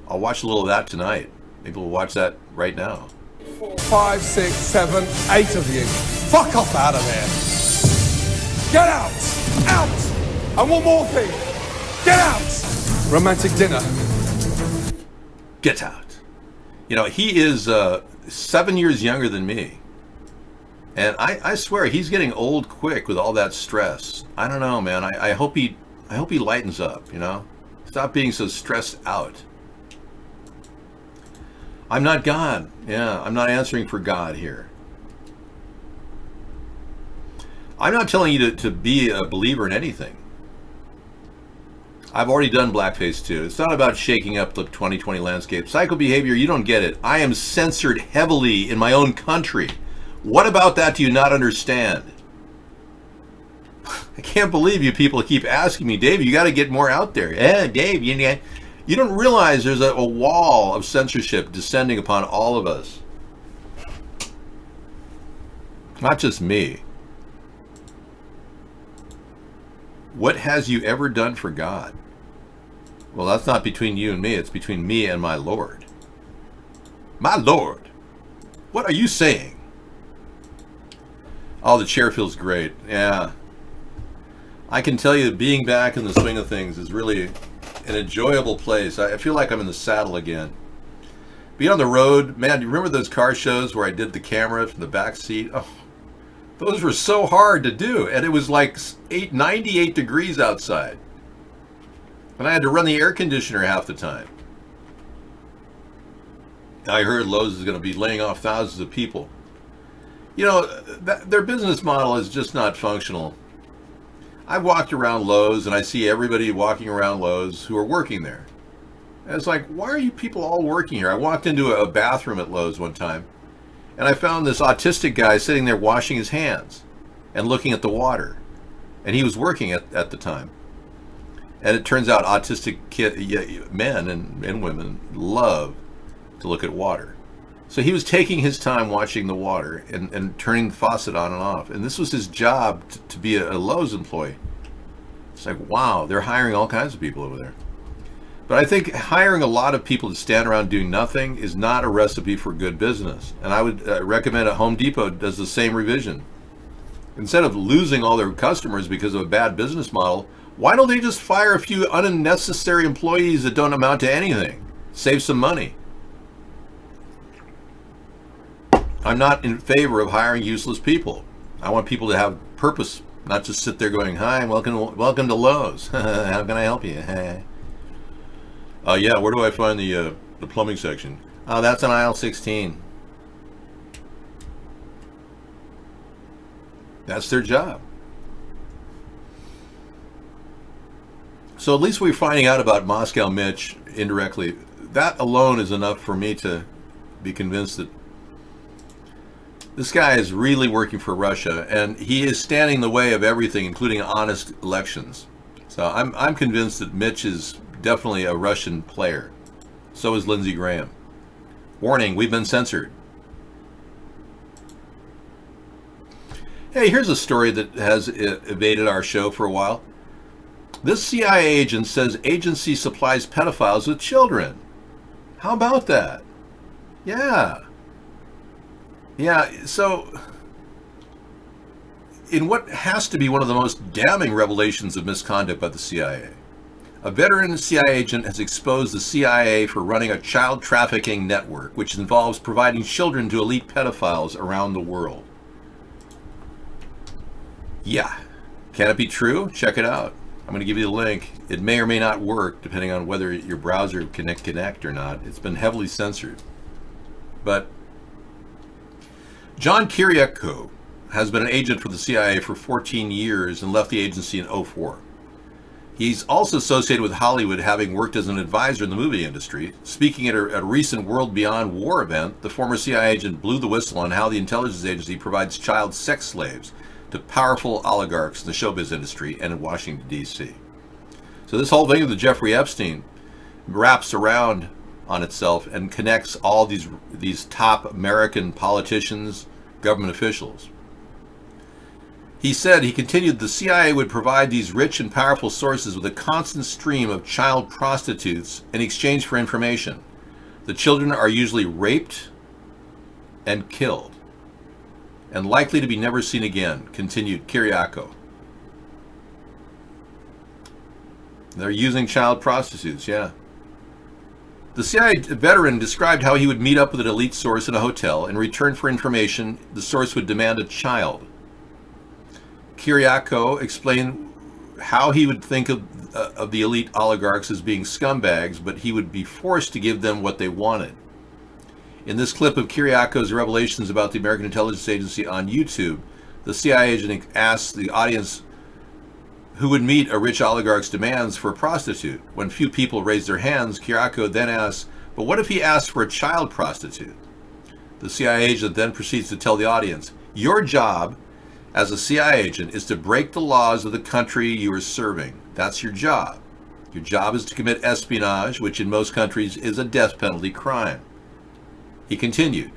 I'll watch a little of that tonight. Maybe we'll watch that right now. 5, 6, 7, 8 of you. Fuck off out of there. Get out! Out! And one more thing. Get out! Romantic dinner. Get out. You know, he is 7 years younger than me. And I swear he's getting old quick with all that stress. I don't know, man. I hope he lightens up, you know? Stop being so stressed out. I'm not God. Yeah, I'm not answering for God here. I'm not telling you to be a believer in anything. I've already done blackface too. It's not about shaking up the 2020 landscape. Psychobehavior, you don't get it. I am censored heavily in my own country. What about that do you not understand? I can't believe you people keep asking me, Dave, you got to get more out there. Dave, You don't realize there's a wall of censorship descending upon all of us. Not just me. What has you ever done for God? Well, that's not between you and me. It's between me and my Lord. My Lord, what are you saying? Oh, the chair feels great. Yeah. I can tell you that being back in the swing of things is really an enjoyable place. I feel like I'm in the saddle again. Being on the road, man, do you remember those car shows where I did the camera from the back seat? Oh, those were so hard to do. And it was like 98 degrees outside. And I had to run the air conditioner half the time. I heard Lowe's is going to be laying off thousands of people. You know, their business model is just not functional. I've walked around Lowe's and I see everybody walking around Lowe's who are working there. And it's like, why are you people all working here? I walked into a bathroom at Lowe's one time and I found this autistic guy sitting there washing his hands and looking at the water. And he was working at the time. And it turns out autistic men and women love to look at water. So he was taking his time watching the water and turning the faucet on and off. And this was his job to be a Lowe's employee. It's like, wow, they're hiring all kinds of people over there. But I think hiring a lot of people to stand around doing nothing is not a recipe for good business. And I would recommend that Home Depot does the same revision. Instead of losing all their customers because of a bad business model, why don't they just fire a few unnecessary employees that don't amount to anything? Save some money. I'm not in favor of hiring useless people. I want people to have purpose, not just sit there going, "Hi, welcome to Lowe's. How can I help you?" Yeah, where do I find the plumbing section? Oh, that's on aisle 16. That's their job. So at least we're finding out about Moscow Mitch indirectly. That alone is enough for me to be convinced that this guy is really working for Russia, and he is standing in the way of everything, including honest elections. So I'm convinced that Mitch is definitely a Russian player. So is Lindsey Graham. Warning, we've been censored. Hey, here's a story that has evaded our show for a while. This CIA agent says agency supplies pedophiles with children. How about that? Yeah. Yeah, so in what has to be one of the most damning revelations of misconduct by the CIA, a veteran CIA agent has exposed the CIA for running a child trafficking network, which involves providing children to elite pedophiles around the world. Yeah. Can it be true? Check it out. I'm going to give you the link. It may or may not work, depending on whether your browser can connect or not. It's been heavily censored. But John Kiriakou has been an agent for the CIA for 14 years and left the agency in 2004. He's also associated with Hollywood, having worked as an advisor in the movie industry. Speaking at a recent World Beyond War event, the former CIA agent blew the whistle on how the intelligence agency provides child sex slaves to powerful oligarchs in the showbiz industry and in Washington, D.C. So this whole thing of the Jeffrey Epstein wraps around on itself and connects all these top American politicians, government officials. He said, he continued, the CIA would provide these rich and powerful sources with a constant stream of child prostitutes in exchange for information. The children are usually raped and killed and likely to be never seen again, continued Kiriakou. They're using child prostitutes, yeah. The CIA veteran described how he would meet up with an elite source in a hotel. In return for information, the source would demand a child. Kiriakou explained how he would think of the elite oligarchs as being scumbags, but he would be forced to give them what they wanted. In this clip of Kiriakou's revelations about the American Intelligence Agency on YouTube, the CIA agent asks the audience who would meet a rich oligarch's demands for a prostitute. When few people raise their hands, Kiriakou then asks, but what if he asks for a child prostitute? The CIA agent then proceeds to tell the audience, your job as a CIA agent is to break the laws of the country you are serving. That's your job. Your job is to commit espionage, which in most countries is a death penalty crime. He continued,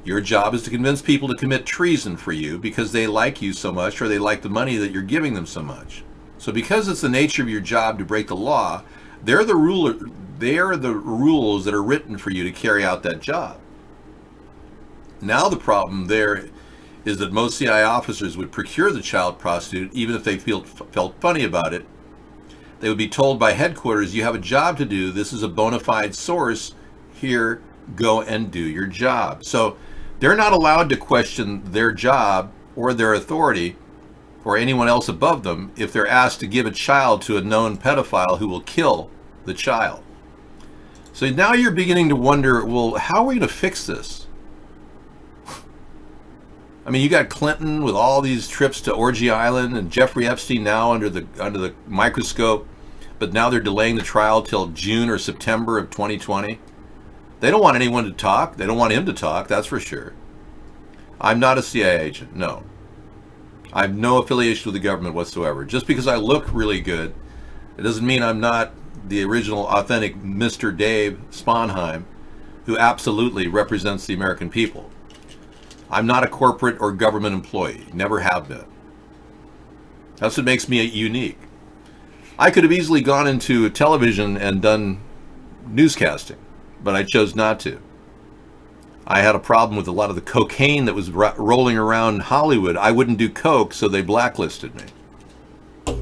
your job is to convince people to commit treason for you because they like you so much or they like the money that you're giving them so much. So because it's the nature of your job to break the law, they're the rules that are written for you to carry out that job. Now the problem there is that most CIA officers would procure the child prostitute even if they felt funny about it. They would be told by headquarters, you have a job to do. This is a bona fide source. Here, go and do your job. So they're not allowed to question their job or their authority or anyone else above them if they're asked to give a child to a known pedophile who will kill the child. So now you're beginning to wonder, well, how are we going to fix this? I mean, you got Clinton with all these trips to Orgy Island and Jeffrey Epstein now under the microscope, but now they're delaying the trial till June or September of 2020. They don't want anyone to talk. They don't want him to talk, that's for sure. I'm not a CIA agent, no. I have no affiliation with the government whatsoever. Just because I look really good, it doesn't mean I'm not the original, authentic Mr. Dave Sponheim, who absolutely represents the American people. I'm not a corporate or government employee, never have been. That's what makes me unique. I could have easily gone into television and done newscasting, but I chose not to. I had a problem with a lot of the cocaine that was rolling around Hollywood. I wouldn't do coke, so they blacklisted me.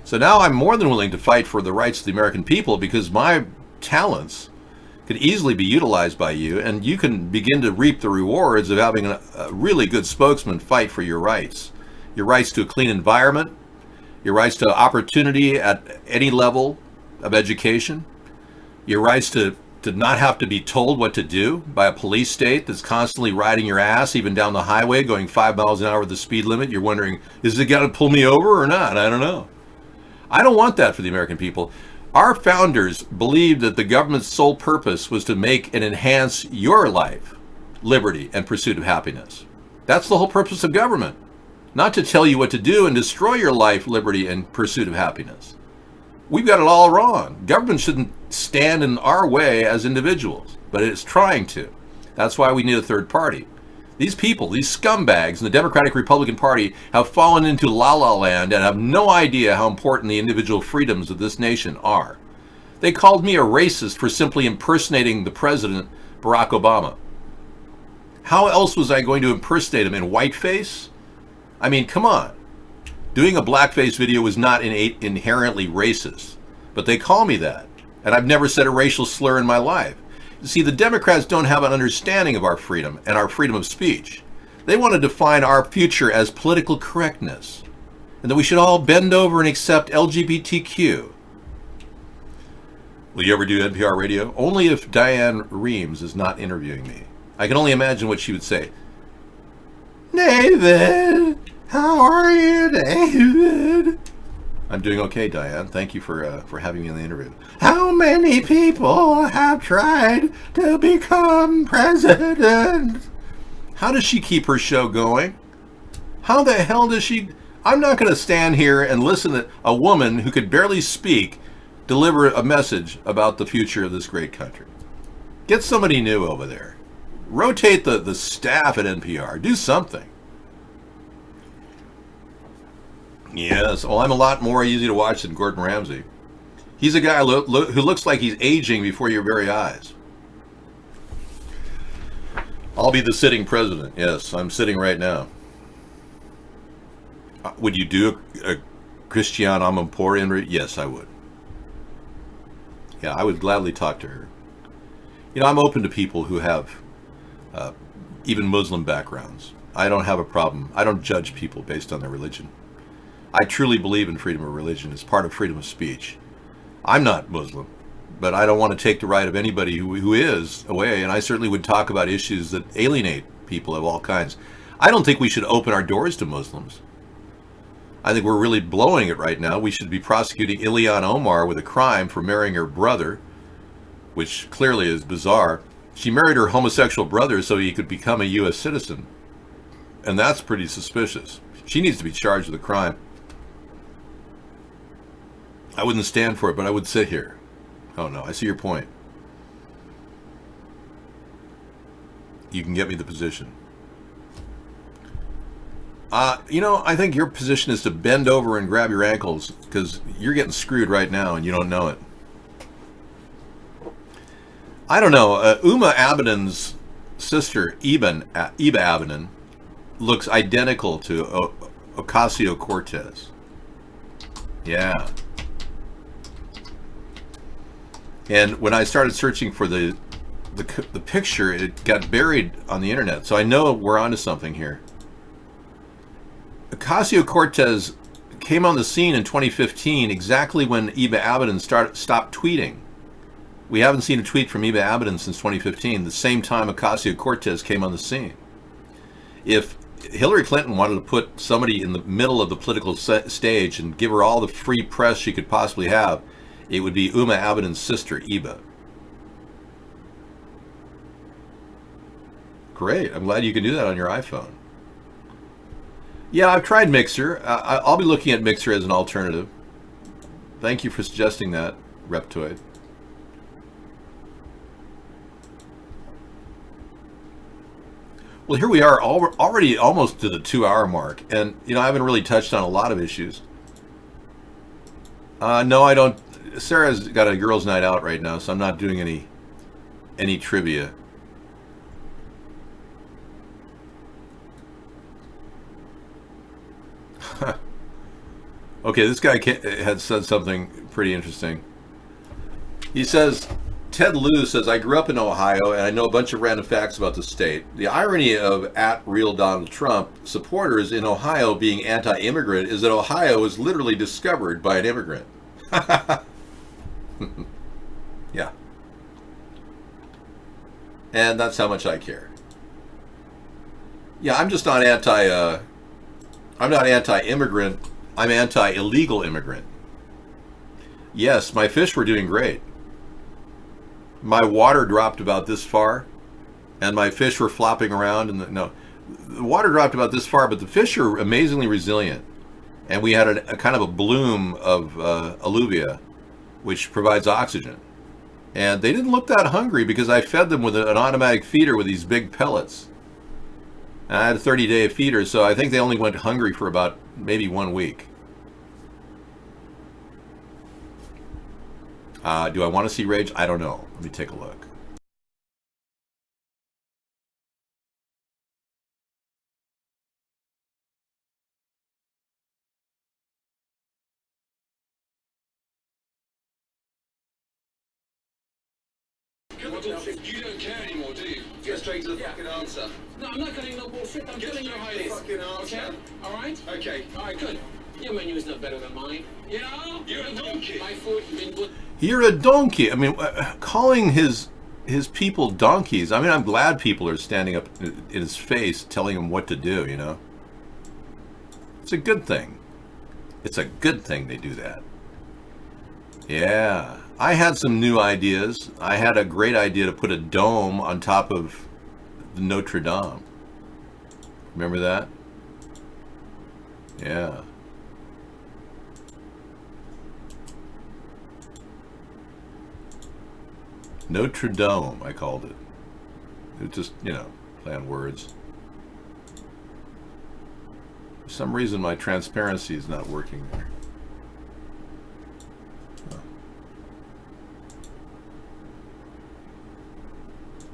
So now I'm more than willing to fight for the rights of the American people because my talents could easily be utilized by you, and you can begin to reap the rewards of having a really good spokesman fight for your rights. Your rights to a clean environment, your rights to opportunity at any level of education, your rights to not have to be told what to do by a police state that's constantly riding your ass, even down the highway, going 5 miles an hour with the speed limit. You're wondering, is it going to pull me over or not? I don't know. I don't want that for the American people. Our founders believed that the government's sole purpose was to make and enhance your life, liberty, and pursuit of happiness. That's the whole purpose of government. Not to tell you what to do and destroy your life, liberty, and pursuit of happiness. We've got it all wrong. Government shouldn't stand in our way as individuals, but it's trying to. That's why we need a third party. These people, these scumbags in the Democratic Republican Party have fallen into la-la land and have no idea how important the individual freedoms of this nation are. They called me a racist for simply impersonating the president, Barack Obama. How else was I going to impersonate him in whiteface? I mean, come on. Doing a blackface video was not inherently racist, but they call me that, and I've never said a racial slur in my life. You see, the Democrats don't have an understanding of our freedom and our freedom of speech. They want to define our future as political correctness, and that we should all bend over and accept LGBTQ. Will you ever do NPR radio? Only if Diane Reeves is not interviewing me. I can only imagine what she would say. David, how are you, David? I'm doing okay, Diane. Thank you for having me in the interview. How many people have tried to become president? How does she keep her show going? How the hell does she... I'm not going to stand here and listen to a woman who could barely speak deliver a message about the future of this great country. Get somebody new over there. Rotate the staff at NPR. Do something. Yes, well, I'm a lot more easy to watch than Gordon Ramsay. He's a guy who looks like he's aging before your very eyes. I'll be the sitting president. Yes, I'm sitting right now. Would you do a Christiane Amanpour interview? Yes, I would. Yeah, I would gladly talk to her. You know, I'm open to people who have even Muslim backgrounds. I don't have a problem. I don't judge people based on their religion. I truly believe in freedom of religion. It's part of freedom of speech. I'm not Muslim, but I don't want to take the right of anybody who is away, and I certainly would talk about issues that alienate people of all kinds. I don't think we should open our doors to Muslims. I think we're really blowing it right now. We should be prosecuting Ilhan Omar with a crime for marrying her brother, which clearly is bizarre. She married her homosexual brother so he could become a U.S. citizen, and that's pretty suspicious. She needs to be charged with a crime. I wouldn't stand for it, but I would sit here. Oh no, I see your point. You can get me the position. I think your position is to bend over and grab your ankles because you're getting screwed right now and you don't know it. I don't know. Uma Abedin's sister, Eba Abedin, looks identical to Ocasio-Cortez. Yeah. And when I started searching for the picture, it got buried on the internet. So I know we're onto something here. Ocasio-Cortez came on the scene in 2015, exactly when Eba Abedin stopped tweeting. We haven't seen a tweet from Eba Abedin since 2015, the same time Ocasio-Cortez came on the scene. If Hillary Clinton wanted to put somebody in the middle of the political stage and give her all the free press she could possibly have, it would be Uma Abedin's sister, Eba. Great. I'm glad you can do that on your iPhone. Yeah, I've tried Mixer. I'll be looking at Mixer as an alternative. Thank you for suggesting that, Reptoid. Well, here we are, already almost to the 2-hour mark, and I haven't really touched on a lot of issues. No, I don't. Sarah's got a girls' night out right now, so I'm not doing any trivia. Okay, this guy had said something pretty interesting. He says, Ted Lieu says, I grew up in Ohio and I know a bunch of random facts about the state. The irony of @real Donald Trump supporters in Ohio being anti-immigrant is that Ohio was literally discovered by an immigrant. Yeah. And that's how much I care. Yeah, I'm just not I'm not anti-immigrant. I'm anti-illegal immigrant. Yes, my fish were doing great. My water dropped about this far, and my fish were flopping around. The water dropped about this far, but the fish are amazingly resilient. And we had a kind of a bloom of alluvia, which provides oxygen. And they didn't look that hungry because I fed them with an automatic feeder with these big pellets. And I had a 30-day feeder, so I think they only went hungry for about maybe 1 week. Do I want to see Rage? I don't know. Let me take a look. You don't care anymore, do you? Get straight to the fucking answer. No, I'm not cutting no bullshit. I'm telling you how it is. Fucking answer. Okay? All right? Okay. All right, good. Your menu is not better than mine. You know? You're a donkey. My food, You're a donkey. I mean, calling his people donkeys. I mean, I'm glad people are standing up in his face telling him what to do, It's a good thing. It's a good thing they do that. Yeah. I had some new ideas. I had a great idea to put a dome on top of the Notre Dame. Remember that? Yeah. Notre Dame, I called it. It just, play on words. For some reason, my transparency is not working there.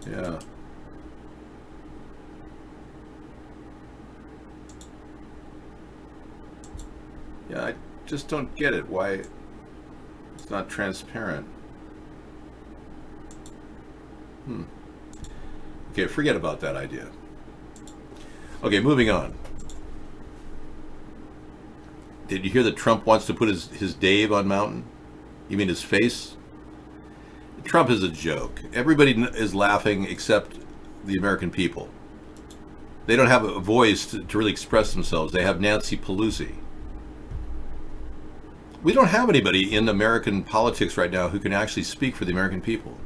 Yeah. Yeah, I just don't get it. Why it's not transparent. Okay, forget about that idea. Okay, moving on. Did you hear that Trump wants to put his Dave on Mountain? You mean his face? Trump is a joke. Everybody is laughing except the American people. They don't have a voice to really express themselves. They have Nancy Pelosi. We don't have anybody in American politics right now who can actually speak for the American people.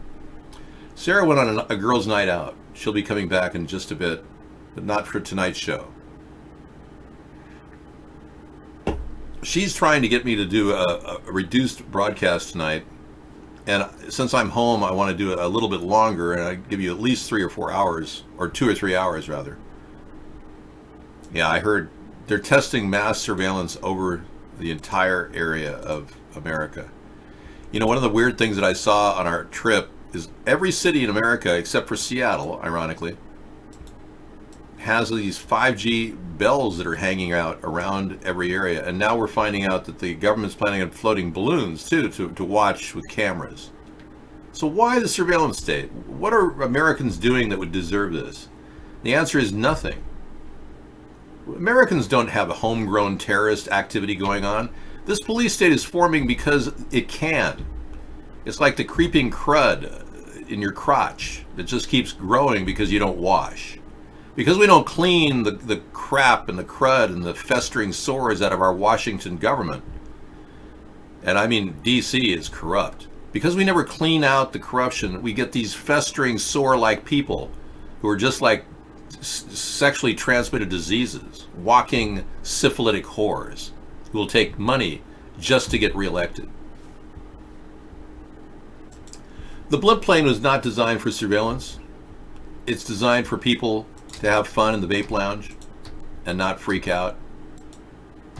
Sarah went on a girls' night out. She'll be coming back in just a bit, but not for tonight's show. she's trying to get me to do a reduced broadcast tonight. And since I'm home, I want to do it a little bit longer, and I give you at least 3 or 4 hours, or 2 or 3 hours rather. Yeah, I heard they're testing mass surveillance over the entire area of America. You know, one of the weird things that I saw on our trip is every city in America, except for Seattle, ironically, has these 5G bells that are hanging out around every area. And now we're finding out that the government's planning on floating balloons, too, to watch with cameras. So why the surveillance state? What are Americans doing that would deserve this? The answer is nothing. Americans don't have a homegrown terrorist activity going on. This police state is forming because it can. It's like the creeping crud in your crotch that just keeps growing because you don't wash. Because we don't clean the crap and the crud and the festering sores out of our Washington government. And I mean, DC is corrupt. Because we never clean out the corruption, we get these festering sore-like people who are just like sexually transmitted diseases, walking syphilitic whores who will take money just to get reelected. The blimp plane was not designed for surveillance. It's designed for people to have fun in the vape lounge and not freak out.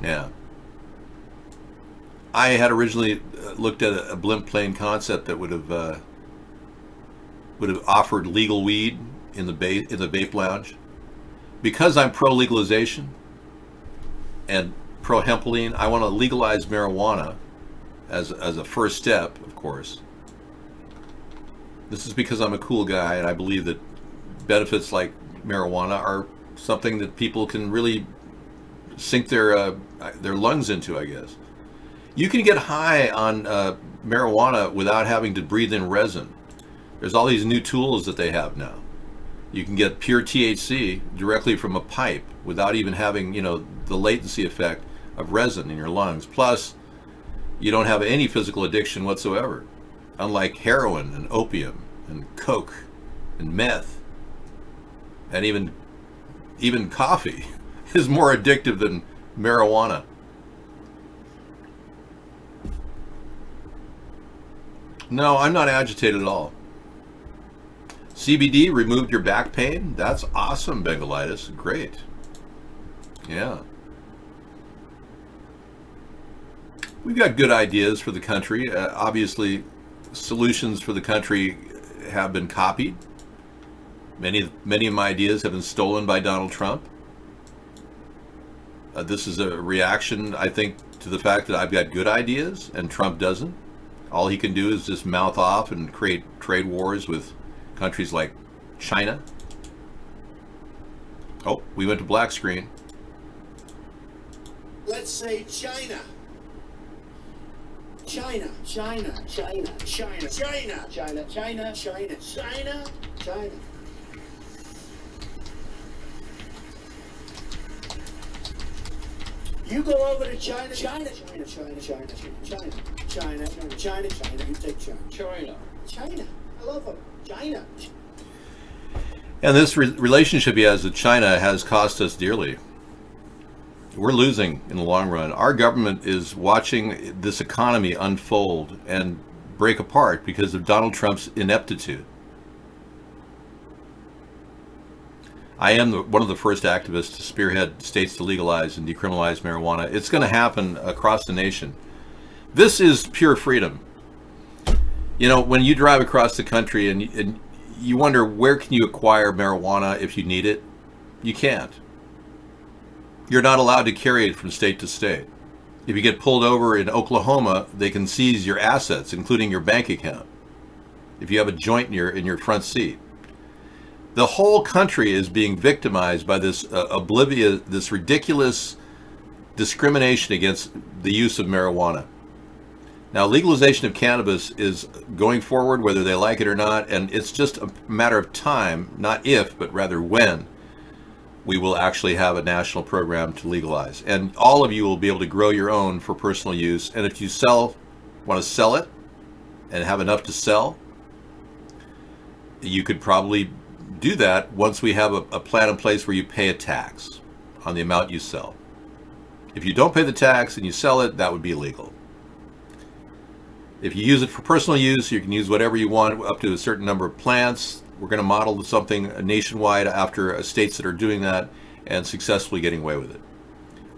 Yeah. I had originally looked at a blimp plane concept that would have offered legal weed in the vape lounge. Because I'm pro legalization and pro hempoline, I want to legalize marijuana as a first step, of course. This is because I'm a cool guy and I believe that benefits like marijuana are something that people can really sink their lungs into, I guess. You can get high on marijuana without having to breathe in resin. There's all these new tools that they have now. You can get pure THC directly from a pipe without even having, the latency effect of resin in your lungs. Plus, you don't have any physical addiction whatsoever, unlike heroin and opium and coke and meth. And even coffee is more addictive than marijuana. No, I'm not agitated at all. CBD removed your back pain? That's awesome, Bengalitis. Great. Yeah. We've got good ideas for the country. Obviously, solutions for the country have been copied. Many of my ideas have been stolen by Donald Trump. This is a reaction, I think, to the fact that I've got good ideas and Trump doesn't. All he can do is just mouth off and create trade wars with countries like China. Oh, we went to black screen. Let's say China. China, China, China, China, China, China, China, China, China, China. You go over to China, China, China, China, China, China, China, China, China, China. You take China. China. China. I love them. China. And this relationship he has with China has cost us dearly. We're losing in the long run. Our government is watching this economy unfold and break apart because of Donald Trump's ineptitude. I am one of the first activists to spearhead states to legalize and decriminalize marijuana. It's going to happen across the nation. This is pure freedom. When you drive across the country and you wonder where can you acquire marijuana if you need it, you can't. You're not allowed to carry it from state to state. If you get pulled over in Oklahoma, they can seize your assets, including your bank account, if you have a joint in your front seat. The whole country is being victimized by this this ridiculous discrimination against the use of marijuana. Now, legalization of cannabis is going forward, whether they like it or not, and it's just a matter of time, not if, but rather when, we will actually have a national program to legalize. And all of you will be able to grow your own for personal use. And if you want to sell it and have enough to sell, you could probably do that once we have a plan in place where you pay a tax on the amount you sell. If you don't pay the tax and you sell it, that would be illegal. If you use it for personal use, you can use whatever you want up to a certain number of plants. We're going to model something nationwide after states that are doing that and successfully getting away with it.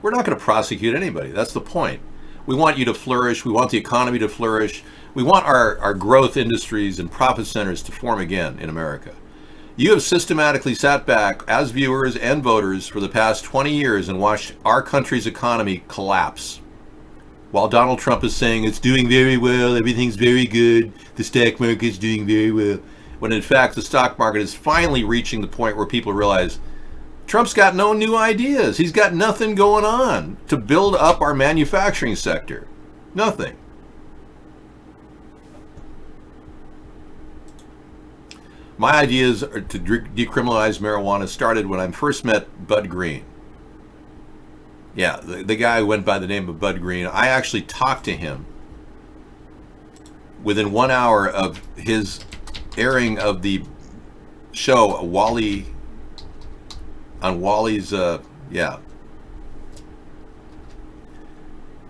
We're not going to prosecute anybody. That's the point. We want you to flourish. We want the economy to flourish. We want our growth industries and profit centers to form again in America. You have systematically sat back as viewers and voters for the past 20 years and watched our country's economy collapse. While Donald Trump is saying it's doing very well, everything's very good, the stock market is doing very well, when in fact the stock market is finally reaching the point where people realize Trump's got no new ideas. He's got nothing going on to build up our manufacturing sector. Nothing. My ideas to decriminalize marijuana started when I first met Bud Green. Yeah, the guy who went by the name of Bud Green. I actually talked to him within 1 hour of his airing of the show Wally on Wally's, yeah.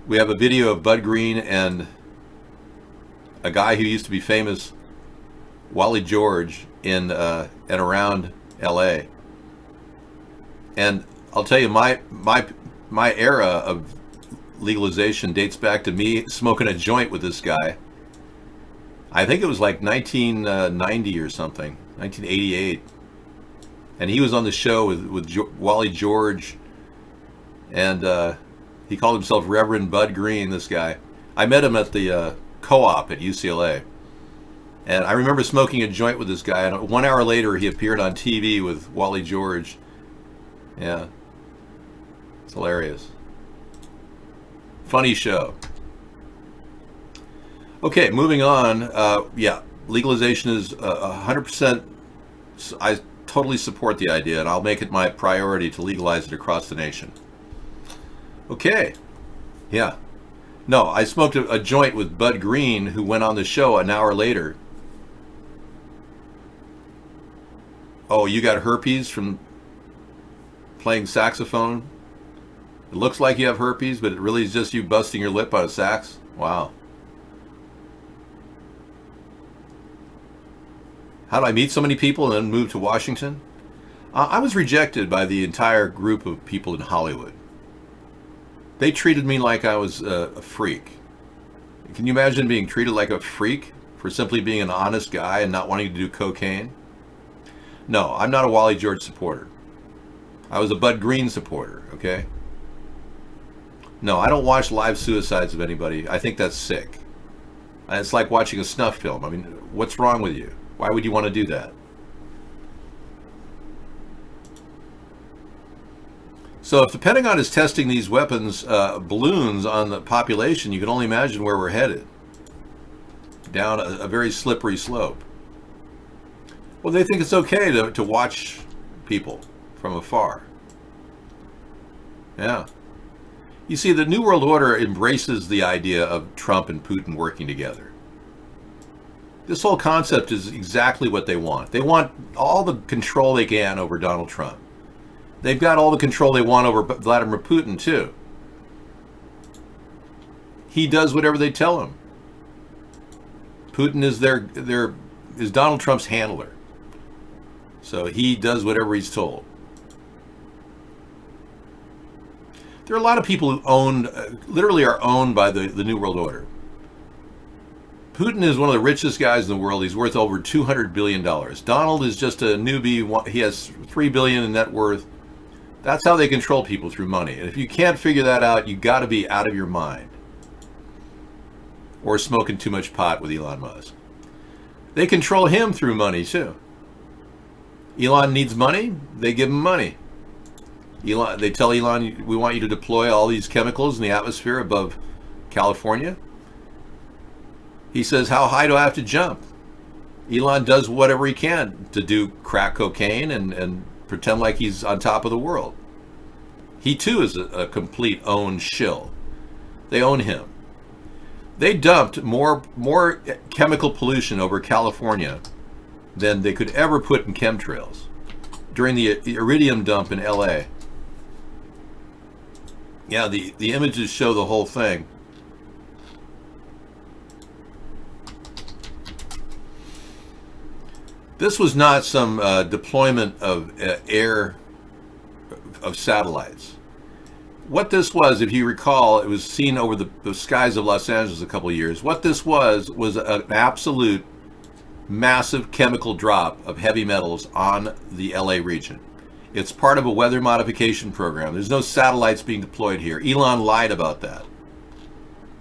We have a video of Bud Green and a guy who used to be famous, Wally George, in and around LA. And I'll tell you, my era of legalization dates back to me smoking a joint with this guy. I think it was like 1990 or something, 1988. And he was on the show with Wally George, and he called himself Reverend Bud Green, this guy. I met him at the co-op at UCLA. And I remember smoking a joint with this guy, and 1 hour later he appeared on TV with Wally George. Yeah. It's hilarious. Funny show. Okay, moving on. Yeah, legalization is 100%. I totally support the idea, and I'll make it my priority to legalize it across the nation. Okay. Yeah. No, I smoked a joint with Bud Green, who went on the show an hour later. Oh, you got herpes from playing saxophone? It looks like you have herpes, but it really is just you busting your lip on a sax? Wow. How do I meet so many people and then move to Washington? I was rejected by the entire group of people in Hollywood. They treated me like I was a freak. Can you imagine being treated like a freak for simply being an honest guy and not wanting to do cocaine? No, I'm not a Wally George supporter. I was a Bud Green supporter, okay? No, I don't watch live suicides of anybody. I think that's sick. It's like watching a snuff film. I mean, what's wrong with you? Why would you want to do that? So if the Pentagon is testing these weapons, balloons on the population, you can only imagine where we're headed. Down a very slippery slope. Well, they think it's okay to watch people from afar. Yeah. You see, the New World Order embraces the idea of Trump and Putin working together. This whole concept is exactly what they want. They want all the control they can over Donald Trump. They've got all the control they want over Vladimir Putin, too. He does whatever they tell him. Putin is is Donald Trump's handler. So he does whatever he's told. There are a lot of people who literally are owned by the New World Order. Putin is one of the richest guys in the world. He's worth over $200 billion. Donald is just a newbie. He has $3 billion in net worth. That's how they control people, through money. And if you can't figure that out, you got to be out of your mind. Or smoking too much pot with Elon Musk. They control him through money, too. Elon needs money, they give him money. They tell Elon, we want you to deploy all these chemicals in the atmosphere above California. He says, how high do I have to jump? Elon does whatever he can to do crack cocaine and pretend like he's on top of the world. He too is a complete owned shill. They own him. They dumped more chemical pollution over California than they could ever put in chemtrails during the iridium dump in LA. Yeah, the images show the whole thing. This was not some deployment of air of satellites. What this was, if you recall, it was seen over the skies of Los Angeles a couple of years. What this was an absolute massive chemical drop of heavy metals on the LA region. It's part of a weather modification program. There's no satellites being deployed here. Elon lied about that.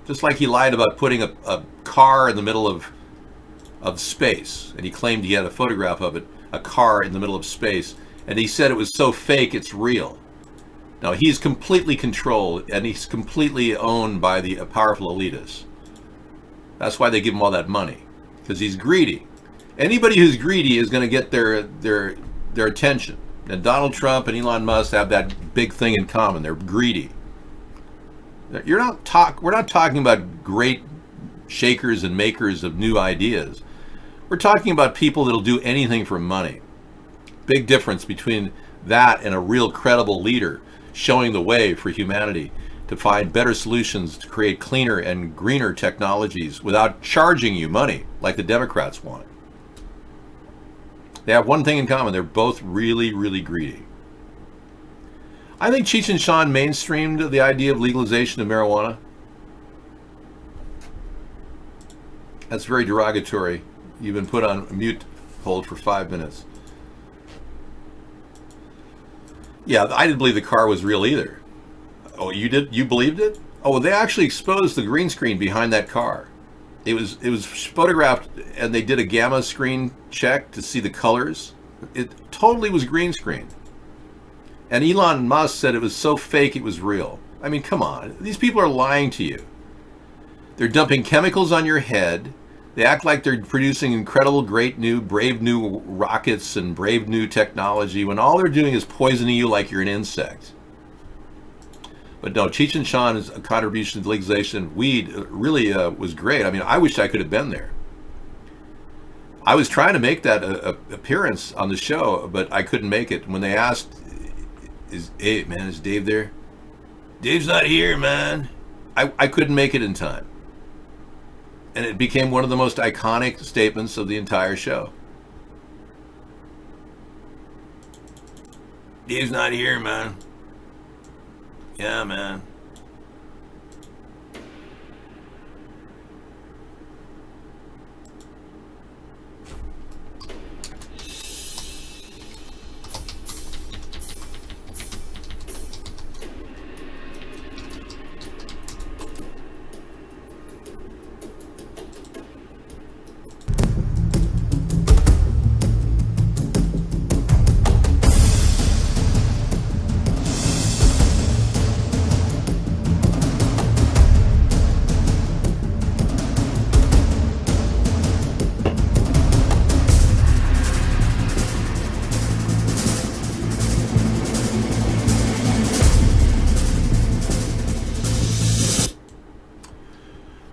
Just like he lied about putting a car in the middle of space, and he claimed he had a photograph of it, a car in the middle of space, and he said it was so fake it's real. Now, he's completely controlled, and he's completely owned by the powerful elitists. That's why they give him all that money, because he's greedy. Anybody who's greedy is going to get their attention. And Donald Trump and Elon Musk have that big thing in common. They're greedy. We're not talking about great shakers and makers of new ideas. We're talking about people that'll do anything for money. Big difference between that and a real credible leader showing the way for humanity to find better solutions to create cleaner and greener technologies without charging you money like the Democrats want. They have one thing in common. They're both really, really greedy. I think Cheech and Chong mainstreamed the idea of legalization of marijuana. That's very derogatory. You've been put on mute hold for 5 minutes. Yeah, I didn't believe the car was real either. Oh, you did? You believed it? Oh, they actually exposed the green screen behind that car. It was photographed, and they did a gamma screen check to see the colors. It totally was green screen. And Elon Musk said it was so fake it was real. I mean, come on. These people are lying to you. They're dumping chemicals on your head. They act like they're producing incredible, great new, brave new rockets and brave new technology when all they're doing is poisoning you like you're an insect. But no, Cheech and Chong's contribution to legalization of weed really was great. I mean, I wish I could have been there. I was trying to make that appearance on the show, but I couldn't make it. When they asked, is Dave there? Dave's not here, man. I couldn't make it in time. And it became one of the most iconic statements of the entire show. Dave's not here, man. Yeah, man.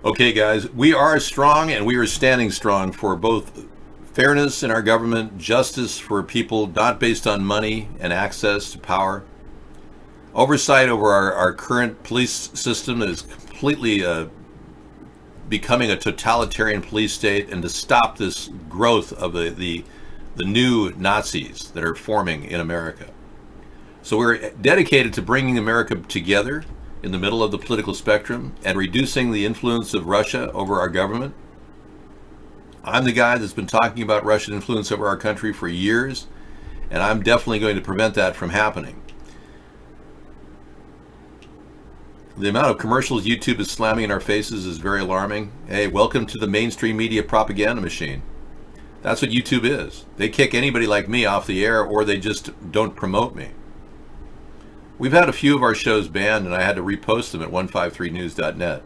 Okay, guys, we are strong and we are standing strong for both fairness in our government, justice for people not based on money and access to power, oversight over our current police system that is completely becoming a totalitarian police state, and to stop this growth of the new Nazis that are forming in America. So we're dedicated to bringing America together in the middle of the political spectrum and reducing the influence of Russia over our government. I'm the guy that's been talking about Russian influence over our country for years, and I'm definitely going to prevent that from happening. The amount of commercials YouTube is slamming in our faces is very alarming. Hey, welcome to the mainstream media propaganda machine. That's what YouTube is. They kick anybody like me off the air, or they just don't promote me. We've had a few of our shows banned, and I had to repost them at 153news.net.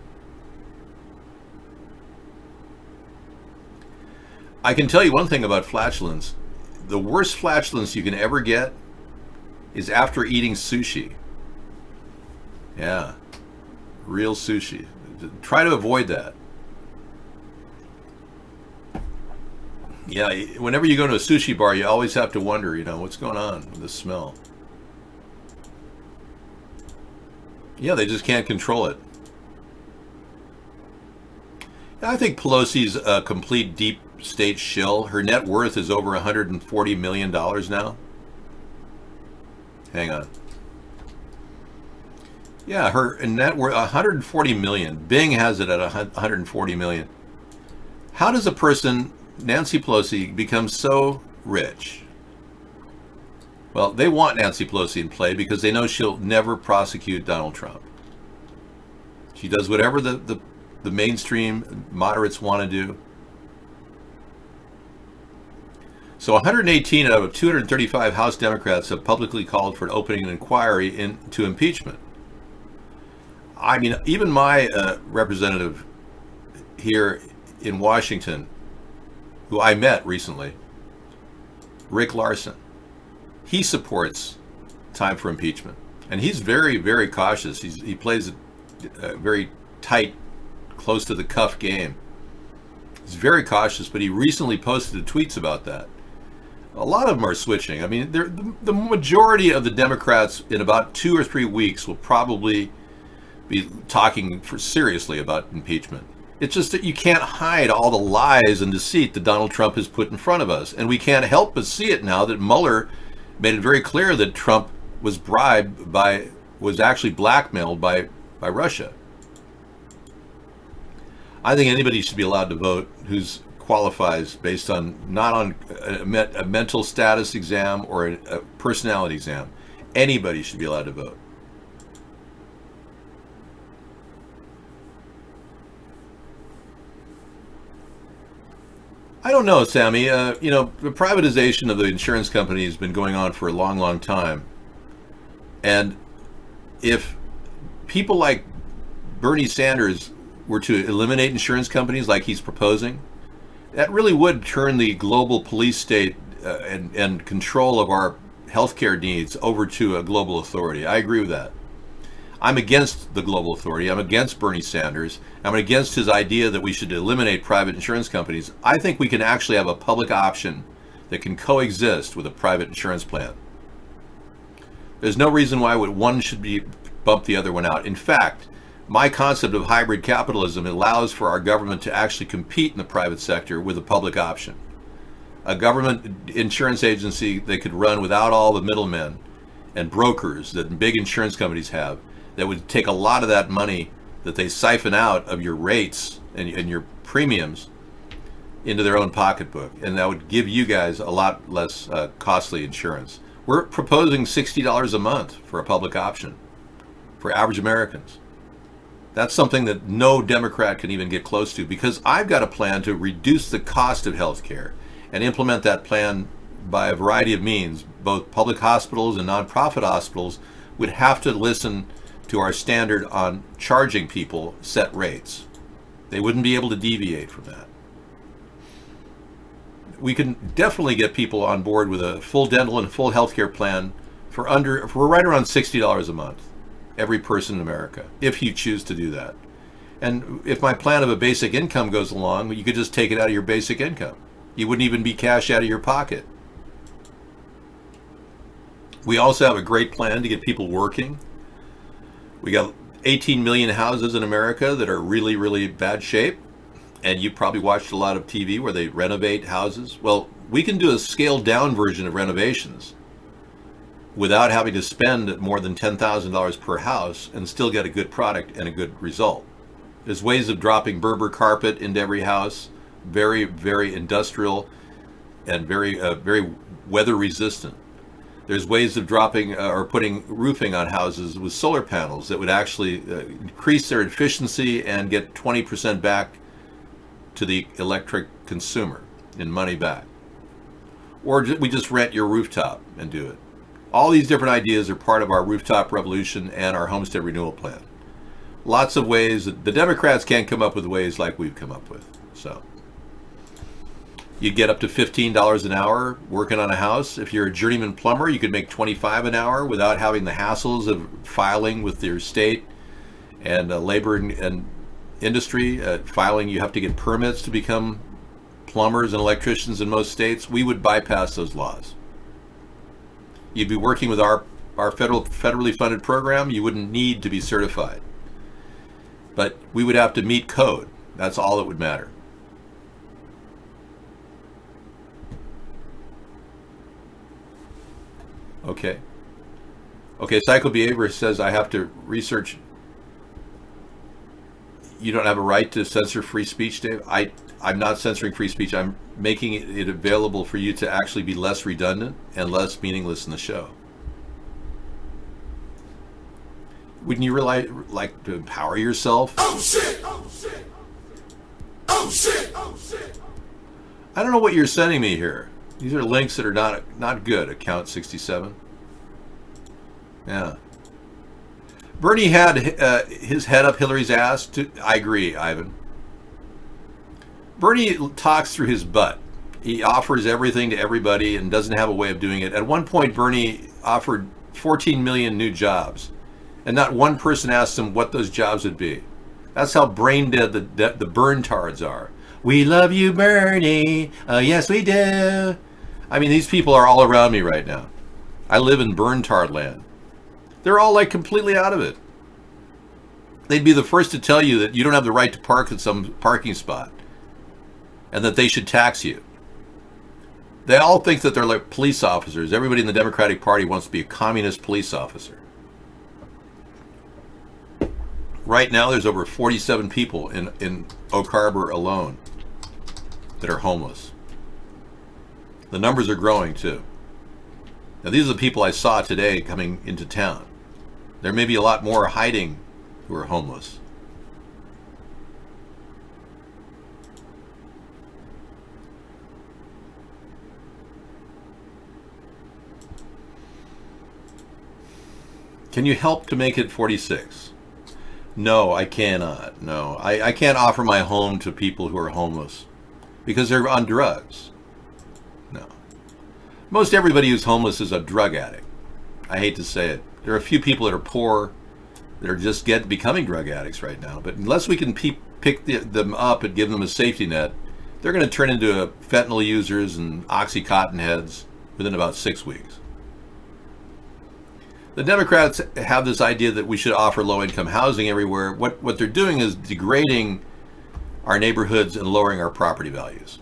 I can tell you one thing about flatulence. The worst flatulence you can ever get is after eating sushi. Yeah, real sushi. Try to avoid that. Yeah, whenever you go to a sushi bar, you always have to wonder, what's going on with the smell. Yeah, they just can't control it. I think Pelosi's a complete deep state shill. Her net worth is over $140 million now. Hang on. Yeah, her net worth, 140 million. Bing has it at 140 million. How does a person, Nancy Pelosi, become so rich? Well, they want Nancy Pelosi in play because they know she'll never prosecute Donald Trump. She does whatever the mainstream moderates want to do. So 118 out of 235 House Democrats have publicly called for opening an inquiry into impeachment. I mean, even my representative here in Washington, who I met recently, Rick Larson, he supports time for impeachment. And he's very, very cautious. He plays a very tight, close to the cuff game. He's very cautious, but he recently posted tweets about that. A lot of them are switching. I mean, the majority of the Democrats in about 2 or 3 weeks will probably be talking seriously about impeachment. It's just that you can't hide all the lies and deceit that Donald Trump has put in front of us. And we can't help but see it now that Mueller made it very clear that Trump was was actually blackmailed by Russia. I think anybody should be allowed to vote who's qualifies based on not on a mental status exam or a personality exam. Anybody should be allowed to vote. I don't know, Sammy. The privatization of the insurance company has been going on for a long, long time. And if people like Bernie Sanders were to eliminate insurance companies like he's proposing, that really would turn the global police state and control of our healthcare needs over to a global authority. I agree with that. I'm against the global authority. I'm against Bernie Sanders. I'm against his idea that we should eliminate private insurance companies. I think we can actually have a public option that can coexist with a private insurance plan. There's no reason why one should bump the other one out. In fact, my concept of hybrid capitalism allows for our government to actually compete in the private sector with a public option. A government insurance agency that could run without all the middlemen and brokers that big insurance companies have, that would take a lot of that money that they siphon out of your rates and your premiums into their own pocketbook. And that would give you guys a lot less costly insurance. We're proposing $60 a month for a public option for average Americans. That's something that no Democrat can even get close to, because I've got a plan to reduce the cost of health care and implement that plan by a variety of means. Both public hospitals and nonprofit hospitals would have to listen to our standard on charging people set rates. They wouldn't be able to deviate from that. We can definitely get people on board with a full dental and full healthcare plan for right around $60 a month, every person in America, if you choose to do that. And if my plan of a basic income goes along, you could just take it out of your basic income. You wouldn't even be cash out of your pocket. We also have a great plan to get people working. We got 18 million houses in America that are really, really bad shape. And you probably watched a lot of TV where they renovate houses. Well, we can do a scaled down version of renovations without having to spend more than $10,000 per house and still get a good product and a good result. There's ways of dropping Berber carpet into every house, very, very industrial and very, very weather resistant. There's ways of dropping or putting roofing on houses with solar panels that would actually increase their efficiency and get 20% back to the electric consumer in money back. Or we just rent your rooftop and do it. All these different ideas are part of our rooftop revolution and our homestead renewal plan. Lots of ways. The Democrats can't come up with ways like we've come up with. So you get up to $15 an hour working on a house. If you're a journeyman plumber, you could make $25 an hour without having the hassles of filing with your state and labor and industry. Filing, you have to get permits to become plumbers and electricians in most states. We would bypass those laws. You'd be working with our our federally funded program, you wouldn't need to be certified. But we would have to meet code. That's all that would matter. Okay. Okay, Psychobehavior says I have to research. You don't have a right to censor free speech, Dave. I'm not censoring free speech. I'm making it available for you to actually be less redundant and less meaningless in the show. Wouldn't you really like to empower yourself? Oh shit! Oh shit! Oh shit! Oh shit! I don't know what you're sending me here. These are links that are not good. Account 67. Yeah. Bernie had his head up Hillary's ass. I agree, Ivan. Bernie talks through his butt. He offers everything to everybody and doesn't have a way of doing it. At one point, Bernie offered 14 million new jobs, and not one person asked him what those jobs would be. That's how brain dead the burn-tards are. We love you, Bernie. Yes, we do. I mean, these people are all around me right now. I live in burn-tard land. They're all like completely out of it. They'd be the first to tell you that you don't have the right to park at some parking spot and that they should tax you. They all think that they're like police officers. Everybody in the Democratic Party wants to be a communist police officer. Right now, there's over 47 people in Oak Harbor alone that are homeless. The numbers are growing too. Now, these are the people I saw today coming into town. There may be a lot more hiding who are homeless. Can you help to make it 46? No, I cannot. No, I can't offer my home to people who are homeless because they're on drugs. No. Most everybody who's homeless is a drug addict. I hate to say it. There are a few people that are poor that are just becoming drug addicts right now. But unless we can pick them up and give them a safety net, they're going to turn into fentanyl users and Oxycontin heads within about 6 weeks. The Democrats have this idea that we should offer low-income housing everywhere. What they're doing is degrading our neighborhoods and lowering our property values.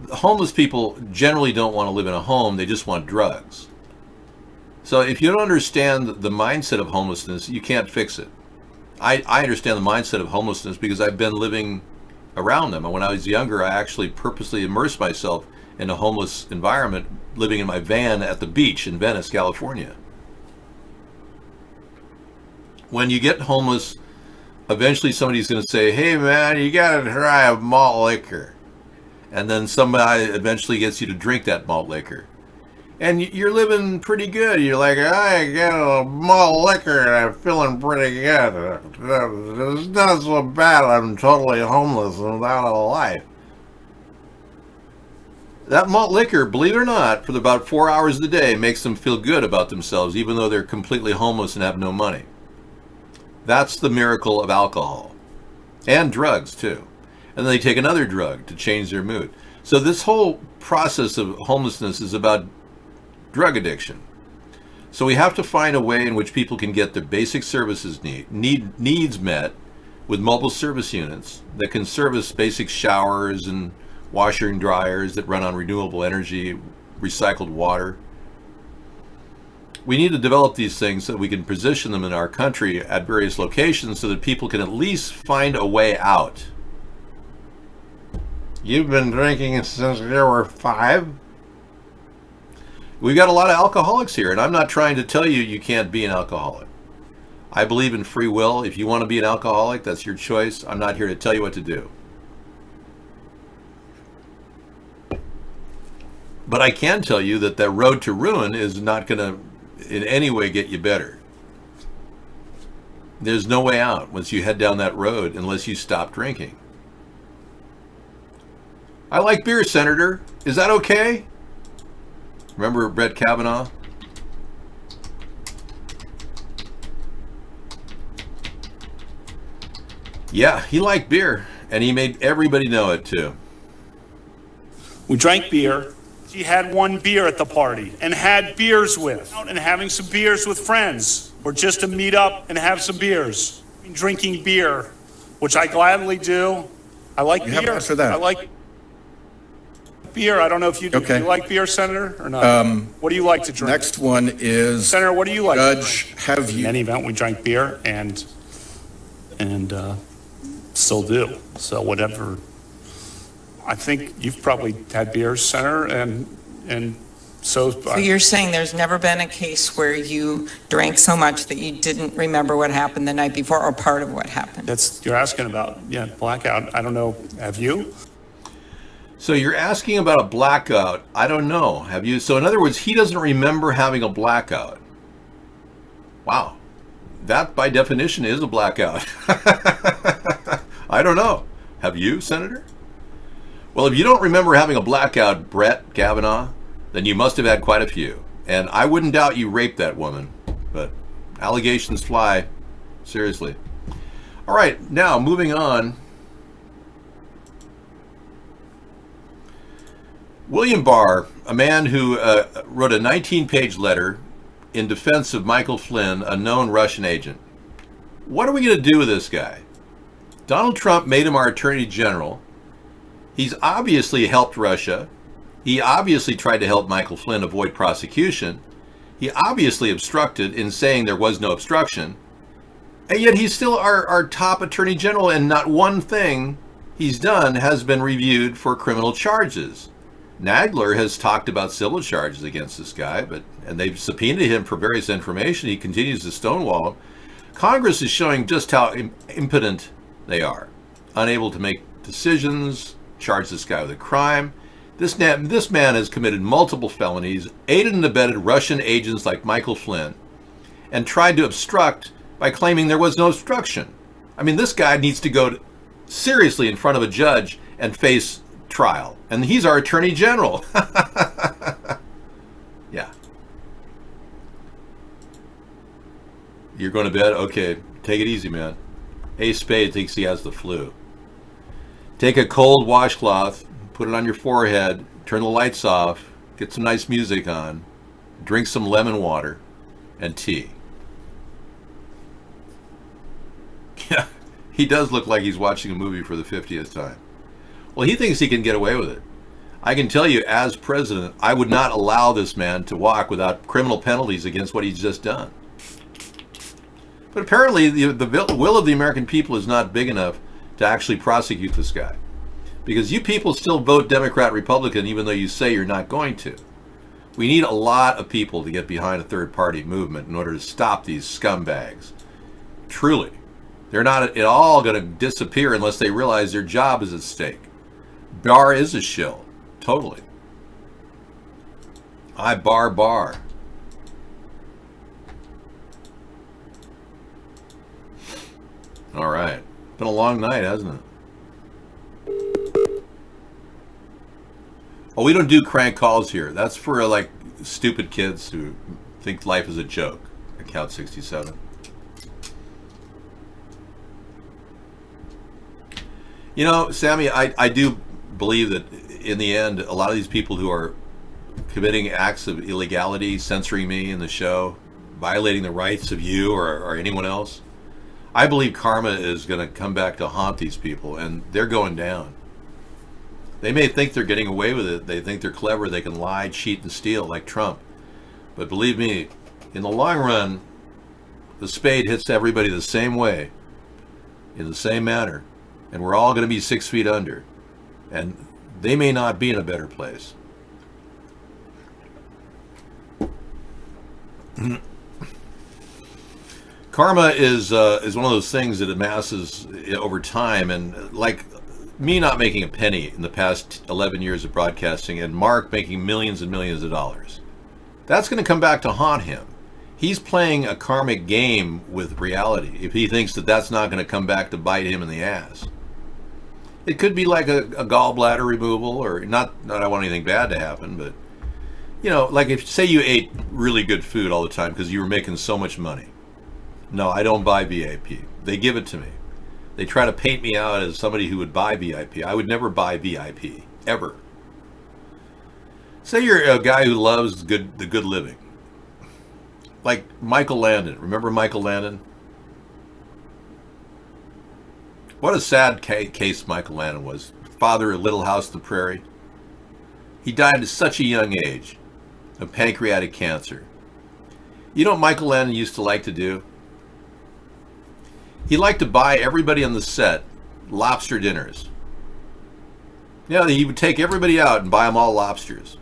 Homeless people generally don't want to live in a home. They just want drugs. So if you don't understand the mindset of homelessness, you can't fix it. I understand the mindset of homelessness because I've been living around them. And when I was younger, I actually purposely immersed myself in a homeless environment, living in my van at the beach in Venice, California. When you get homeless, eventually somebody's going to say, hey man, you got to try a malt liquor. And then somebody eventually gets you to drink that malt liquor. And you're living pretty good. You're like, I got a malt liquor and I'm feeling pretty good. It's not so bad. I'm totally homeless and without a life. That malt liquor, believe it or not, for about 4 hours a day makes them feel good about themselves, even though they're completely homeless and have no money. That's the miracle of alcohol. And drugs, too. And then they take another drug to change their mood. So this whole process of homelessness is about drug addiction. So we have to find a way in which people can get their basic services needs met with mobile service units that can service basic showers and washer and dryers that run on renewable energy, recycled water. We need to develop these things so that we can position them in our country at various locations so that people can at least find a way out. You've been drinking since you were 5? We've got a lot of alcoholics here, and I'm not trying to tell you can't be an alcoholic. I believe in free will. If you want to be an alcoholic, that's your choice. I'm not here to tell you what to do. But I can tell you that the road to ruin is not going to in any way get you better. There's no way out once you head down that road unless you stop drinking. I like beer, Senator. Is that okay? Remember Brett Kavanaugh? Yeah, he liked beer, and he made everybody know it too. We drank beer, She had one beer at the party and had beers with, and having some beers with friends, or just to meet up and have some beers. Drinking beer, which I gladly do. I like beer. You have for that. I like beer. I don't know if you do. Okay. Do you like beer, Senator, or not? What do you like to drink? Next one is Senator, what do you like to Judge, drink? have In you any event, we drank beer and still do. So whatever. I think you've probably had beers, Senator, and so. So you're saying there's never been a case where you drank so much that you didn't remember what happened the night before or part of what happened? That's you're asking about, yeah, blackout. I don't know. Have you? So you're asking about a blackout. I don't know. Have you? So in other words, he doesn't remember having a blackout. Wow. That by definition is a blackout. I don't know. Have you, Senator? Well, if you don't remember having a blackout, Brett Kavanaugh, then you must have had quite a few. And I wouldn't doubt you raped that woman, but allegations fly. Seriously. All right, now moving on. William Barr, a man who wrote a 19-page letter in defense of Michael Flynn, a known Russian agent. What are we going to do with this guy? Donald Trump made him our Attorney General. He's obviously helped Russia. He obviously tried to help Michael Flynn avoid prosecution. He obviously obstructed in saying there was no obstruction. And yet he's still our top Attorney General, and not one thing he's done has been reviewed for criminal charges. Nagler has talked about civil charges against this guy, and they've subpoenaed him for various information. He continues to stonewall him. Congress is showing just how impotent they are, unable to make decisions, charge this guy with a crime. This man has committed multiple felonies, aided and abetted Russian agents like Michael Flynn, and tried to obstruct by claiming there was no obstruction. I mean, this guy needs to go seriously in front of a judge and face trial. And he's our Attorney General. Yeah. You're going to bed? Okay, take it easy, man. Ace Spade thinks he has the flu. Take a cold washcloth, put it on your forehead, turn the lights off, get some nice music on, drink some lemon water and tea. Yeah, he does look like he's watching a movie for the 50th time. Well, he thinks he can get away with it. I can tell you, as president, I would not allow this man to walk without criminal penalties against what he's just done. But apparently, the will of the American people is not big enough to actually prosecute this guy. Because you people still vote Democrat, Republican, even though you say you're not going to. We need a lot of people to get behind a third-party movement in order to stop these scumbags. Truly. They're not at all going to disappear unless they realize their job is at stake. Barr is a shill. Totally. I bar. All right. Been a long night, hasn't it? Oh, we don't do crank calls here. That's for like stupid kids who think life is a joke. Account 67. You know, Sammy, I do believe that in the end, a lot of these people who are committing acts of illegality, censoring me in the show, violating the rights of you or anyone else, I believe karma is going to come back to haunt these people, and they're going down. They may think they're getting away with it. They think they're clever. They can lie, cheat, and steal like Trump. But believe me, in the long run, the spade hits everybody the same way, in the same manner, and we're all going to be 6 feet under. And they may not be in a better place. Karma is one of those things that amasses over time, and like me not making a penny in the past 11 years of broadcasting, and Mark making millions and millions of dollars, that's going to come back to haunt him. He's playing a karmic game with reality if he thinks that that's not going to come back to bite him in the ass. It could be like a gallbladder removal, or not I want anything bad to happen, but you know, like if say you ate really good food all the time because you were making so much money. No, I don't buy VIP. They give it to me. They try to paint me out as somebody who would buy VIP. I would never buy VIP, ever. Say you're a guy who loves the good living. Like Michael Landon. Remember Michael Landon? What a sad case Michael Landon was. Father of Little House on the Prairie. He died at such a young age of pancreatic cancer. You know what Michael Landon used to like to do? He liked to buy everybody on the set lobster dinners. Yeah, he would take everybody out and buy them all lobsters.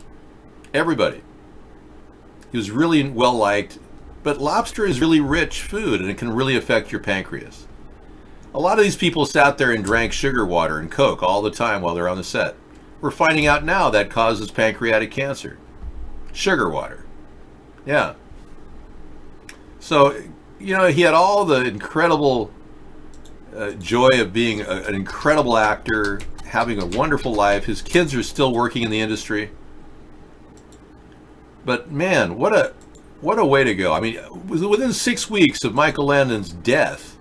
Everybody. He was really well liked, but lobster is really rich food and it can really affect your pancreas. A lot of these people sat there and drank sugar water and Coke all the time while they're on the set. We're finding out now that causes pancreatic cancer. Sugar water. Yeah. So, you know, he had all the incredible joy of being an incredible actor, having a wonderful life. His kids are still working in the industry. But man, what a way to go. I mean, within 6 weeks of Michael Landon's death,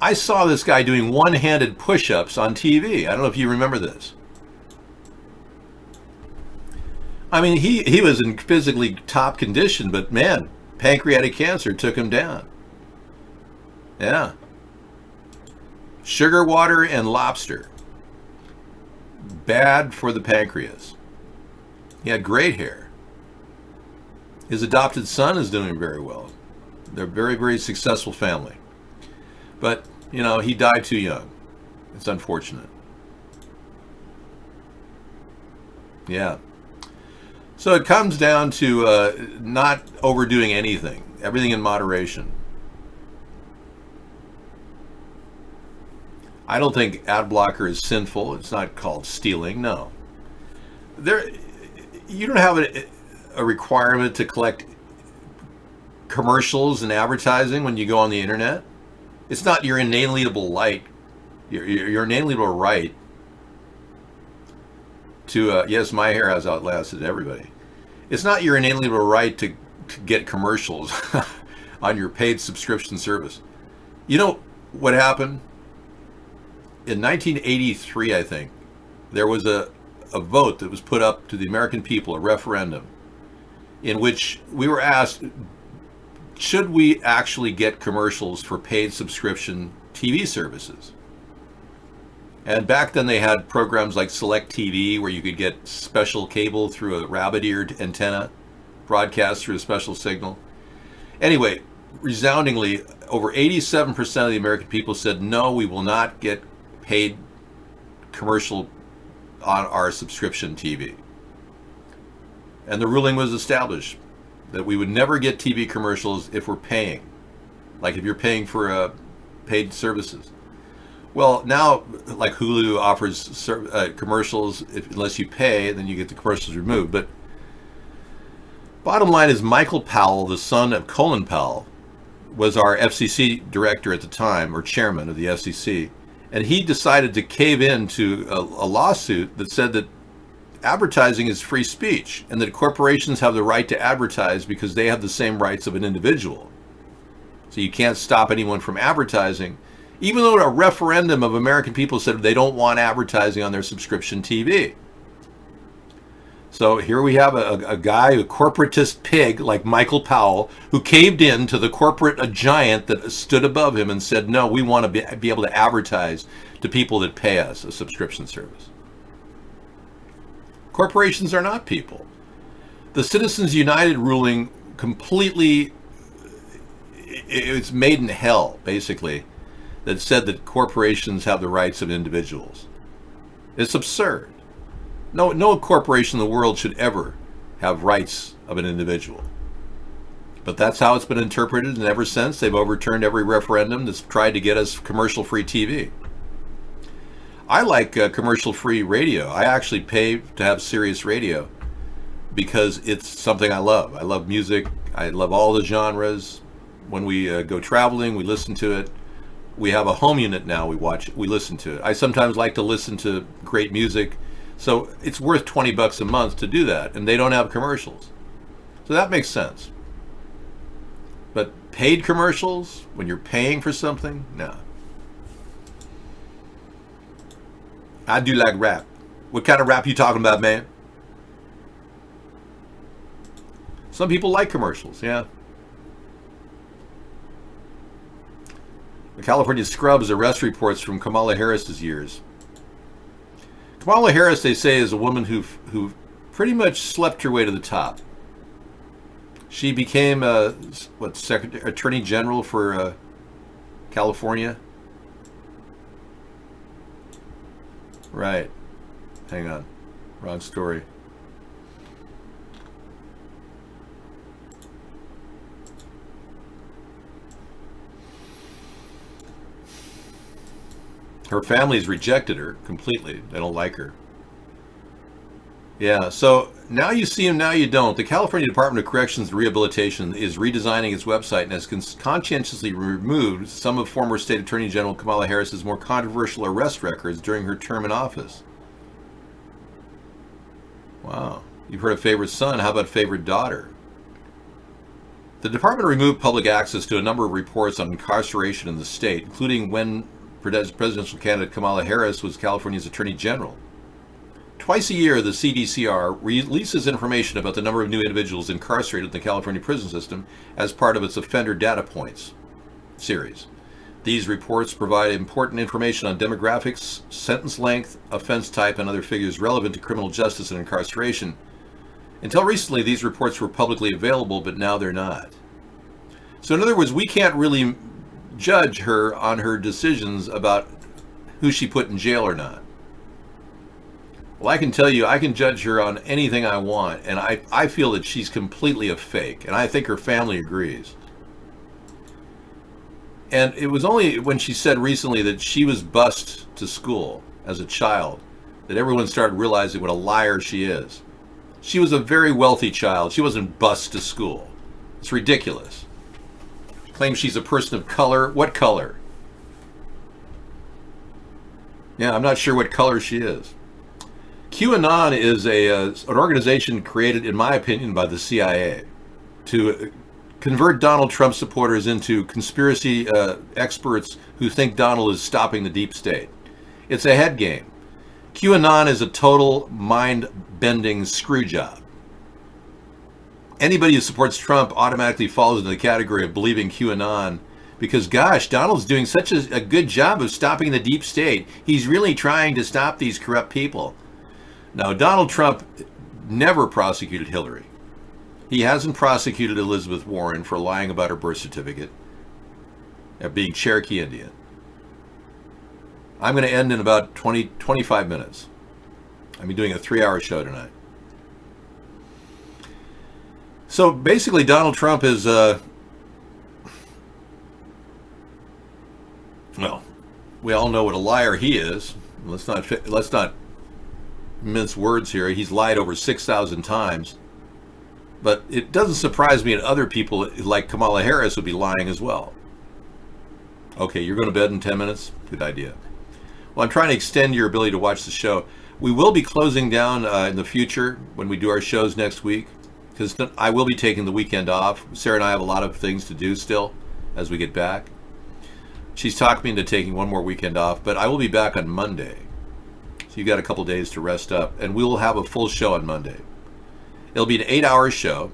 I saw this guy doing one-handed push-ups on TV. I don't know if you remember this. I mean, he was in physically top condition, but man, pancreatic cancer took him down. Yeah. Sugar water and lobster. Bad for the pancreas. He had great hair. His adopted son is doing very well. They're a very, very successful family. But, you know, he died too young. It's unfortunate. Yeah. So it comes down to not overdoing anything. Everything in moderation. I don't think ad blocker is sinful. It's not called stealing. No. You don't have a requirement to collect commercials and advertising when you go on the internet. It's not your inalienable right. Your inalienable right to yes, my hair has outlasted everybody. It's not your inalienable right to get commercials on your paid subscription service. You know what happened? In 1983, I think, there was a vote that was put up to the American people, a referendum, in which we were asked, should we actually get commercials for paid subscription TV services? And back then they had programs like Select TV where you could get special cable through a rabbit-eared antenna, broadcast through a special signal. Anyway, resoundingly, over 87% of the American people said, no, we will not get paid commercial on our subscription TV. And the ruling was established that we would never get TV commercials if we're paying. Like if you're paying for paid services. Well, now, like Hulu offers commercials, unless you pay, then you get the commercials removed. But bottom line is Michael Powell, the son of Colin Powell, was our FCC director at the time, or chairman of the FCC. And he decided to cave in to a lawsuit that said that advertising is free speech and that corporations have the right to advertise because they have the same rights of an individual. So you can't stop anyone from advertising, even though a referendum of American people said they don't want advertising on their subscription TV. So here we have a guy, a corporatist pig like Michael Powell, who caved in to the corporate giant that stood above him and said, no, we want to be able to advertise to people that pay us a subscription service. Corporations are not people. The Citizens United ruling completely, it's made in hell, basically, that said that corporations have the rights of individuals. It's absurd. No corporation in the world should ever have rights of an individual. But that's how it's been interpreted, and ever since they've overturned every referendum that's tried to get us commercial-free TV. I like commercial-free radio. I actually pay to have Sirius Radio because it's something I love. I love music. I love all the genres. When we go traveling, we listen to it. We have a home unit now. We listen to it. I sometimes like to listen to great music. So it's worth $20 a month to do that, and they don't have commercials. So that makes sense. But paid commercials, when you're paying for something, no. I do like rap. What kind of rap you talking about, man? Some people like commercials, yeah. The California scrubs arrest reports from Kamala Harris's years. Kamala Harris, they say, is a woman who pretty much slept her way to the top. She became Attorney General for California. Right. Hang on. Wrong story. Her family's rejected her completely. They don't like her. Yeah, so now you see him, now you don't. The California Department of Corrections and Rehabilitation is redesigning its website and has conscientiously removed some of former State Attorney General Kamala Harris's more controversial arrest records during her term in office. Wow. You've heard of favorite son. How about favorite daughter? The department removed public access to a number of reports on incarceration in the state, including when presidential candidate Kamala Harris was California's Attorney General. Twice a year, the CDCR releases information about the number of new individuals incarcerated in the California prison system as part of its Offender Data Points series. These reports provide important information on demographics, sentence length, offense type, and other figures relevant to criminal justice and incarceration. Until recently, these reports were publicly available, but now they're not. So in other words, we can't really judge her on her decisions about who she put in jail or not. Well, I can tell you, I can judge her on anything I want, and I feel that she's completely a fake, and I think her family agrees. And it was only when she said recently that she was bused to school as a child that everyone started realizing what a liar she is. She was a very wealthy child. She wasn't bused to school. It's ridiculous. Claims she's a person of color. What color? Yeah, I'm not sure what color she is. QAnon is an organization created, in my opinion, by the CIA to convert Donald Trump supporters into conspiracy experts who think Donald is stopping the deep state. It's a head game. QAnon is a total mind-bending screw job. Anybody who supports Trump automatically falls into the category of believing QAnon because, gosh, Donald's doing such a good job of stopping the deep state. He's really trying to stop these corrupt people. Now, Donald Trump never prosecuted Hillary. He hasn't prosecuted Elizabeth Warren for lying about her birth certificate and being Cherokee Indian. I'm going to end in about 25 minutes. I'm doing a 3-hour show tonight. So basically, Donald Trump is, well, we all know what a liar he is. Let's not mince words here. He's lied over 6,000 times. But it doesn't surprise me that other people like Kamala Harris would be lying as well. Okay, you're going to bed in 10 minutes? Good idea. Well, I'm trying to extend your ability to watch the show. We will be closing down in the future when we do our shows next week, because I will be taking the weekend off. Sarah and I have a lot of things to do still as we get back. She's talked me into taking one more weekend off, but I will be back on Monday. So you've got a couple days to rest up, and we will have a full show on Monday. It'll be an 8-hour show,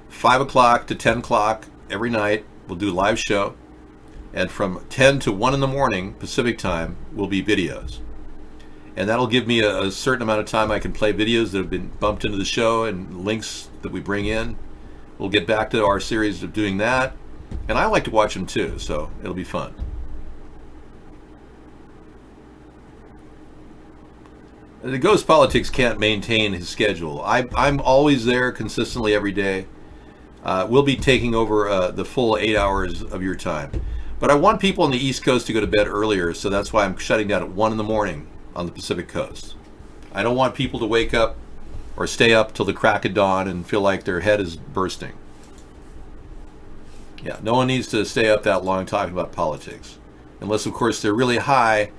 5 o'clock to 10 o'clock every night. We'll do a live show, and from 10 to 1 in the morning Pacific time will be videos. And that'll give me a certain amount of time I can play videos that have been bumped into the show and links that we bring in. We'll get back to our series of doing that, and I like to watch them too, so it'll be fun. The Ghost Politics can't maintain his schedule. I'm always there consistently every day. We'll be taking over the full 8 hours of your time. But I want people on the East Coast to go to bed earlier, so that's why I'm shutting down at 1 in the morning on the Pacific Coast. I don't want people to wake up or stay up till the crack of dawn and feel like their head is bursting. Yeah, no one needs to stay up that long talking about politics. Unless, of course, they're really high.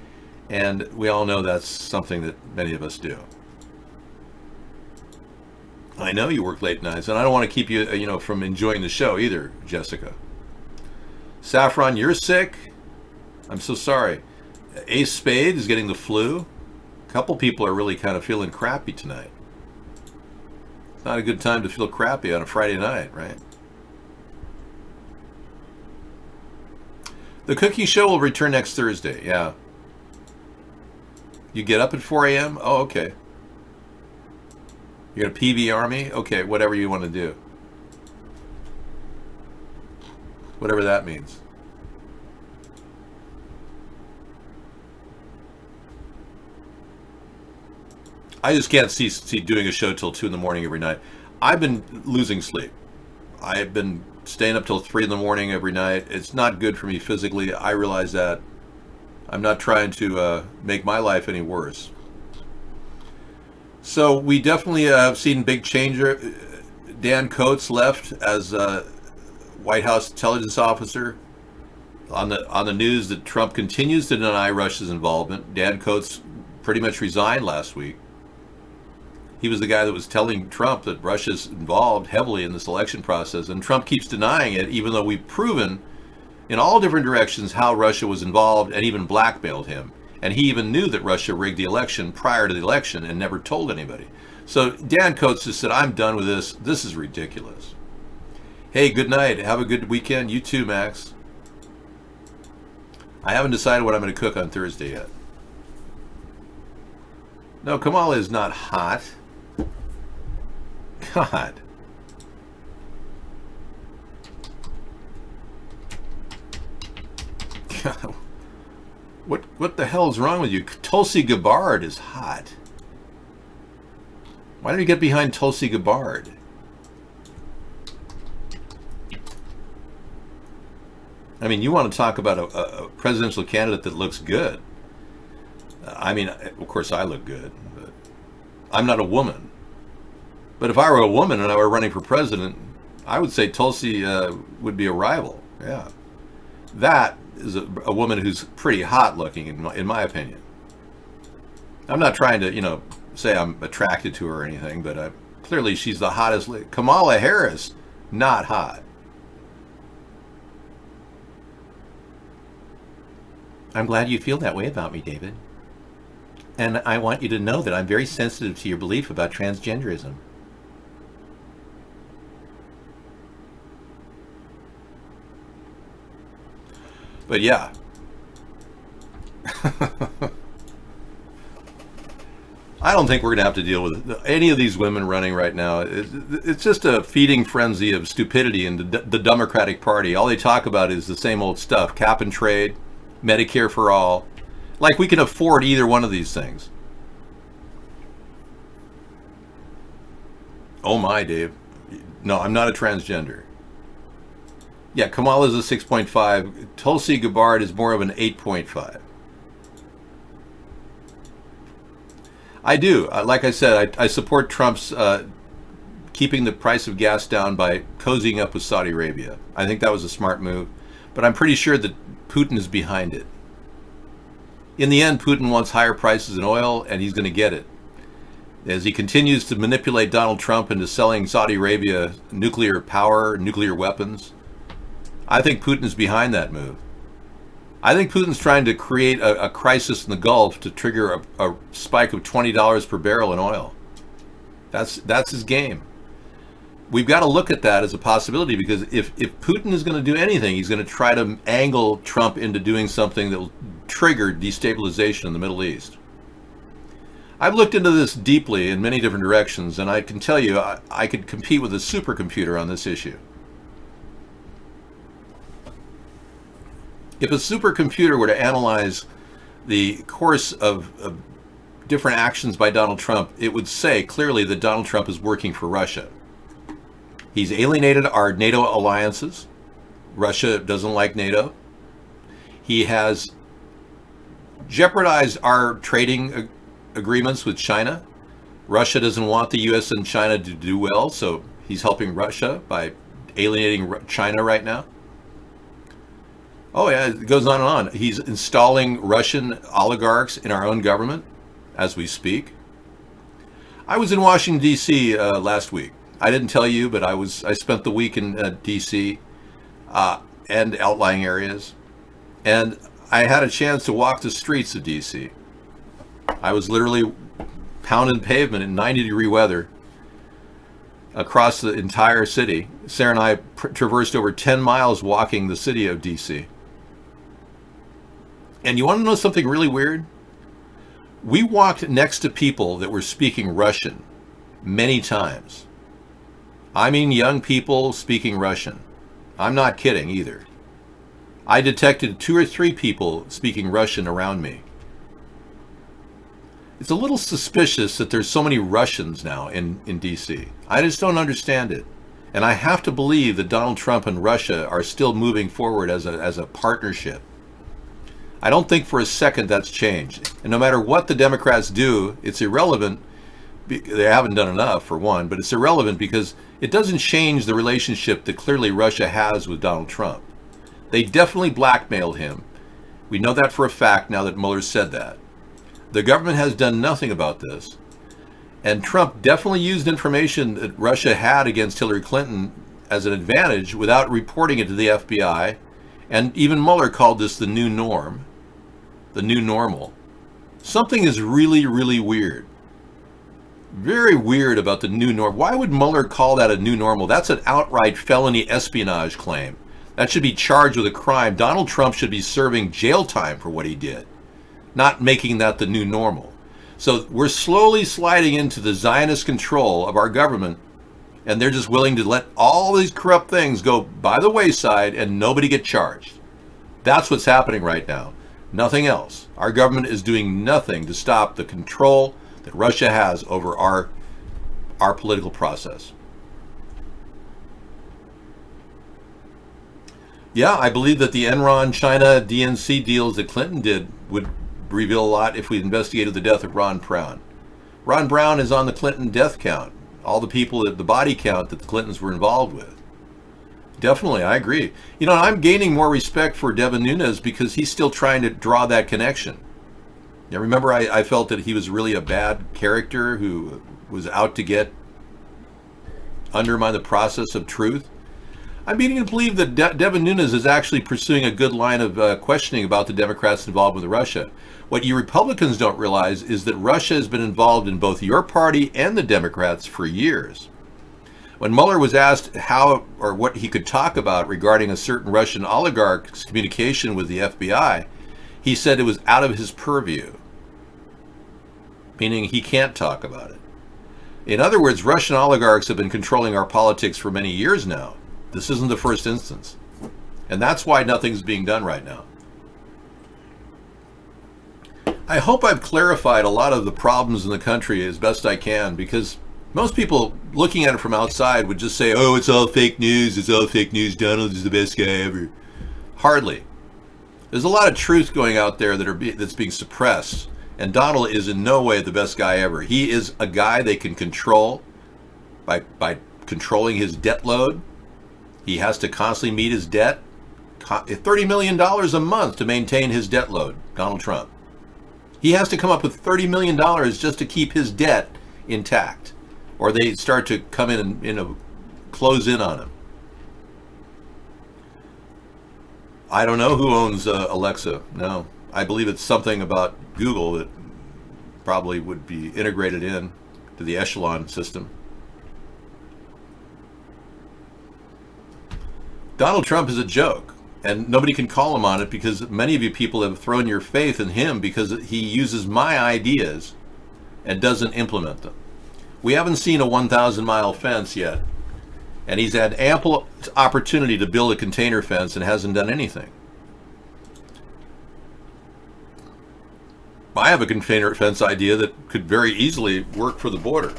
And we all know that's something that many of us do. I know you work late nights, and I don't want to keep you, from enjoying the show either, Jessica. Saffron, you're sick? I'm so sorry. Ace Spade is getting the flu. A couple people are really kind of feeling crappy tonight. Not a good time to feel crappy on a Friday night, right? The cooking show will return next Thursday, yeah. You get up at 4 a.m.? Oh, okay. You're going to PB Army? Okay, whatever you want to do. Whatever that means. I just can't see doing a show till 2 in the morning every night. I've been losing sleep. I've been staying up till 3 in the morning every night. It's not good for me physically. I realize that. I'm not trying to make my life any worse. So we definitely have seen big change. Dan Coates left as White House intelligence officer. On the news that Trump continues to deny Russia's involvement. Dan Coates pretty much resigned last week. He was the guy that was telling Trump that Russia's involved heavily in this election process, and Trump keeps denying it, even though we've proven in all different directions how Russia was involved and even blackmailed him. And he even knew that Russia rigged the election prior to the election and never told anybody. So Dan Coates just said, I'm done with this. This is ridiculous. Hey, good night. Have a good weekend. You too, Max. I haven't decided what I'm going to cook on Thursday yet. No, Kamala is not hot. God. God. What the hell is wrong with you? Tulsi Gabbard is hot. Why don't you get behind Tulsi Gabbard? I mean, you want to talk about a presidential candidate that looks good. I mean, of course I look good, but I'm not a woman. But if I were a woman and I were running for president, I would say Tulsi would be a rival. Yeah. That is a woman who's pretty hot looking, in my opinion. I'm not trying to, say I'm attracted to her or anything, but clearly she's the hottest. Kamala Harris, not hot. I'm glad you feel that way about me, David. And I want you to know that I'm very sensitive to your belief about transgenderism. But yeah. I don't think we're going to have to deal with any of these women running right now. It's just a feeding frenzy of stupidity in the Democratic Party. All they talk about is the same old stuff. Cap and trade, Medicare for all. Like we can afford either one of these things. Oh my, Dave. No, I'm not a transgender. Yeah, Kamala's a 6.5. Tulsi Gabbard is more of an 8.5. I do. Like I said, I support Trump's keeping the price of gas down by cozying up with Saudi Arabia. I think that was a smart move. But I'm pretty sure that Putin is behind it. In the end, Putin wants higher prices in oil, and he's going to get it. As he continues to manipulate Donald Trump into selling Saudi Arabia nuclear power, nuclear weapons, I think Putin's behind that move. I think Putin's trying to create a crisis in the Gulf to trigger a spike of $20 per barrel in oil. That's his game. We've got to look at that as a possibility, because if Putin is going to do anything, he's going to try to angle Trump into doing something that will trigger destabilization in the Middle East. I've looked into this deeply in many different directions, and I can tell you I could compete with a supercomputer on this issue. If a supercomputer were to analyze the course of different actions by Donald Trump, it would say clearly that Donald Trump is working for Russia. He's alienated our NATO alliances. Russia doesn't like NATO. He has jeopardized our trading agreements with China. Russia doesn't want the U.S. and China to do well, so he's helping Russia by alienating China right now. Oh yeah, it goes on and on. He's installing Russian oligarchs in our own government as we speak. I was in Washington, D.C. Last week. I didn't tell you, but I spent the week in D.C. And outlying areas. And I had a chance to walk the streets of D.C. I was literally pounding pavement in 90-degree weather. across the entire city. Sarah and I traversed over 10 miles walking the city of DC. And you want to know something really weird? We walked next to people that were speaking Russian many times. I mean, young people speaking Russian. I'm not kidding either. I detected 2 or 3 people speaking Russian around me. It's a little suspicious that there's so many Russians now in DC. I just don't understand it. And I have to believe that Donald Trump and Russia are still moving forward as a partnership. I don't think for a second that's changed. And no matter what the Democrats do, it's irrelevant. They haven't done enough, for one, but it's irrelevant because it doesn't change the relationship that clearly Russia has with Donald Trump. They definitely blackmailed him. We know that for a fact now that Mueller said that. The government has done nothing about this. And Trump definitely used information that Russia had against Hillary Clinton as an advantage without reporting it to the FBI. And even Mueller called this the new norm, the new normal. Something is really, really weird. Very weird about the new norm. Why would Mueller call that a new normal? That's an outright felony espionage claim. That should be charged with a crime. Donald Trump should be serving jail time for what he did, not making that the new normal. So we're slowly sliding into the Zionist control of our government, and they're just willing to let all these corrupt things go by the wayside and nobody get charged. That's what's happening right now. Nothing else. Our government is doing nothing to stop the control that Russia has over our political process. Yeah, I believe that the Enron China DNC deals that Clinton did would reveal a lot if we investigated the death of Ron Brown. Ron Brown is on the Clinton death count, all the people at the body count that the Clintons were involved with. Definitely, I agree. You know, I'm gaining more respect for Devin Nunes because he's still trying to draw that connection. Now, remember, I felt that he was really a bad character who was out to undermine the process of truth. I'm beginning to believe that Devin Nunes is actually pursuing a good line of questioning about the Democrats involved with Russia. What you Republicans don't realize is that Russia has been involved in both your party and the Democrats for years. When Mueller was asked how or what he could talk about regarding a certain Russian oligarch's communication with the FBI, he said it was out of his purview, meaning he can't talk about it. In other words, Russian oligarchs have been controlling our politics for many years now. This isn't the first instance. And that's why nothing's being done right now. I hope I've clarified a lot of the problems in the country as best I can, because most people looking at it from outside would just say, oh, it's all fake news, Donald is the best guy ever. Hardly. There's a lot of truth going out there that's being suppressed, and Donald is in no way the best guy ever. He is a guy they can control by controlling his debt load. He has to constantly meet his debt. $30 million a month to maintain his debt load, Donald Trump. He has to come up with $30 million just to keep his debt intact, or they start to come in and close in on him. I don't know who owns Alexa. No, I believe it's something about Google that probably would be integrated in to the Echelon system. Donald Trump is a joke, and nobody can call him on it because many of you people have thrown your faith in him because he uses my ideas and doesn't implement them. We haven't seen a 1,000-mile fence yet, and he's had ample opportunity to build a container fence and hasn't done anything. I have a container fence idea that could very easily work for the border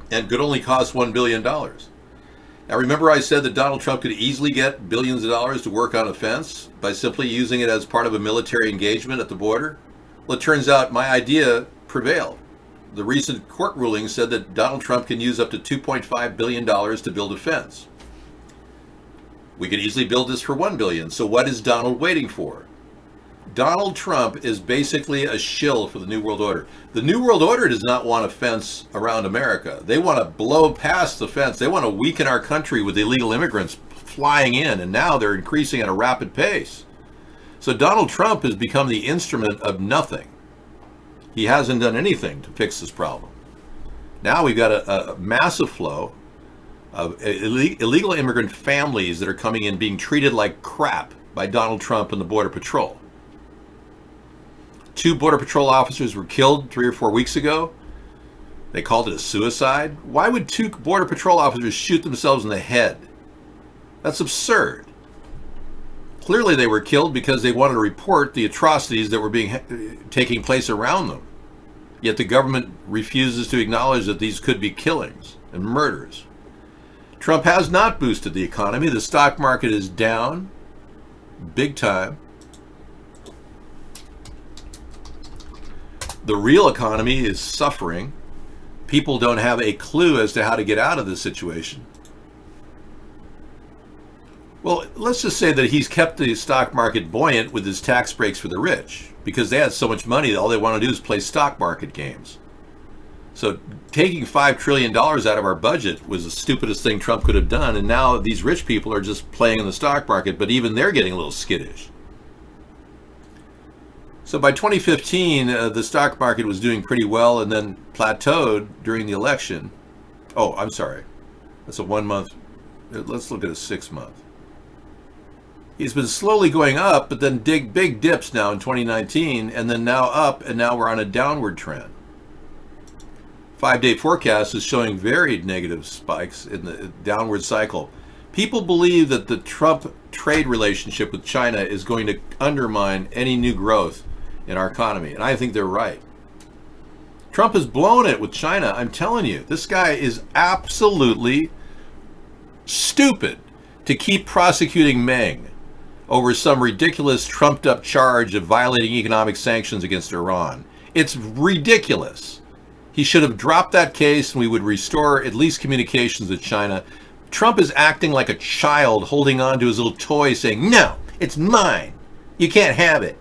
and could only cost $1 billion. Now, remember I said that Donald Trump could easily get billions of dollars to work on a fence by simply using it as part of a military engagement at the border? Well, it turns out my idea prevailed. The recent court ruling said that Donald Trump can use up to $2.5 billion to build a fence. We could easily build this for $1 billion. So what is Donald waiting for? Donald Trump is basically a shill for the New World Order. The New World Order does not want a fence around America. They want to blow past the fence. They want to weaken our country with illegal immigrants flying in, and now they're increasing at a rapid pace. So Donald Trump has become the instrument of nothing. He hasn't done anything to fix this problem. Now we've got a massive flow of illegal immigrant families that are coming in being treated like crap by Donald Trump and the Border Patrol. 2 Border Patrol officers were killed 3 or 4 weeks ago. They called it a suicide. Why would 2 Border Patrol officers shoot themselves in the head? That's absurd. Clearly they were killed because they wanted to report the atrocities that were taking place around them. Yet the government refuses to acknowledge that these could be killings and murders. Trump has not boosted the economy. The stock market is down big time. The real economy is suffering. People don't have a clue as to how to get out of this situation. Well, let's just say that he's kept the stock market buoyant with his tax breaks for the rich, because they had so much money that all they want to do is play stock market games. So taking $5 trillion out of our budget was the stupidest thing Trump could have done, and now these rich people are just playing in the stock market, but even they're getting a little skittish. So by 2015, the stock market was doing pretty well and then plateaued during the election. Oh, I'm sorry. That's a 1 month. Let's look at a 6 month. He's been slowly going up, but then big dips now in 2019, and then now up, and now we're on a downward trend. 5-day forecast is showing very negative spikes in the downward cycle. People believe that the Trump trade relationship with China is going to undermine any new growth in our economy, and I think they're right. Trump has blown it with China. I'm telling you, this guy is absolutely stupid to keep prosecuting Meng over some ridiculous trumped-up charge of violating economic sanctions against Iran. It's ridiculous. He should have dropped that case and we would restore at least communications with China. Trump is acting like a child holding on to his little toy saying, no, it's mine. You can't have it.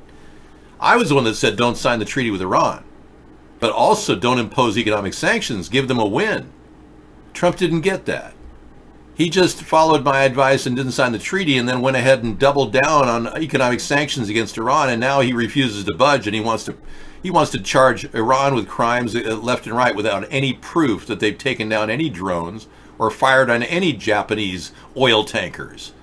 I was the one that said don't sign the treaty with Iran, but also don't impose economic sanctions, give them a win. Trump didn't get that. He just followed my advice and didn't sign the treaty and then went ahead and doubled down on economic sanctions against Iran, and now he refuses to budge, and he wants to charge Iran with crimes left and right without any proof that they've taken down any drones or fired on any Japanese oil tankers.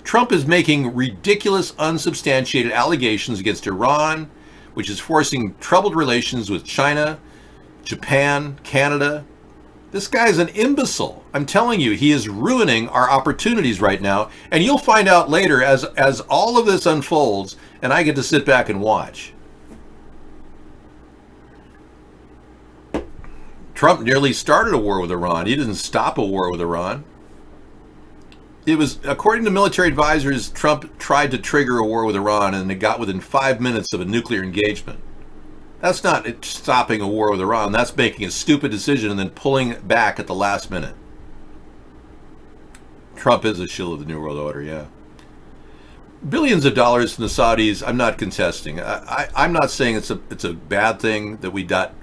Trump is making ridiculous, unsubstantiated allegations against Iran, which is forcing troubled relations with China, Japan, Canada. This guy's an imbecile. I'm telling you, he is ruining our opportunities right now, and you'll find out later as all of this unfolds, and I get to sit back and watch. Trump nearly started a war with Iran. He didn't stop a war with Iran. It was, according to military advisors, Trump tried to trigger a war with Iran, and it got within 5 minutes of a nuclear engagement. That's not stopping a war with Iran. That's making a stupid decision and then pulling back at the last minute. Trump is a shill of the New World Order, yeah. Billions of dollars from the Saudis, I'm not contesting. I'm not saying it's a bad thing that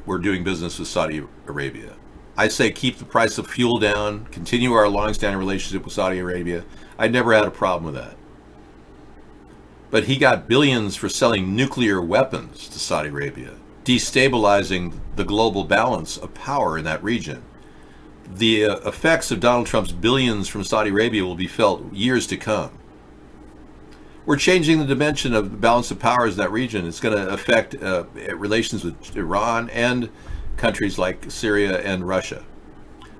we're doing business with Saudi Arabia. I say keep the price of fuel down, continue our long-standing relationship with Saudi Arabia. I never had a problem with that. But he got billions for selling nuclear weapons to Saudi Arabia, destabilizing the global balance of power in that region. The effects of Donald Trump's billions from Saudi Arabia will be felt years to come. We're changing the dimension of the balance of powers in that region. It's going to affect relations with Iran and countries like Syria and Russia.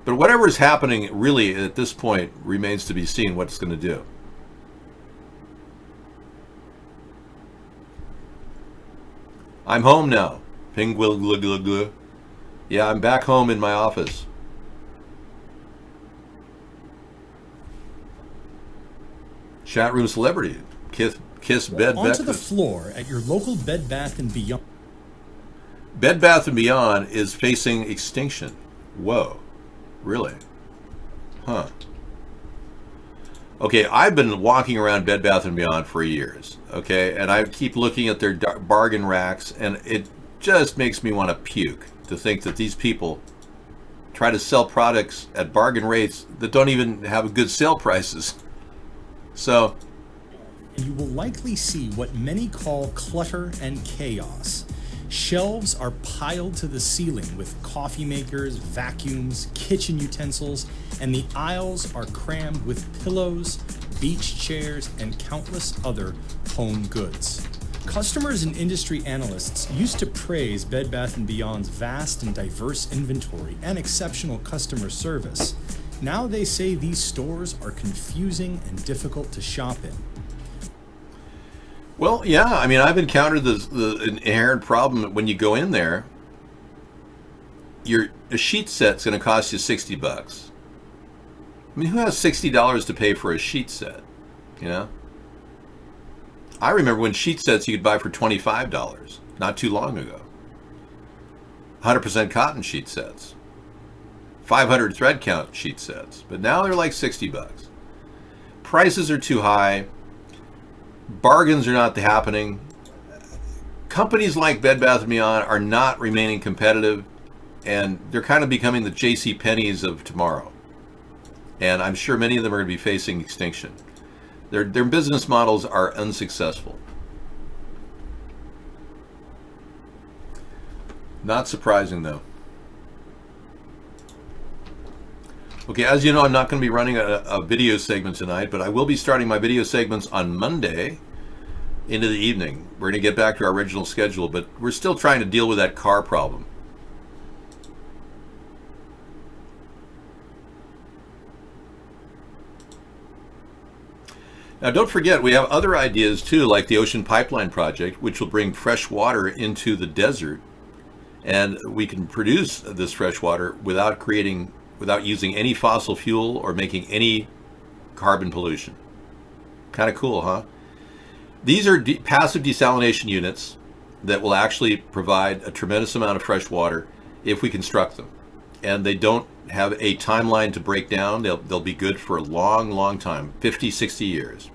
But whatever is happening really at this point remains to be seen what it's going to do. I'm home now. Yeah, I'm back home in my office. Chat room celebrity. Kiss Bed Bath. Onto the floor at your local Bed Bath & Beyond. Bed Bath & Beyond is facing extinction. Whoa. Really? Huh. Okay, I've been walking around Bed Bath & Beyond for years, okay? And I keep looking at their bargain racks, and it just makes me want to puke to think that these people try to sell products at bargain rates that don't even have good sale prices. So... And you will likely see what many call clutter and chaos. Shelves are piled to the ceiling with coffee makers, vacuums, kitchen utensils, and the aisles are crammed with pillows, beach chairs, and countless other home goods. Customers and industry analysts used to praise Bed Bath & Beyond's vast and diverse inventory and exceptional customer service. Now they say these stores are confusing and difficult to shop in. Well, yeah, I mean, I've encountered the inherent problem that when you go in there, a sheet set's going to cost you $60. I mean, who has $60 to pay for a sheet set, you know? I remember when sheet sets you could buy for $25, not too long ago. 100% cotton sheet sets. 500 thread count sheet sets. But now they're like $60. Prices are too high. Bargains are not happening. Companies like Bed Bath & Beyond are not remaining competitive, and they're kind of becoming the J.C. Penney's of tomorrow. And I'm sure many of them are going to be facing extinction. Their business models are unsuccessful. Not surprising, though. Okay, as you know, I'm not going to be running a video segment tonight, but I will be starting my video segments on Monday into the evening. We're going to get back to our original schedule, but we're still trying to deal with that car problem. Now, don't forget, we have other ideas too, like the Ocean Pipeline Project, which will bring fresh water into the desert, and we can produce this fresh water without using any fossil fuel or making any carbon pollution. Kind of cool, huh? These are passive desalination units that will actually provide a tremendous amount of fresh water if we construct them. And they don't have a timeline to break down. They'll be good for a long, long time, 50, 60 years.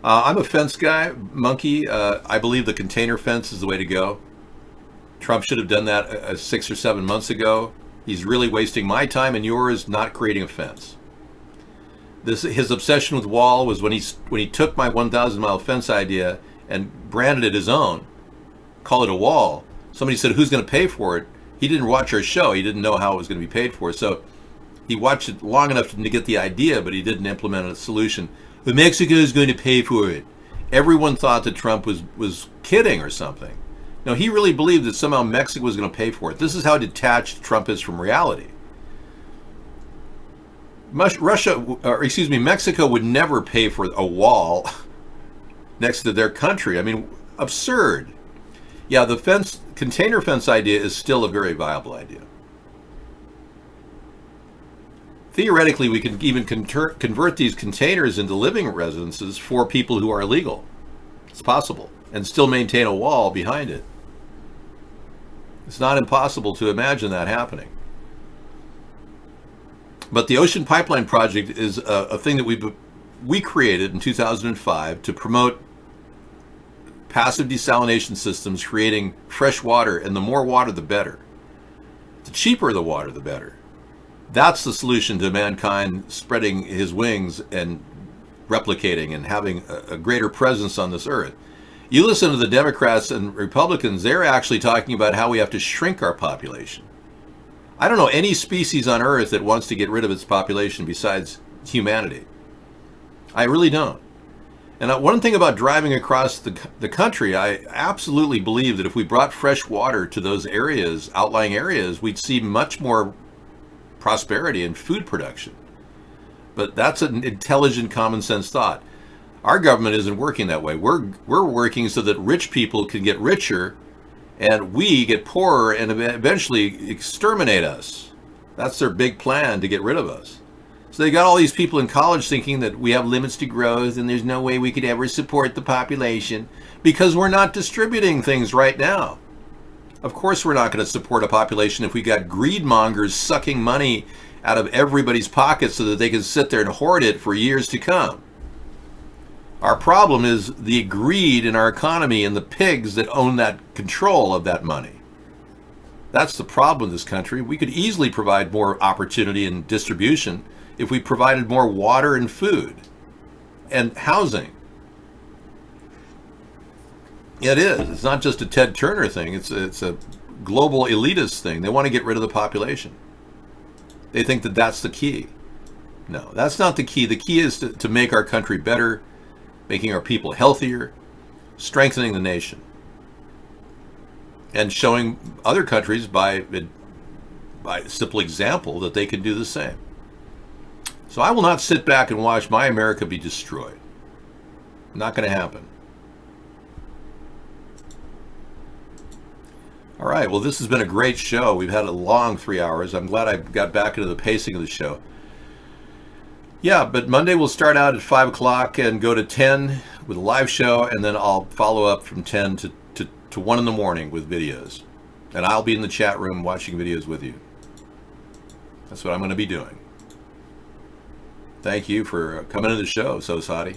I'm a fence guy, Monkey. I believe the container fence is the way to go. Trump should have done that 6 or 7 months ago. He's really wasting my time and yours not creating a fence. His obsession with wall was when he took my 1,000-mile fence idea and branded it his own, call it a wall. Somebody said, who's going to pay for it? He didn't watch our show. He didn't know how it was going to be paid for. So he watched it long enough to get the idea, but he didn't implement a solution. But Mexico is going to pay for it. Everyone thought that Trump was kidding or something. No, he really believed that somehow Mexico was going to pay for it. This is how detached Trump is from reality. Mexico would never pay for a wall next to their country. I mean, absurd. Yeah, the container fence idea is still a very viable idea. Theoretically, we can even convert these containers into living residences for people who are illegal. It's possible. And still maintain a wall behind it. It's not impossible to imagine that happening. But the Ocean Pipeline Project is a thing that we created in 2005 to promote passive desalination systems, creating fresh water, and the more water, the better. The cheaper the water, the better. That's the solution to mankind spreading his wings and replicating and having a greater presence on this earth. You listen to the Democrats and Republicans, they're actually talking about how we have to shrink our population. I don't know any species on Earth that wants to get rid of its population besides humanity. I really don't. And one thing about driving across the country, I absolutely believe that if we brought fresh water to those areas, outlying areas, we'd see much more prosperity and food production. But that's an intelligent, common sense thought. Our government isn't working that way. We're working so that rich people can get richer and we get poorer and eventually exterminate us. That's their big plan, to get rid of us. So they got all these people in college thinking that we have limits to growth and there's no way we could ever support the population because we're not distributing things right now. Of course we're not going to support a population if we got greed mongers sucking money out of everybody's pockets so that they can sit there and hoard it for years to come. Our problem is the greed in our economy and the pigs that own that control of that money. That's the problem in this country. We could easily provide more opportunity and distribution if we provided more water and food and housing. It is. It's not just a Ted Turner thing. It's a global elitist thing. They want to get rid of the population. They think that that's the key. No, that's not the key. The key is to make our country better, making our people healthier, strengthening the nation, and showing other countries by simple example that they can do the same. So I will not sit back and watch my America be destroyed. Not going to happen. All right, well, this has been a great show. We've had a long 3 hours. I'm glad I got back into the pacing of the show. Yeah, but Monday we'll start out at 5 o'clock and go to 10 with a live show, and then I'll follow up from 10 to 1 in the morning with videos. And I'll be in the chat room watching videos with you. That's what I'm going to be doing. Thank you for coming to the show, Sosati.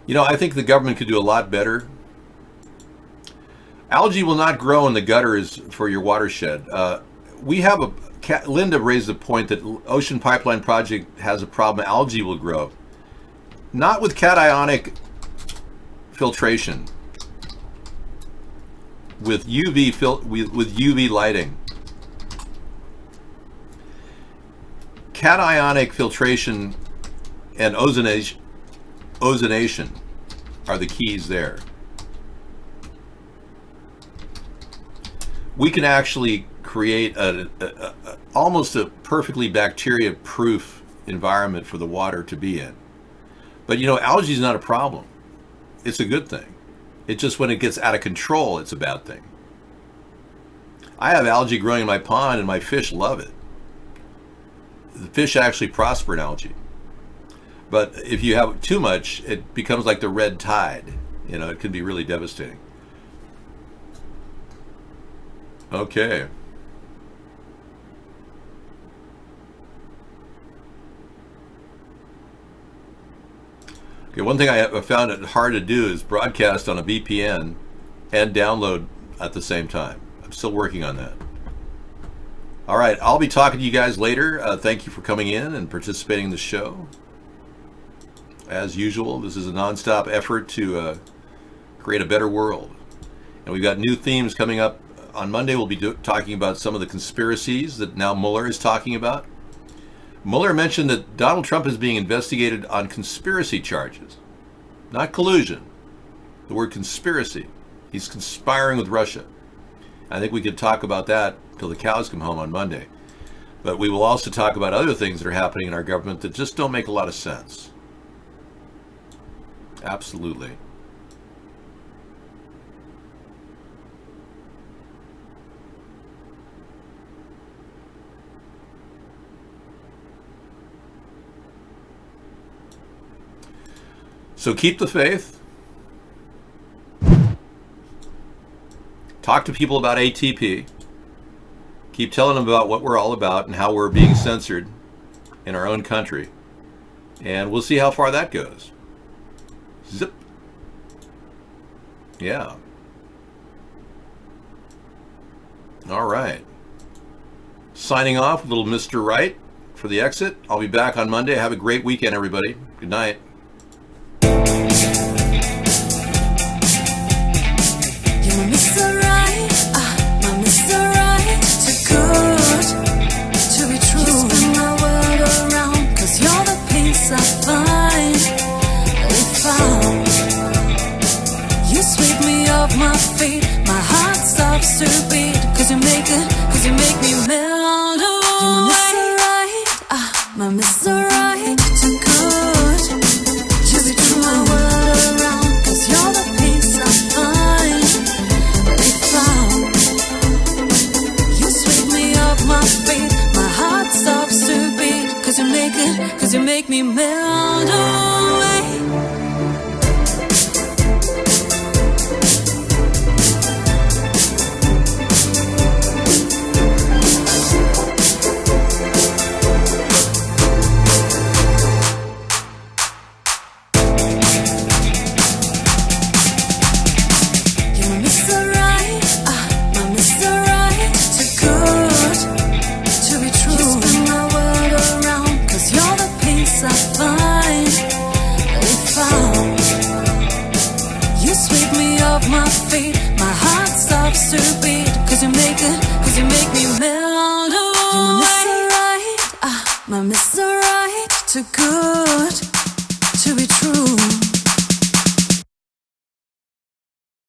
You know, I think the government could do a lot better. Algae will not grow in the gutters for your watershed. We have Linda raised the point that Ocean Pipeline Project has a problem. Algae will grow. Not with cationic filtration. With UV lighting. Cationic filtration and ozonation are the keys there. We can actually create almost a perfectly bacteria-proof environment for the water to be in. But you know, algae is not a problem. It's a good thing. It's just when it gets out of control, it's a bad thing. I have algae growing in my pond, and my fish love it. The fish actually prosper in algae. But if you have too much, it becomes like the red tide. You know, it can be really devastating. Okay. Okay, one thing I found it hard to do is broadcast on a VPN and download at the same time. I'm still working on that. All right, I'll be talking to you guys later. Thank you for coming in and participating in the show. As usual, this is a nonstop effort to create a better world. And we've got new themes coming up. On Monday, we'll be talking about some of the conspiracies that now Mueller is talking about. Mueller mentioned that Donald Trump is being investigated on conspiracy charges, not collusion. The word conspiracy. He's conspiring with Russia. I think we could talk about that till the cows come home on Monday. But we will also talk about other things that are happening in our government that just don't make a lot of sense. Absolutely. So keep the faith. Talk to people about ATP. Keep telling them about what we're all about and how we're being censored in our own country. And we'll see how far that goes. Zip. Yeah. All right. Signing off, little Mr. Right for the exit. I'll be back on Monday. Have a great weekend, everybody. Good night. My feet, my heart stops to beat. Cause you make me melt away. You're Mr. Right, too good to be true. My world around, cause you're the peace I find. If you sweep me off my feet, my heart stops to beat. Cause you make me melt away. Fun. stops to beat. Cause you make me melt away. You're my Mr. Right, too good to be true.